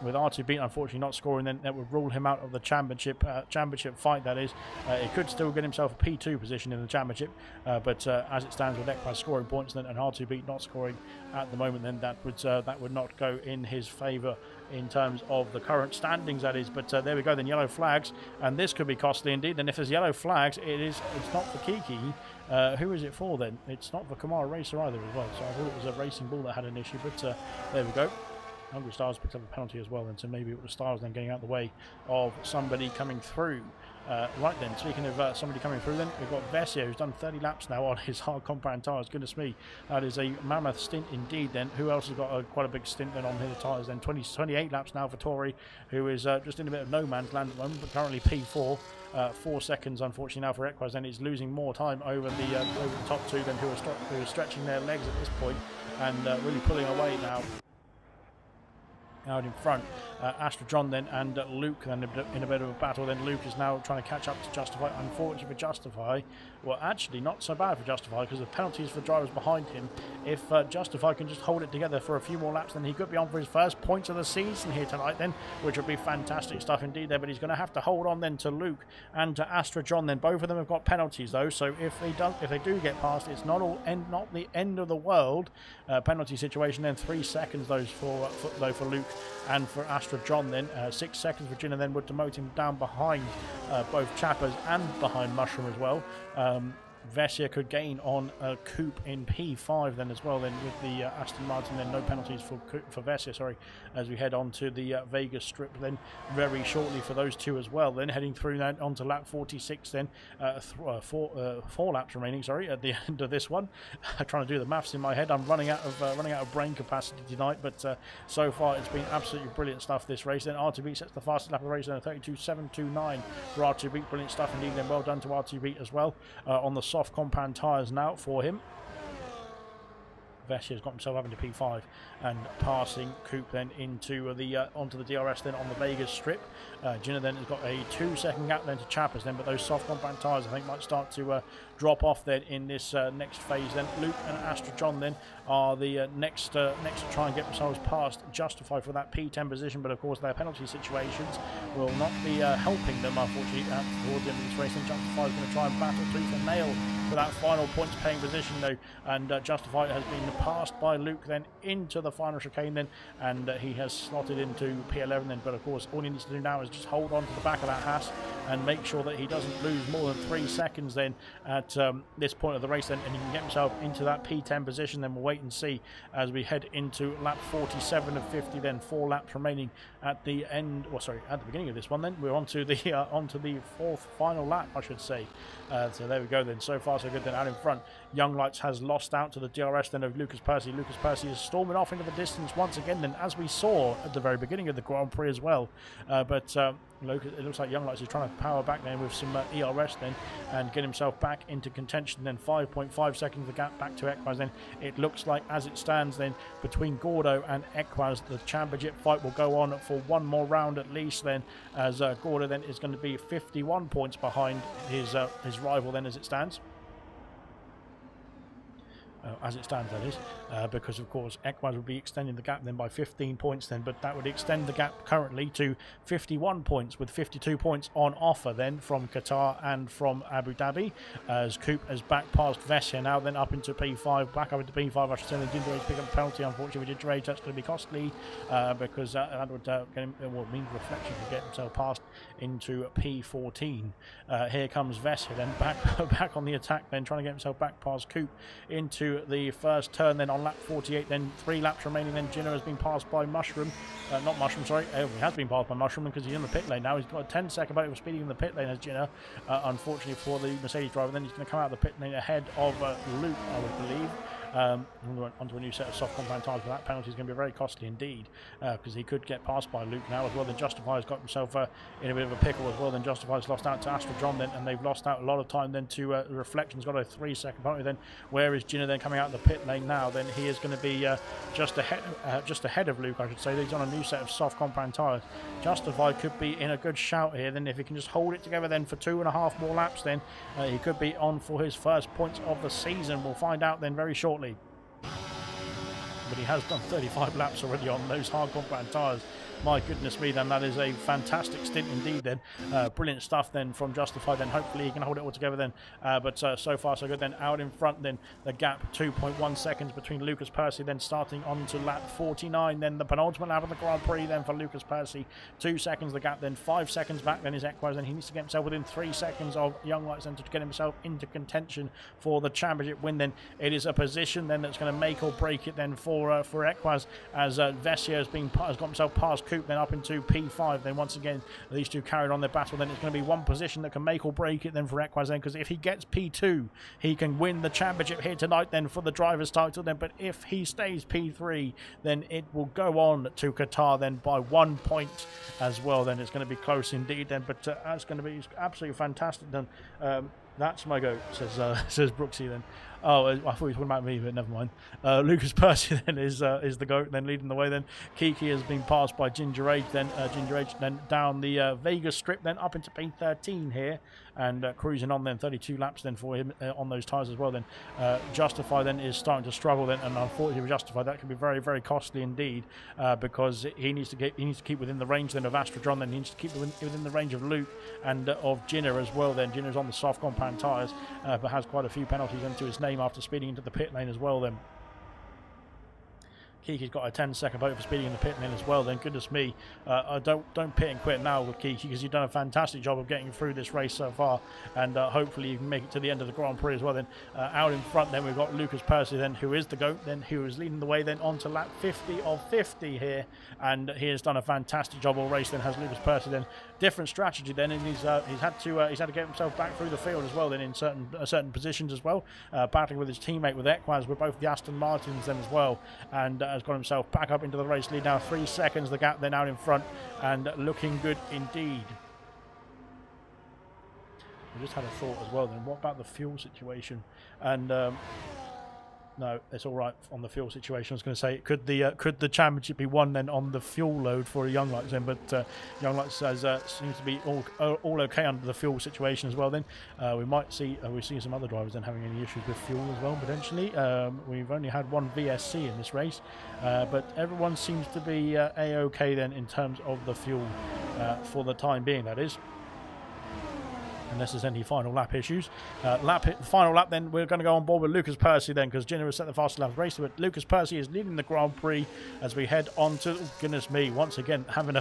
with R2B unfortunately not scoring, then that would rule him out of the championship fight, that is. It could still get himself a P2 position in the championship, but as it stands with Equaz scoring points then and R2B not scoring at the moment, then that would not go in his favour in terms of the current standings, that is. But there we go, then yellow flags, and this could be costly indeed. And if there's yellow flags, it's not for Kiki. Who is it for then? It's not for Kamara Racer either as well, so I thought it was a Racing Bull that had an issue, but there we go. Hungry Stars picked up a penalty as well, and so maybe it was Stars then getting out of the way of somebody coming through. Right then, speaking of somebody coming through, then we've got Vesio, who's done 30 laps now on his hard compound tyres. Goodness me, that is a mammoth stint indeed. Then who else has got quite a big stint then on his tyres? Then 28 laps now for Tori, who is just in a bit of no man's land at the moment, but currently P4. 4 seconds unfortunately now for Equaz, and he's losing more time over the top two than who are stretching their legs at this point and really pulling away now. Out in front, Astra John then and Luke then in a bit of a battle. Then Luke is now trying to catch up to Justify. Unfortunately for Justify, well, actually not so bad for Justify, because the penalties for drivers behind him. If Justify can just hold it together for a few more laps, then he could be on for his first points of the season here tonight then, which would be fantastic stuff indeed there. But he's going to have to hold on then to Luke and to Astra John. Then both of them have got penalties though, so if they do get past, it's not the end of the world. Penalty situation then 3 seconds those for Luke and for Astra John then 6 seconds. Virginia then would demote him down behind both Chappers and behind Mushroom as well. Vessia could gain on Coupe in P5 then as well, then with the Aston Martin. Then no penalties for Vessia, sorry, as we head on to the Vegas Strip then very shortly for those two as well. Then heading through that onto lap 46 then, 4 laps remaining, sorry, at the end of this one. I'm trying to do the maths in my head. I'm running out of brain capacity tonight, but so far it's been absolutely brilliant stuff this race. Then R2B sets the fastest lap of the race, then a 32.729 for R2B. Brilliant stuff indeed, then well done to R2B as well on the soft compound tyres now for him. Vessia's got himself up into P5 and passing Coupe then into onto the DRS then on the Vegas Strip. Gina then has got a 2-second gap then to Chappers then, but those soft compound tyres I think might start to drop off then in this next phase. Then Luke and Astra John then are the next to try and get themselves past Justify for that P10 position, but of course their penalty situations will not be helping them unfortunately towards the end of this race. And Justify is going to try and battle tooth and nail for that final points paying position though, and Justify has been passed by Luke then into the final chicane then, and he has slotted into P11 then. But of course all he needs to do now is just hold on to the back of that Haas and make sure that he doesn't lose more than 3 seconds then at this point of the race then, and he can get himself into that P10 position. Then we'll wait and see as we head into lap 47 of 50 then, 4 laps remaining at the end, or sorry, at the beginning of this one then. We're on to the 4th final lap, I should say. So there we go then. So far so good then. Out in front, Young Lights has lost out to the DRS then of Lucas Percy. Lucas Percy is storming off into the distance once again then, as we saw at the very beginning of the Grand Prix as well. But it looks like Young Lights is trying to power back then with some ERS then and get himself back into contention. Then 5.5 seconds the gap back to Equaz. Then it looks like as it stands then between Gordo and Equaz, the championship fight will go on for one more round at least then, as Gordo then is going to be 51 points behind his rival then as it stands. That is, because of course Equaz would be extending the gap then by 15 points then, but that would extend the gap currently to 51 points, with 52 points on offer then from Qatar and from Abu Dhabi, as Coupe is back past Vessia now then up into P5, back up into P5 I should say. They didn't really pick up a penalty unfortunately. We did rage, that's going to be costly, because that would get him, well, mean reflection to get himself past into P14. Here comes Vessia then back on the attack then, trying to get himself back past Coupe into into the first turn then on lap 48. Then 3 laps remaining. Then Ginner has been passed by Mushroom. Not Mushroom, sorry. He has been passed by Mushroom because he's in the pit lane now. He's got a 10-second bonus for speeding in the pit lane as Ginner. Unfortunately for the Mercedes driver, then he's going to come out of the pit lane ahead of Luke, I would believe. Onto a new set of soft compound tyres, but that penalty is going to be very costly indeed, because he could get passed by Luke now as well. Then Justify's got himself in a bit of a pickle as well. Then Justify's lost out to Astra John then, and they've lost out a lot of time then to Reflection's got a 3-second penalty. Then where is Ginner then coming out of the pit lane now? Then he is going to be just ahead of Luke, I should say. He's on a new set of soft compound tyres. Justify could be in a good shout here. Then if he can just hold it together then for 2.5 more laps, then he could be on for his first points of the season. We'll find out then very shortly. But he has done 35 laps already on those hard compound tyres. My goodness me, then that is a fantastic stint indeed then. Brilliant stuff then from Justify. Then hopefully he can hold it all together then. But so far so good. Then out in front then the gap 2.1 seconds between Lucas Percy then starting on to lap 49. Then the penultimate lap of the Grand Prix then for Lucas Percy. 2 seconds the gap, then 5 seconds back then is Equaz. Then he needs to get himself within 3 seconds of Young Lights then to get himself into contention for the championship win. Then it is a position then that's going to make or break it then for Equaz, as Vessia has got himself past Coop then up into P5. Then once again these two carried on their battle. Then it's going to be one position that can make or break it then for Equaz then, because if he gets P2 he can win the championship here tonight then for the driver's title then. But if he stays P3 then it will go on to Qatar then by 1 point as well. Then it's going to be close indeed then, but that's going to be absolutely fantastic then. That's my goat, says Brooksy then. Oh, I thought he was talking about me, but never mind. Lucas Percy then is the goat, then leading the way. Then Kiki has been passed by Ginger Age. Then Ginger Age then down the Vegas Strip, then up into P13 here, and cruising on then 32 laps then for him on those tyres as well. Then Justify then is starting to struggle then, and unfortunately with Justify that can be very very costly indeed, because he needs to keep within the range then of Astrodron. Then he needs to keep within the range of Luke and of Ginner as well. Then Ginner's on the soft compound tyres, but has quite a few penalties into his name after speeding into the pit lane as well. Then Kiki's got a 10-second vote for speeding in the pit lane as well. Then goodness me, don't pit and quit now with Kiki, because you've done a fantastic job of getting through this race so far, and hopefully you can make it to the end of the Grand Prix as well. Then out in front then we've got Lucas Percy then, who is the GOAT then, who is leading the way then on to lap 50 of 50 here, and he has done a fantastic job all race then, has Lucas Percy then. Different strategy then, and he's had to get himself back through the field as well then in certain positions as well, battling with his teammate with Equaz with both the Aston Martins then as well, and has got himself back up into the race lead now. 3 seconds the gap then out in front, and looking good indeed. I just had a thought as well then, what about the fuel situation? And no, it's all right on the fuel situation. I was going to say, could the championship be won then on the fuel load for Young Lights then? But Young Lights says seems to be all okay under the fuel situation as well. Then we might see we've seen some other drivers then having any issues with fuel as well potentially. We've only had one VSC in this race, but everyone seems to be a-okay then in terms of the fuel for the time being. That is, unless there's any final lap issues. Final lap then, we're going to go on board with Lucas Percy then, because Ginner has set the fastest lap of the race. But Lucas Percy is leading the Grand Prix as we head on to, oh, goodness me, once again having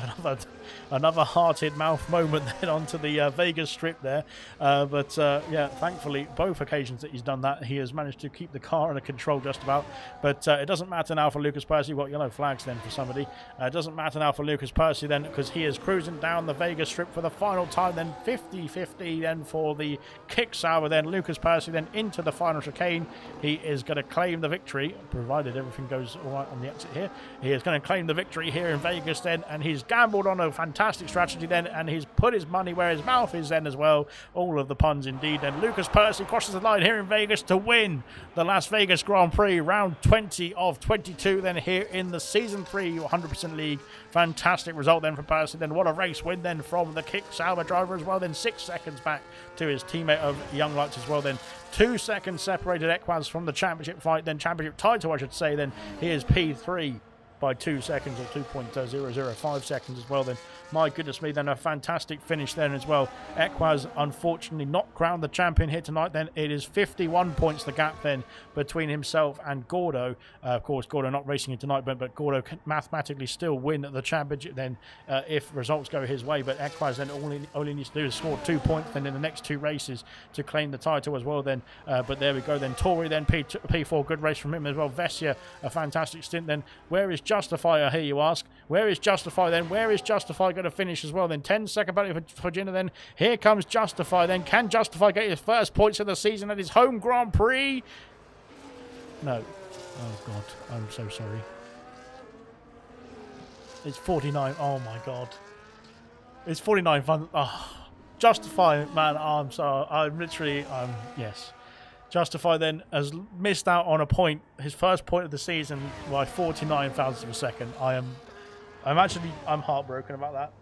another hearted mouth moment then onto the Vegas Strip there. Yeah, thankfully both occasions that he's done that, he has managed to keep the car under control just about. But it doesn't matter now for Lucas Percy. We've got yellow flags then for somebody. It doesn't matter now for Lucas Percy then, because he is cruising down the Vegas Strip for the final time then, 50-50 then for the kick sour. Then Lucas Percy then into the final chicane. He is going to claim the victory, provided everything goes all right on the exit here. He is going to claim the victory here in Vegas then, and he's gambled on a fantastic strategy then, and he's put his money where his mouth is then as well. All of the puns indeed. And Lucas Percy crosses the line here in Vegas to win the Las Vegas Grand Prix, round 20 of 22 then here in the Season 3 100% League. Fantastic result then for Percy. Then what a race win then from the kick Sauber driver as well. Then 6 seconds back to his teammate of Young Lights as well. Then 2 seconds separated Equaz from the championship fight, then championship title I should say. Then he is P3 by 2 seconds, or 2.005 seconds as well. Then my goodness me, then a fantastic finish there as well. Equaz unfortunately not crowned the champion here tonight. Then it is 51 points the gap then between himself and Gordo. Of course, Gordo not racing it tonight, but Gordo can mathematically still win the championship then if results go his way. But Equaz then only needs to do is score 2 points then in the next 2 races to claim the title as well then. But there we go then. Tori then P4, good race from him as well. Vesia, a fantastic stint then. Where is Justify, I hear you ask? Where is Justify then? Where is Justify going to finish as well then? 10-second penalty for Jenna then. Here comes Justify then. Can Justify get his first points of the season at his home Grand Prix? No. Oh God, I'm so sorry. It's 49. Oh my God. It's 49 fun. Oh, Justify, man. Oh, I'm sorry. Yes. Justify then has missed out on a point, his first point of the season by 49 thousandths of a second. I'm heartbroken about that.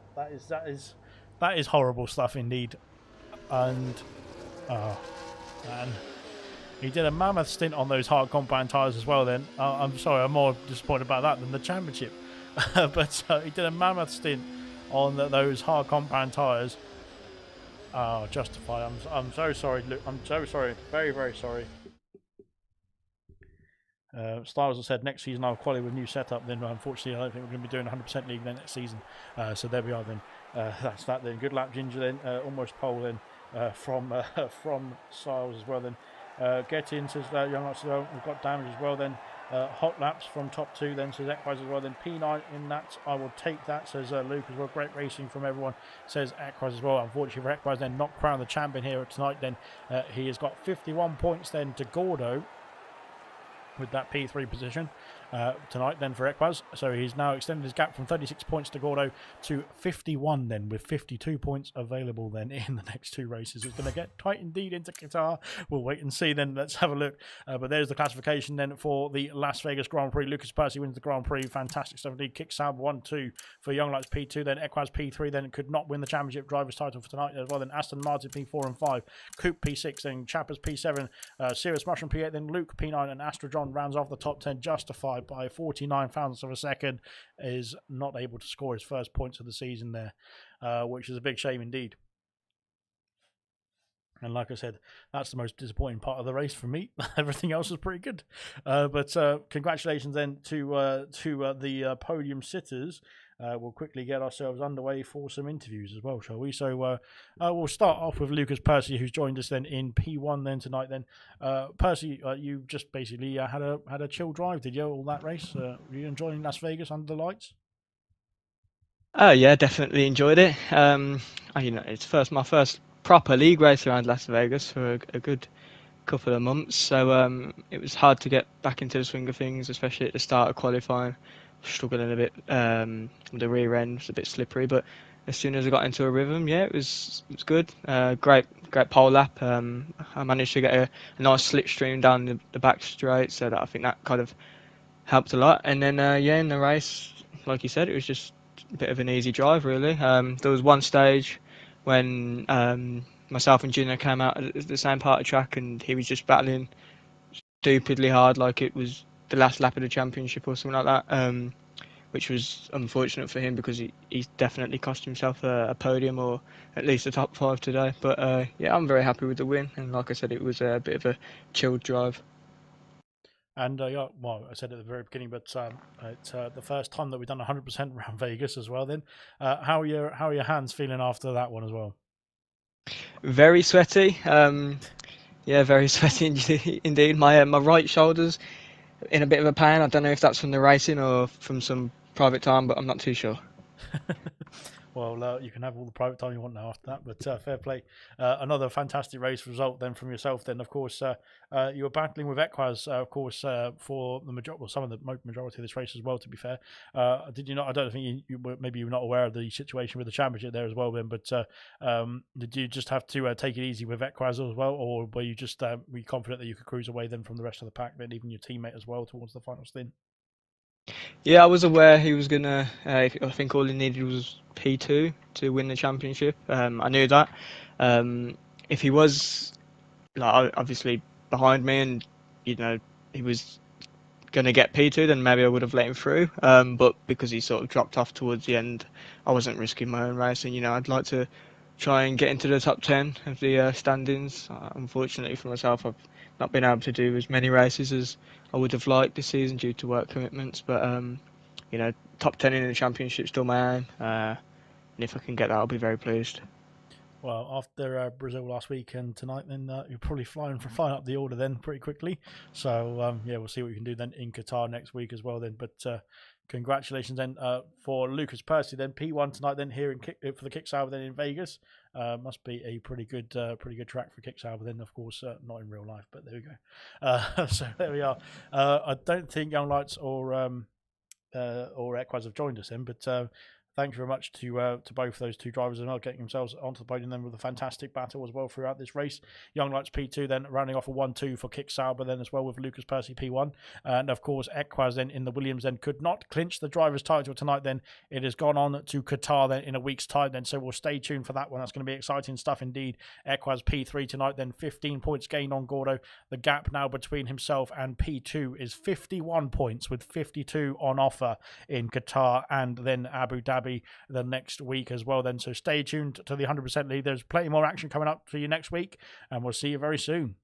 That is horrible stuff indeed. And oh man, he did a mammoth stint on those hard compound tyres as well. Then I'm sorry, I'm more disappointed about that than the championship. But he did a mammoth stint on those hard compound tyres. Oh, Justify. I'm so sorry, Luke. I'm so sorry. Very, very sorry. Styles has said next season I'll qualify with new setup. Then unfortunately I don't think we're going to be doing 100% league then next season. So there we are then. That's that then. Good lap Ginger then. Almost pole then from Styles as well then. Get in says Young Lights as well. We've got damage as well then. Hot laps from top 2 then says Equaz as well. Then P9 in that, I will take that, says Luke as well. Great racing from everyone, says Equaz as well. Unfortunately for Equaz then not crowned the champion here tonight then. He has got 51 points then to Gordo with that P3 position tonight then for Equaz. So he's now extended his gap from 36 points to Gordo to 51 then, with 52 points available then in the next 2 races. It's going to get tight indeed into Qatar. We'll wait and see then. Let's have a look. But there's the classification then for the Las Vegas Grand Prix. Lucas Percy wins the Grand Prix. Fantastic stuff indeed. Kicksab 1-2 for Young Lights P2. Then Equaz P3 then could not win the championship driver's title for tonight as well. Then Aston Martin P4 and 5. Coupe P6 then Chappers P7. Sirius Mushroom P8 then Luke P9 and Astro John rounds off the top 10. Justified by 49 thousandths of a second, is not able to score his first points of the season there, which is a big shame indeed. And like I said, that's the most disappointing part of the race for me. Everything else was pretty good. But congratulations then to the podium sitters. We'll quickly get ourselves underway for some interviews as well, shall we? So we'll start off with Lucas Percy, who's joined us then in P1 then tonight. Then Percy, you just basically had a chill drive, did you? All that race, were you enjoying Las Vegas under the lights? Yeah, definitely enjoyed it. It's my first proper league race around Las Vegas for a good couple of months, so it was hard to get back into the swing of things, especially at the start of qualifying. Struggling a bit, the rear end was a bit slippery, but as soon as I got into a rhythm, yeah, it was good. Great pole lap. I managed to get a nice slipstream down the back straight, so that I think that kind of helped a lot. And then in the race, like you said, it was just a bit of an easy drive really. There was one stage when myself and Gino came out at the same part of track, and he was just battling stupidly hard, like it was the last lap of the championship or something like that, which was unfortunate for him because he's definitely cost himself a podium or at least a top 5 today. But yeah, I'm very happy with the win, and like I said, it was a bit of a chilled drive. And yeah, well, I said at the very beginning, but it's the first time that we've done 100% around Vegas as well. Then, how are your hands feeling after that one as well? Very sweaty. Yeah, very sweaty indeed. My right shoulder's in a bit of a pain. I don't know if that's from the racing or from some private time, but I'm not too sure. Well, you can have all the private time you want now after that, but fair play. Another fantastic race result then from yourself. Then, of course, you were battling with Equaz, of course, for the majority, well, some of the majority of this race as well. To be fair, did you not? I don't think you were, maybe you were not aware of the situation with the championship there as well, Ben. But did you just have to take it easy with Equaz as well, or were you just were you confident that you could cruise away then from the rest of the pack, then even your teammate as well towards the final stint? Yeah, I was aware he was gonna. I think all he needed was P2 to win the championship. I knew that. If he was obviously behind me, and he was going to get P2, then maybe I would have let him through. But because he sort of dropped off towards the end, I wasn't risking my own race. And, I'd like to try and get into the top 10 of the standings. Unfortunately for myself, I've not been able to do as many races as I would have liked this season due to work commitments. But, top 10 in the championship still my aim. And if I can get that, I'll be very pleased. Well, after Brazil last week and tonight, then you're probably flying up the order then pretty quickly. So we'll see what we can do then in Qatar next week as well then. But congratulations then for Lucas Percy then P1 tonight then here for the Kicksauber then in Vegas. Must be a pretty good track for Kicksauber then. Of course, not in real life, but there we go. So there we are. I don't think Young Lights or Equaz have joined us then, but. Thank you very much to both those two drivers as well, getting themselves onto the podium then with a fantastic battle as well throughout this race. Young Lights P2 then rounding off a 1-2 for Kicksauber then as well with Lucas Percy P1. And of course, Equaz then in the Williams then could not clinch the driver's title tonight then. It has gone on to Qatar then in a week's time then, so we'll stay tuned for that one. That's going to be exciting stuff indeed. Equaz P3 tonight then, 15 points gained on Gordo. The gap now between himself and P2 is 51 points with 52 on offer in Qatar and then Abu Dhabi the next week as well then. So stay tuned to the 100% lead. There's plenty more action coming up for you next week, and we'll see you very soon.